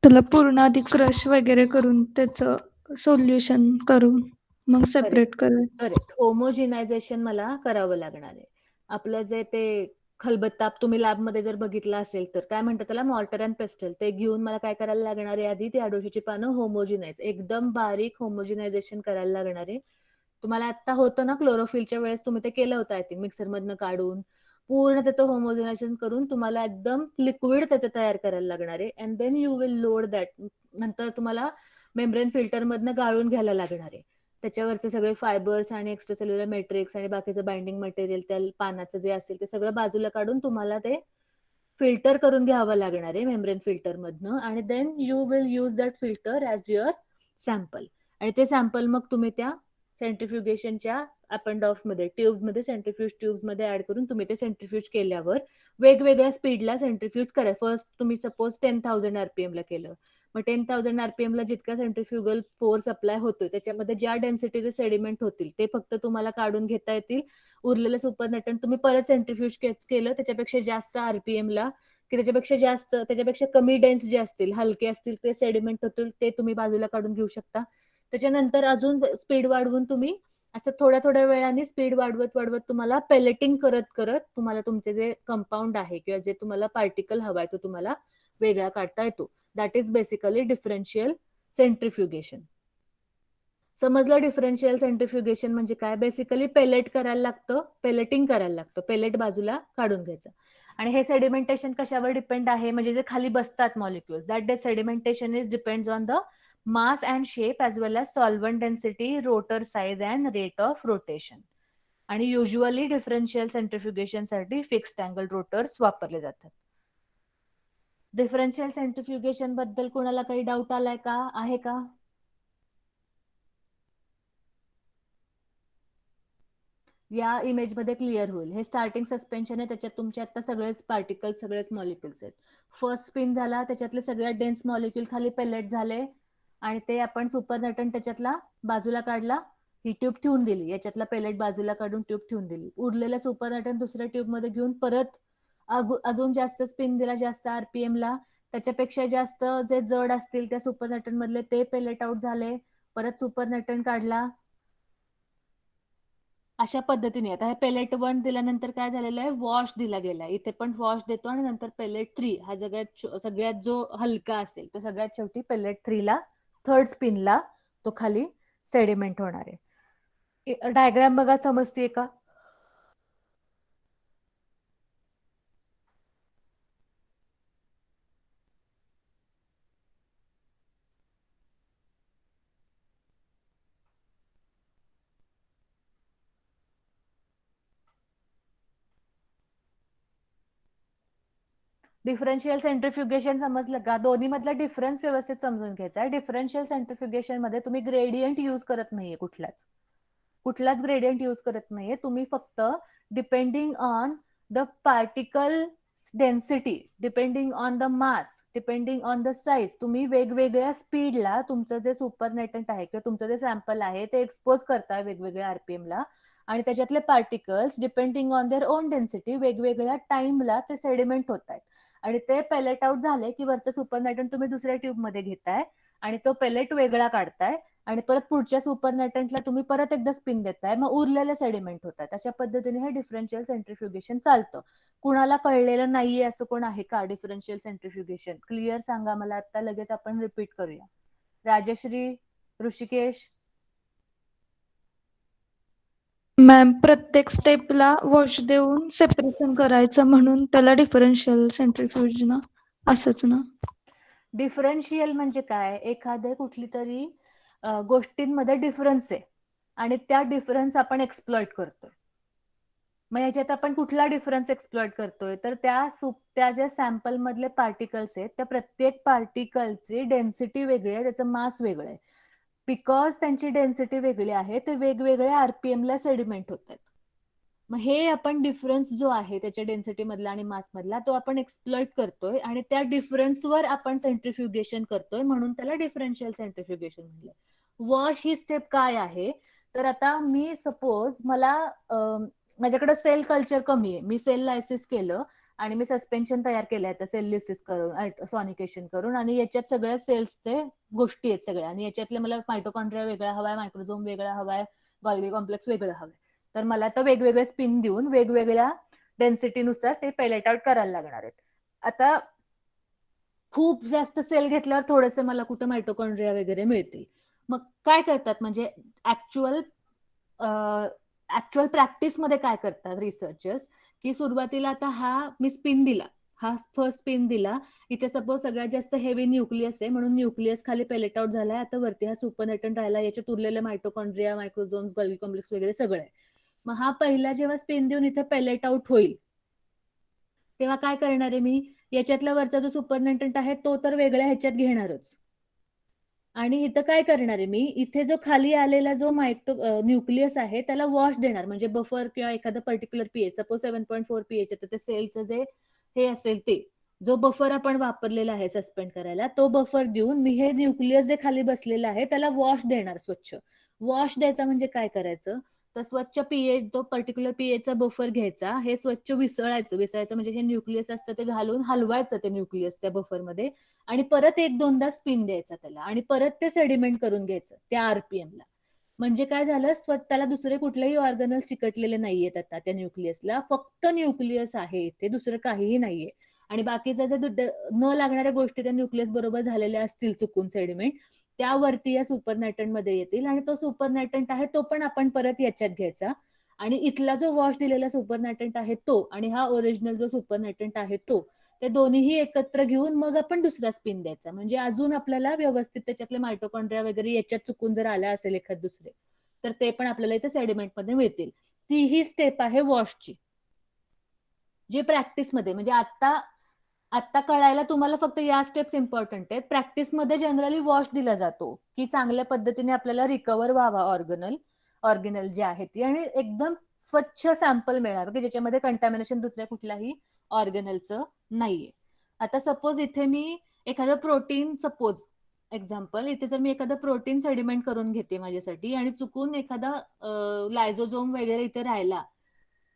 त्याला पूर्ण आधी क्रश वगैरे करून त्याचं सोल्युशन करून मग सेपरेट करायचं. करेक्ट, होमोजिनायझेशन मला करावं लागणार आहे. आपलं जे ते खलबत्ता तुम्ही लॅबमध्ये जर बघितला असेल तर काय म्हणतात त्याला, मॉर्टर अँड पेस्टल, ते घेऊन मला काय करायला लागणार आहे, आधी ती अडोशाची पानं होमोजिनाइज, एकदम बारीक होमोजिनायझेशन करायला लागणार आहे. तुम्हाला आता होतं ना क्लोरोफिलच्या वेळेस, तुम्ही ते केलं होतं आय थिंक, मिक्सर मधनं काढून पूर्ण त्याचं होमोजिनायझेशन करून तुम्हाला एकदम लिक्विड त्याचं तयार करायला लागणार आहे. And then you will load that. नंतर तुम्हाला मेम्ब्रेन फिल्टर मधनं गाळून घ्यायला लागणार आहे. त्याच्यावरचे सगळे फायबर्स आणि एक्स्ट्रा सेल्युलर मॅट्रिक्स आणि बाकीचं बाइंडिंग मटेरियल त्या पानाचं जे असेल ते सगळं बाजूला काढून तुम्हाला ते फिल्टर करून घ्यावं लागणार आहे मेम्ब्रेन फिल्टर मधनं. आणि then you will use that filter as your sample. आणि ते सॅम्पल मग तुम्ही त्या सेंट्रिफ्युगेशनच्या अपेंडॉक्स मध्ये, ट्यूब्स मध्ये, सेंट्रिफ्यूज ट्यूब्स मध्ये ऍड करून तुम्ही ते सेंट्रिफ्यूज केल्यावर वेगवेगळ्या स्पीडला सेंट्रिफ्यूज करा. फर्स्ट तुम्ही सपोज 10,000 RPM ला केलं, मग 10,000 RPM ला जितका सेंट्रिफ्युगल फोर्स अप्लाय होतोय त्याच्यामध्ये ज्या डेन्सिटीचे सेडिमेंट होतील ते फक्त तुम्हाला काढून घेता येतील. उरलेलं सुपरनॅटन तुम्ही परत सेंट्रिफ्यूज केलं त्याच्यापेक्षा जास्त RPM ला, की त्याच्यापेक्षा जास्त, त्याच्यापेक्षा कमी डेन्स जे असतील, हलके असतील ते सेडिमेंट होतील, ते तुम्ही बाजूला काढून घेऊ शकता. त्याच्यानंतर अजून स्पीड वाढवून तुम्ही असं थोड्या थोड्या वेळाने स्पीड वाढवत वाढवत तुम्हाला पेलेटिंग करत करत तुम्हाला तुमचे जे कंपाऊंड आहे किंवा जे तुम्हाला पार्टिकल हवाय तो तुम्हाला वेगळा काढता येतो. That is basically differential centrifugation. समजलं डिफरन्शियल सेंट्रिफ्युगेशन म्हणजे काय? बेसिकली पेलेट करायला लागतं, पेलेटिंग करायला लागतं, पेलेट बाजूला काढून घ्यायचं. आणि हे सेडिमेंटेशन कशावर डिपेंड आहे, म्हणजे जे खाली बसतात molecules, that the sedimentation is depends on the mass and shape as well as solvent density, rotor size and rate of rotation. आणि युजली डिफरन्शियल सेंट्रिफ्युगेशन साठी फिक्स्ड अँगल रोटर्स वापरले जातात. डिफरन्शियल सेंट्रिफ्युगेशन बद्दल कोणाला काही डाऊट आलाय का, आहे का? या इमेज मध्ये क्लिअर होईल. हे स्टार्टिंग सस्पेन्शन आहे, त्याच्यात तुमचे आता सगळेच पार्टिकल्स, सगळेच मॉलिक्युल्स आहेत. फर्स्ट स्पिन झाला, त्याच्यातले सगळ्यात डेन्स मॉलिक्युल खाली पेलेट झाले आणि ते आपण सुपरनॅटन त्याच्यातला बाजूला काढला, ही ट्यूब ठेवून दिली, याच्यातला पेलेट बाजूला काढून ट्यूब ठेवून दिली. उरलेलं सुपरनॅटन दुसऱ्या ट्यूब मध्ये घेऊन परत अजून जास्त स्पिन दिला, जास्त RPM ला, त्याच्यापेक्षा जास्त जे जड असतील त्या सुपरनॅटन मधले ते पेलेट आउट झाले, परत सुपरनॅटन काढला. अशा पद्धतीने आता हे पेलेट 1 दिल्यानंतर काय झालेलं आहे, वॉश दिला गेला. इथे पण वॉश देतो आणि नंतर पेलेट 3 हा सगळ्यात जो हलका असेल तो सगळ्यात शेवटी पेलेट 3 ला, थर्ड स्पिनला तो खाली सेडिमेंट होणार आहे. डायग्राम बघा, समजते का? डिफरन्शियल सेंट्रिफ्युगेशन समजलं का? दोन्ही मधला डिफरन्स व्यवस्थित समजून घ्यायचा. डिफरन्शियल सेंट्रिफ्युगेशन मध्ये तुम्ही ग्रेडियंट यूज करत नाहीये, कुठलाच ग्रेडियंट यूज करत नाहीये. तुम्ही फक्त depending on the particle density, depending on the mass, depending on the size, तुम्ही वेगवेगळ्या स्पीडला तुमचं जे सुपरनॅटंट आहे किंवा तुमचं जे सॅम्पल आहे ते एक्सपोज करताय वेगवेगळ्या RPM ला, आणि त्याच्यातले particles depending on their own density वेगवेगळ्या टाइमला ते सेडिमेंट होत आहेत. आणि ते पेलेट आउट झाले की वरचं सुपरनॅटंट तुम्ही दुसऱ्या ट्यूब मध्ये घेताय आणि तो पेलेट वेगळा काढताय आणि परत पुढच्या सुपरनॅटंटला तुम्ही परत एकदा स्पिन देताय, मग उरलेले सेडिमेंट होतात. अशा पद्धतीने हे डिफरन्शियल सेंट्रिफ्युगेशन चालतं. कुणाला कळलेलं नाहीये असं कोण आहे का? डिफरन्शियल सेंट्रिफ्युगेशन क्लिअर सांगा मला आता, लगेच आपण रिपीट करूया. राजश्री, ऋषिकेश. मॅम, प्रत्येक स्टेपला वॉश देऊन सेपरेशन करायचं म्हणून त्याला डिफरन्शियल सेंट्रिफ्युज ना, असंच ना? डिफरन्शियल म्हणजे काय? एखाद्या कुठली तरी गोष्टींमध्ये डिफरन्स आहे आणि त्या डिफरन्स आपण एक्सप्लॉइट करतोय. मग याच्यात आपण कुठला डिफरन्स एक्सप्लॉइट करतोय? तर त्या ज्या सॅम्पल मधले पार्टिकल्स आहेत त्या प्रत्येक पार्टिकलची डेन्सिटी वेगळी आहे, त्याचं मास वेगळं आहे. बिकॉज त्यांची डेन्सिटी वेगळी आहे ते वेगवेगळ्या आरपीएम ला सेडिमेंट होत आहेत. मग हे आपण डिफरन्स जो आहे त्याच्या डेन्सिटी मधला आणि मास मधला तो आपण एक्सप्लॉइट करतोय आणि त्या डिफरन्सवर आपण सेंट्रिफ्युगेशन करतोय, म्हणून त्याला डिफरन्शियल सेंट्रिफ्युगेशन म्हणलं. वॉश ही स्टेप काय आहे? तर आता मी सपोज मला माझ्याकडे सेल कल्चर कमी आहे, मी सेल लायसिस केलं आणि मी सस्पेन्शन तयार केलं आहे सेल लिसिस करून सॉनिकेशन करून आणि याच्यात सगळ्या सेल्सचे गोष्टी आहेत सगळ्या आणि याच्यातले मला मायटोकॉन्ड्रिया वेगळा हवाय, मायक्रोझोम वेगळा हवाय, गॉल्गी कॉम्प्लेक्स वेगळं हवंय. तर मला तर वेगवेगळे स्पिन देऊन वेगवेगळ्या डेन्सिटीनुसार ते पेलेट आउट करायला लागणार आहेत. आता खूप जास्त सेल घेतल्यावर थोडेसे मला कुठं मायटोकॉन्ड्रिया वगैरे मिळतील. मग काय करतात म्हणजे ऍक्च्युअल प्रॅक्टिसमध्ये काय करतात रिसर्चर्स की सुरुवातीला आता हा मी स्पिन दिला, हा फर्स्ट स्पिन दिला, इथे सपोज सगळ्यात जास्त हेवी न्यूक्लियस आहे म्हणून न्यूक्लियस खाली पेलेट आउट झालाय, आता वरती हा सुपरनेटन राहिला, याच्यात उरलेले मायटोकॉन्ड्रिया, मायक्रोझोम्स, गॉल्गी कॉम्प्लेक्स वगैरे सगळं आहे. मग हा पहिला जेव्हा स्पिन देऊन इथे पेलेट आउट होईल तेव्हा काय करणार आहे मी? याच्यातला वरचा जो सुपरनेटंट आहे तो तर वेगळ्या ह्याच्यात घेणारच आणि इथं काय करणार आहे मी? इथे जो खाली आलेला जो न्यूक्लियस आहे त्याला वॉश देणार, म्हणजे बफर किंवा एखादा पर्टिक्युलर पीएच सपोज 7.4 पीएच तर ते सेलचं जे हे असेल ते जो बफर आपण वापरलेला आहे सस्पेंड करायला तो बफर देऊन मी हे न्यूक्लियस जे खाली बसलेलं आहे त्याला वॉश देणार स्वच्छ. वॉश द्यायचा म्हणजे काय करायचं? तर स्वच्छ पीएच तो पर्टिक्युलर पीएचचा बफर घ्यायचा, हे स्वच्छ विसळायचं म्हणजे हे न्यूक्लियस असतं ते घालून हलवायचं ते न्यूक्लियस त्या बफरमध्ये आणि परत 1-2दा स्पिन द्यायचा त्याला आणि परत ते सेडिमेंट करून घ्यायचं त्या आरपीएमला. म्हणजे काय झालं? स्वतःला दुसरे कुठलेही ऑर्गनल्स चिकटलेले नाहीयेत आता त्या न्यूक्लियसला, फक्त न्यूक्लियस आहे इथे, दुसरं काहीही नाहीये. आणि बाकीच्या ज्या न लागणाऱ्या गोष्टी त्या न्यूक्लियस बरोबर झालेल्या असतील चुकून सेडिमेंट त्यावरती या सुपरनेटंट मध्ये येतील आणि तो सुपरनेटंट आहे तो पण आपण परत याच्यात घ्यायचा आणि इथला जो वॉश दिलेला सुपरनेटंट आहे तो आणि हा ओरिजिनल जो सुपरनेटंट आहे तो ते दोन्हीही एकत्र घेऊन मग आपण दुसरा स्पिन द्यायचा. म्हणजे अजून आपल्याला व्यवस्थित त्याच्यातले मायटोकॉन्ड्रिया वगैरे याच्यात चुकून जर आल्या असेल एखाद दुसरे तर ते पण आपल्याला इथे सेडिमेंट मध्ये मिळतील. ती ही स्टेप आहे वॉशची, जी प्रॅक्टिसमध्ये म्हणजे आता कळायला तुम्हाला फक्त या स्टेप्स इम्पॉर्टंट आहेत. प्रॅक्टिसमध्ये जनरली वॉश दिला जातो की चांगल्या पद्धतीने आपल्याला रिकव्हर व्हावा ऑर्गेनल जे आहे ती आणि एकदम स्वच्छ सॅम्पल मिळावं की ज्याच्यामध्ये कंटॅमिनेशन दुसऱ्या कुठल्याही ऑर्गेनलचं नाहीये. आता सपोज इथे मी एखादं प्रोटीन सपोज एक्झाम्पल इथे जर मी एखादं प्रोटीन सेडिमेंट करून घेते माझ्यासाठी आणि चुकून एखादा लायझोझोम वगैरे इथे राहिला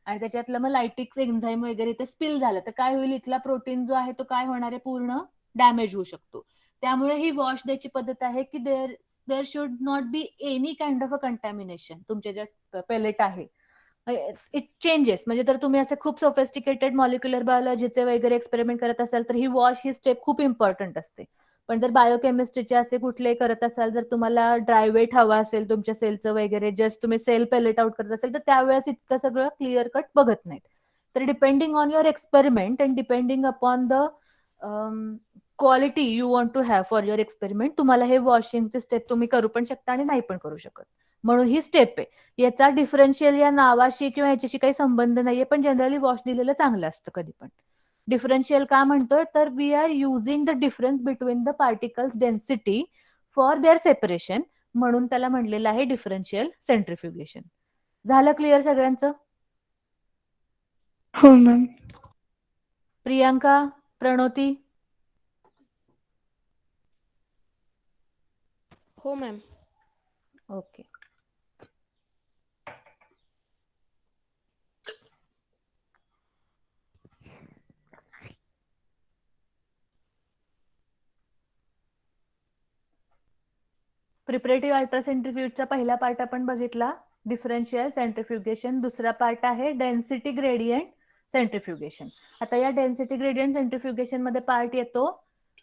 आणि त्याच्यातलं मग लायटिक्स एन्झाईम वगैरे इथे स्पिल झालं तर काय होईल? इथला प्रोटीन जो आहे तो काय होणार आहे? पूर्ण डॅमेज होऊ शकतो. त्यामुळे ही वॉश द्यायची पद्धत आहे की there should not be any kind of a contamination. तुमच्या ज्या पेलेट आहे इट चेंजेस म्हणजे तर तुम्ही असे खूप सोफिस्टिकेटेड मॉलिक्युलर बायोलॉजीचे वगैरे एक्सपेरिमेंट करत असाल तर ही वॉश ही स्टेप खूप इम्पॉर्टंट असते. पण जर बायोकेमिस्ट्रीचे असे कुठले करत असाल, जर तुम्हाला ड्रायवेट हवा असेल तुमच्या सेलचं वगैरे जस्ट तुम्ही सेल पेलेट आउट करत असेल तर त्यावेळेस इतकं सगळं क्लिअर कट बघत नाहीत. तर depending on your experiment and depending upon the quality you want to have for your experiment तुम्हाला हे वॉशिंगचे स्टेप तुम्ही करू पण शकता आणि नाही पण करू शकत. म्हणून ही स्टेप आहे. याचा डिफरन्शियल या नावाशी किंवा याच्याशी काही संबंध नाहीये, पण जनरली वॉश दिलेलं चांगलं असतं कधी पण. डिफरन्शियल का म्हणतोय? तर we are using the difference between the particles density for their separation, म्हणून त्याला म्हणलेलं आहे डिफरन्शियल सेंट्रिफ्युगेशन. झालं क्लिअर सगळ्यांचं? हो मॅम. प्रियांका, प्रणोती? हो मॅम. ओके. प्रिपरेटिव्ह अल्ट्रासेंट्रिफ्यूजचा पहिला पार्ट आपण बघितला, डिफरन्शियल सेंट्रिफ्युगेशन. दुसरा पार्ट आहे डेन्सिटी ग्रेडियंट सेंट्रिफ्युगेशन. आता या डेन्सिटी ग्रेडियंट सेंट्रिफ्युगेशन मध्ये पार्ट येतो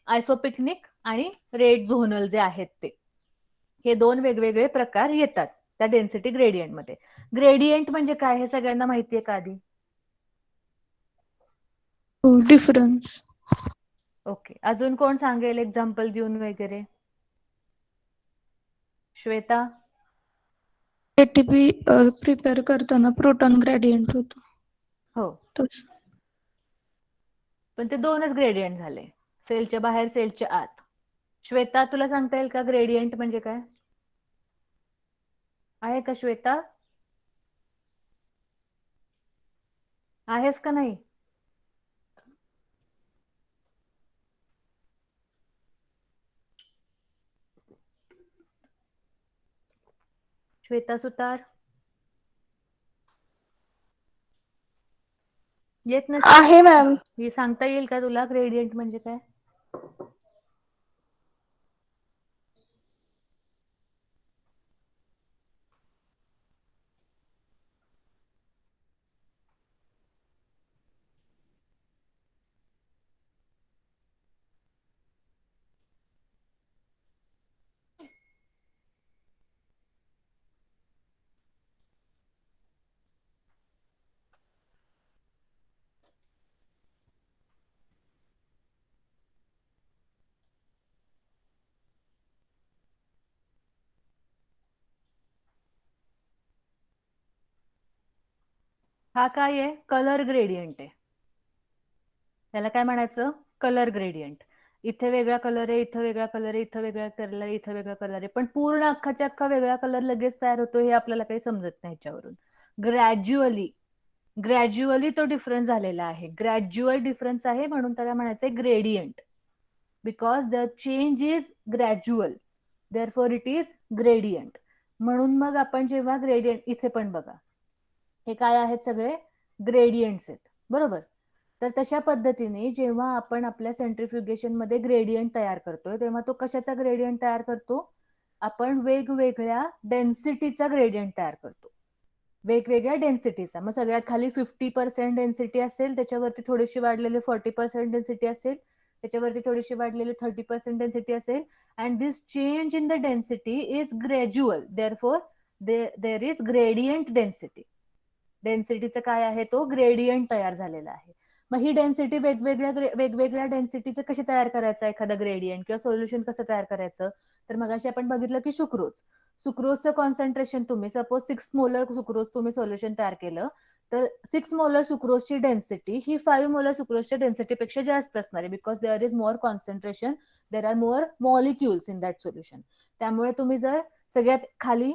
आयसोपिकनिक आणि रेट झोनल जे आहेत ते. हे दोन वेगवेगळे प्रकार येतात त्या डेन्सिटी ग्रेडियंट मध्ये. ग्रेडियंट म्हणजे काय हे सगळ्यांना माहितीये का आधी? हो, डिफरन्स. ओके, अजून कोण सांगेल एक्झाम्पल देऊन वगैरे? श्वेता? एटीपी प्रिपेअर करताना प्रोटॉन ग्रेडियंट होतो हो, तसं. पण ते 2च ग्रेडियंट झाले, सेलच्या बाहेर सेलच्या आत. श्वेता, तुला सांगता येईल का ग्रेडियंट म्हणजे काय आहे का? श्वेता आहेस का नाही? श्वेता सुतार येत नसेल? आहे मॅम. हे सांगता येईल का तुला ग्रेडियंट म्हणजे काय? हा काय आहे? कलर ग्रेडियंट आहे. त्याला काय म्हणायचं? Colour gradient. इथे वेगळा कलर आहे, इथं वेगळा कलर आहे, इथं वेगळा कलर आहे, इथं वेगळा कलर आहे, पण पूर्ण अख्खाच्या अख्खा वेगळा कलर लगेच तयार होतो हे आपल्याला काही समजत नाही ह्याच्यावरून. ग्रॅज्युअली तो डिफरन्स झालेला आहे. ग्रॅज्युअल डिफरन्स आहे म्हणून त्याला म्हणायचंय gradient. Because the change is gradual, therefore it is gradient. म्हणून मग आपण जेव्हा ग्रेडियंट, इथे पण बघा हे काय आहेत? सगळे ग्रेडियंट्स आहेत, बरोबर? तर तशा पद्धतीने जेव्हा आपण आपल्या सेंट्रिफ्युगेशन मध्ये ग्रेडियंट तयार करतोय तेव्हा तो कशाचा ग्रेडियंट तयार करतो? आपण वेगवेगळ्या डेन्सिटीचा ग्रेडियंट तयार करतो, वेगवेगळ्या डेन्सिटीचा. मग सगळ्यात खाली 50% डेन्सिटी असेल, त्याच्यावरती थोडीशी वाढलेली 40% डेन्सिटी असेल, त्याच्यावरती थोडीशी वाढलेली 30% डेन्सिटी असेल. And this change in the density is gradual, therefore there is gradient density. डेन्सिटीचा काय आहे? तो ग्रेडियंट तयार झालेला आहे. मग ही डेन्सिटी वेगवेगळ्या डेन्सिटीचं कशी तयार करायचं एखादा ग्रेडियंट किंवा सोल्युशन कसं तयार करायचं? तर मग अशी आपण बघितलं की सुक्रोजचं कॉन्सन्ट्रेशन, तुम्ही सपोज 6 मोलर सुक्रोज तुम्ही सोल्युशन तयार केलं तर 6 मोलर सुक्रोजची डेन्सिटी ही 5 मोलर सुक्रोजच्या डेन्सिटीपेक्षा जास्त असणार आहे, because there is more concentration, there are more molecules in that solution. त्यामुळे तुम्ही जर सगळ्यात खाली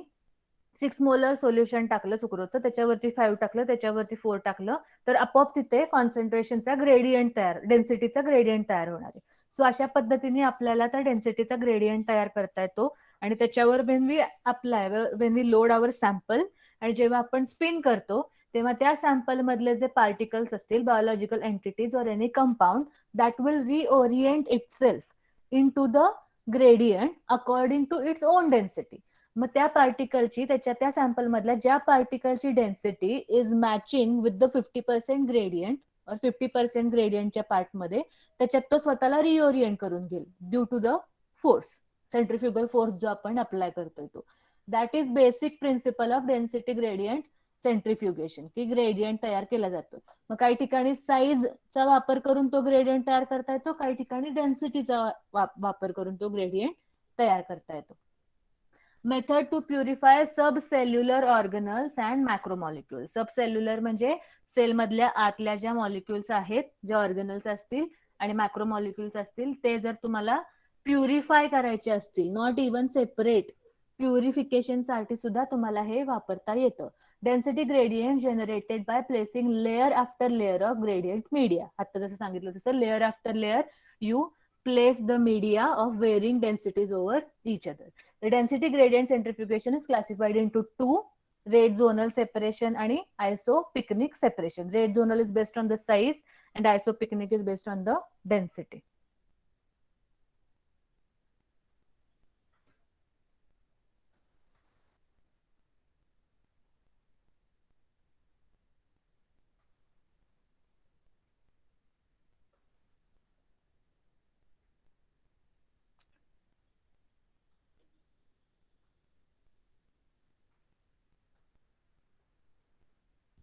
6 मोलर सोल्युशन टाकलं सुक्रोजचं, त्याच्यावरती 5 टाकलं, त्याच्यावरती 4 टाकलं, तर आपोआप तिथे कॉन्सन्ट्रेशनचा ग्रेडियंट तयार, डेन्सिटीचा ग्रेडियंट तयार होणार आहे. सो अशा पद्धतीने आपल्याला त्या डेन्सिटीचा ग्रेडियंट तयार करता येतो. आणि त्याच्यावर when we load our sample, आणि जेव्हा आपण स्पिन करतो तेव्हा त्या सॅम्पल मधले जे पार्टिकल्स असतील, biological entities or any compound, that will reorient itself in to the gradient according to its own density. मग त्या पार्टिकलची, त्या सॅम्पल मधल्या ज्या पार्टिकलची density is matching with the 50% gradient or 50% ग्रेडियंटच्या पार्टमध्ये, त्याच्यात तो स्वतःला रिओरिएंट करून घेईल due to the force, centrifugal force जो आपण अप्लाय करतोय तो. That is basic principle of density gradient centrifugation, की ग्रेडियंट तयार केला जातो. मग काही ठिकाणी साईजचा वापर करून तो ग्रेडियंट तयार करता येतो, काही ठिकाणी डेन्सिटीचा वापर करून तो ग्रेडियंट तयार करता येतो. Method to purify subcellular organelles and macromolecules. Subcellular म्हणजे सेल मधल्या आतल्या ज्या मॉलिक्युल्स आहेत, ज्या ऑर्गनल्स असतील आणि मॅक्रोमॉलिक्युल्स असतील, ते जर तुम्हाला प्युरिफाय करायचे असतील, नॉट इवन सेपरेट, प्युरिफिकेशन साठी सुद्धा तुम्हाला हे वापरता येतं. Density gradient generated by placing layer after layer of gradient media. आता जसं सांगितलं तसं layer after layer you place the media of varying densities over each other. The density gradient centrifugation is classified into two: rate zonal separation and isopycnic separation. Rate zonal is based on the size and isopycnic is based on the density.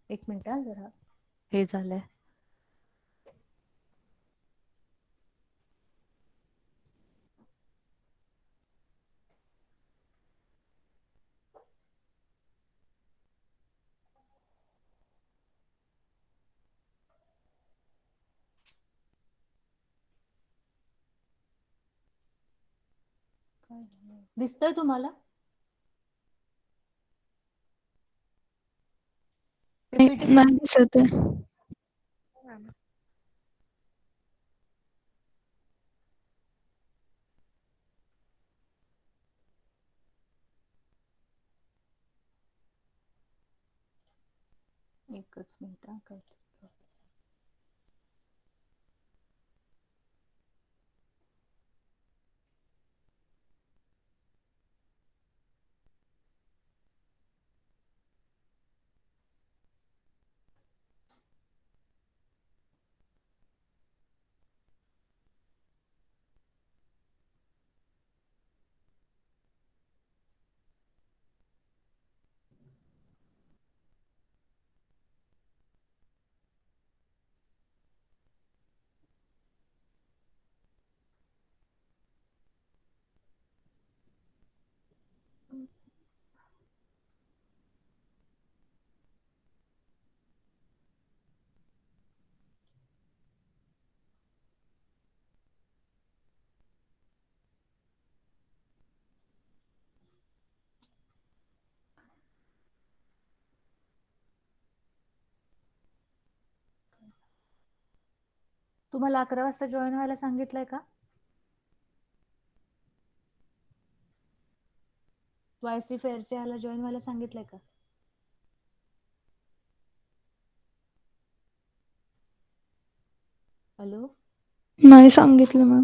एक minute जरा हे झालंय. दिसतंय तुम्हाला? PPT नाही दिसत आहे. एकच मिनिट हा, काहीतरी problem. तुम्हाला 11 वाजता जॉईन व्हायला सांगितलंय का? YC फेअरच्या ह्याला जॉईन व्हायला सांगितलंय का? हॅलो, नाही सांगितलं मॅम.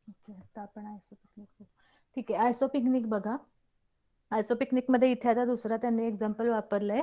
ओके, आता आपण आयसोपिकनिक. ठीक आहे, आयसोपिकनिक बघा. आयसोपिकनिक मध्ये इथे आता दुसरा त्यांनी एक्झाम्पल वापरलंय.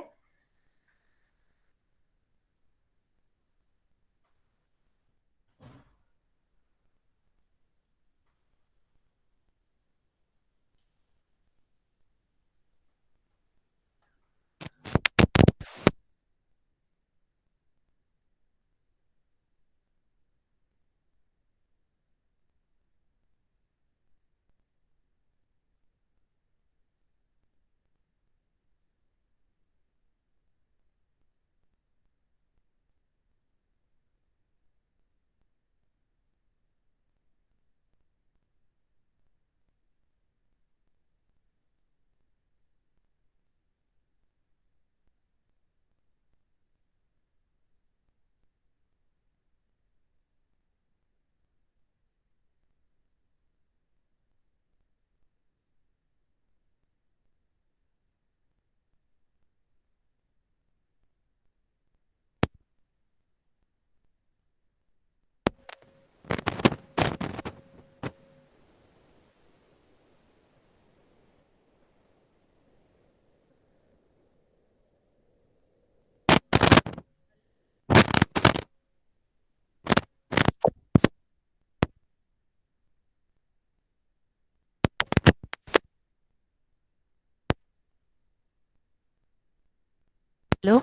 हॅलो,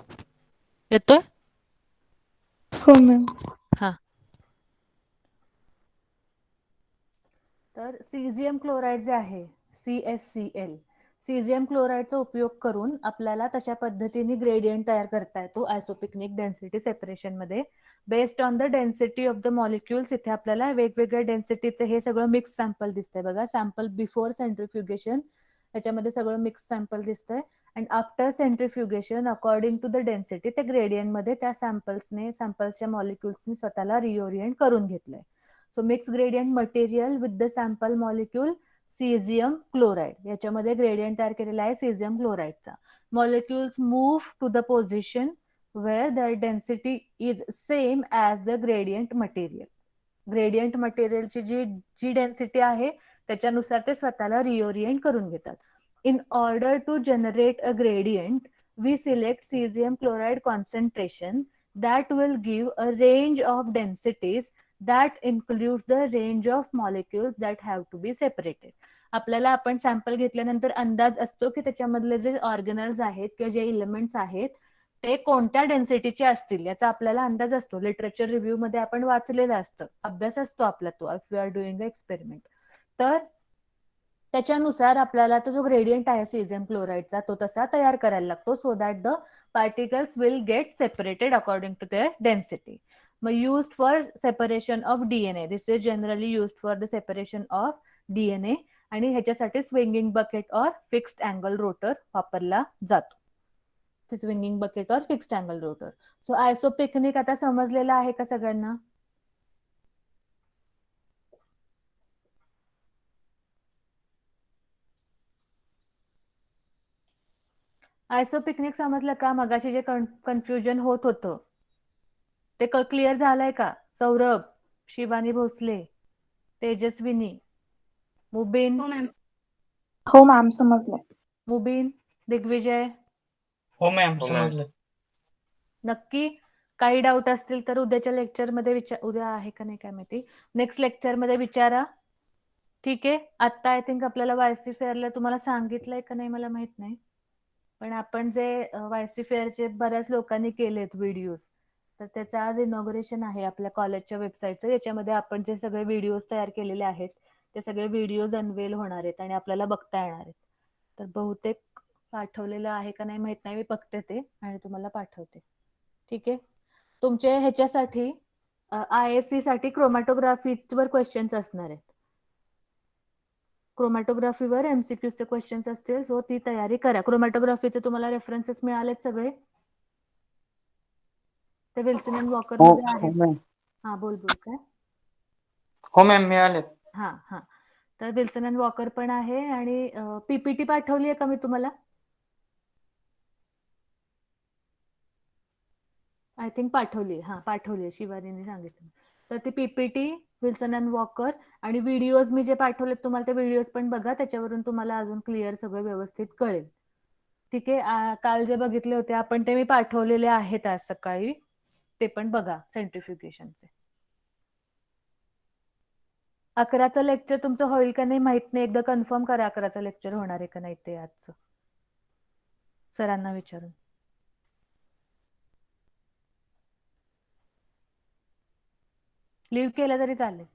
येतोय? हो मॅम. हा. तर सीजियम क्लोराईड जे आहे, CSCl, सीजियम क्लोराईडचा उपयोग करून आपल्याला तशा पद्धतीने ग्रेडियंट तयार करता येतो आयसोपिकनिक डेन्सिटी सेपरेशन मध्ये. Based on the density of the molecules इथे आपल्याला वेगवेगळ्या डेन्सिटीचे हे सगळं मिक्स सॅम्पल दिसतंय बघा. सॅम्पल बिफोर सेंट्रिफ्युगेशन त्याच्यामध्ये सगळं मिक्स सॅम्पल दिसतंय. And after centrifugation according to the density ते ग्रेडियंट मध्ये त्या सॅम्पल्सच्या मॉलिक्युल्सने स्वतःला रिओरिएंट करून घेतलंय. So mixed gradient material with the sample molecule caesium chloride. याच्यामध्ये ग्रेडियंट तयार केलेला आहे सीझियम क्लोराईडचा. Molecules move to the position where their density is same as the gradient material. Gradient मटेरियलची जी डेन्सिटी आहे त्याच्यानुसार ते स्वतःला रिओरिएंट करून घेतात. In order to generate a gradient we select caesium chloride concentration that will give a range of densities that includes the range of molecules that have to be separated. आपल्याला आपण sample घेतल्यानंतर अंदाज असतो की त्याच्यामधले जे ऑर्गेनल्स आहेत किंवा जे इलेमेंट्स आहेत ते कोणत्या डेन्सिटीचे असतील याचा आपल्याला अंदाज असतो. लिटरेचर रिव्ह्यू मध्ये आपण वाचलेलं असतं, अभ्यास असतो आपला तो, if you are doing a experiment. तर त्याच्यानुसार आपल्याला तो जो ग्रेडियंट आहे सीझियम क्लोराईडचा तो तसा तयार करायला लागतो, so that the particles will get separated according to their density. मग used for separation of DNA, this is generally used for the separation of DNA. आणि ह्याच्यासाठी swinging bucket or fixed angle rotor वापरला जातो. Swinging bucket or fixed angle rotor. So isopycnic आता समजलेला आहे का सगळ्यांना? आयसोपिकनिक समजलं का? मगाशी जे कन्फ्युजन होत होतं ते क्लिअर झालंय का? सौरभ, शिवानी भोसले, तेजस्विनी, मुबीन, हो मॅम समजलंय. मुबीन, दिग्विजय, हो मॅम समजलं. नक्की? काही डाऊट असतील तर उद्याच्या लेक्चरमध्ये उद्या आहे का नाही काय माहिती, नेक्स्ट लेक्चरमध्ये विचारा. ठीक आहे. आता आय थिंक आपल्याला वायसी फेअरला तुम्हाला सांगितलंय का नाही मला माहित नाही, पण आपण जे वायसी फेअरचे बऱ्याच लोकांनी केलेत व्हिडिओज, तर त्याचं आज इनॉग्रेशन आहे आपल्या कॉलेजच्या वेबसाईटचं. याच्यामध्ये आपण जे सगळे व्हिडिओज तयार केलेले आहेत ते सगळे व्हिडिओज अनवेल होणार आहेत आणि आपल्याला बघता येणार आहेत. तर बहुतेक पाठवलेलं आहे का नाही माहित नाही, मी बघते ते आणि तुम्हाला पाठवते. ठीक आहे. तुमचे ह्याच्यासाठी ISC साठी क्रोमॅटोग्राफीवर क्वेश्चन्स असणार आहेत. क्रोमॅटोग्राफीवर MCQचे क्वेश्चन्स असतील, सो ती तयारी करा. क्रोमॅटोग्राफीचे तुम्हाला रेफरन्सेस मिळालेत सगळे? ते विल्सन अँड वॉकर मध्ये आहेत. हा बोल काय? हो मॅम मिळाले. हा हा. तर विल्सन अँड वॉकर पण आहे आणि PPT पाठवली आहे का मी तुम्हाला? आय थिंक पाठवली. हा पाठवली, शिवानीने सांगितलं. तर ती PPT, विल्सन अँड वॉकर आणि व्हिडिओज मी जे पाठवलेत तुम्हाला ते व्हिडिओज पण बघा, त्याच्यावरून तुम्हाला अजून क्लिअर सगळं व्यवस्थित कळेल. ठीक आहे. काल जे बघितले होते आपण ते मी पाठवलेले आहेत आज सकाळी, ते पण बघा सेंट्रिफ्युगेशनचे. 11चं लेक्चर तुमचं होईल का नाही माहित नाही, एकदा कन्फर्म करा 11चं लेक्चर होणार आहे का नाही ते आजचं, सरांना विचारून. लिव्ह केलं तरी चालेल.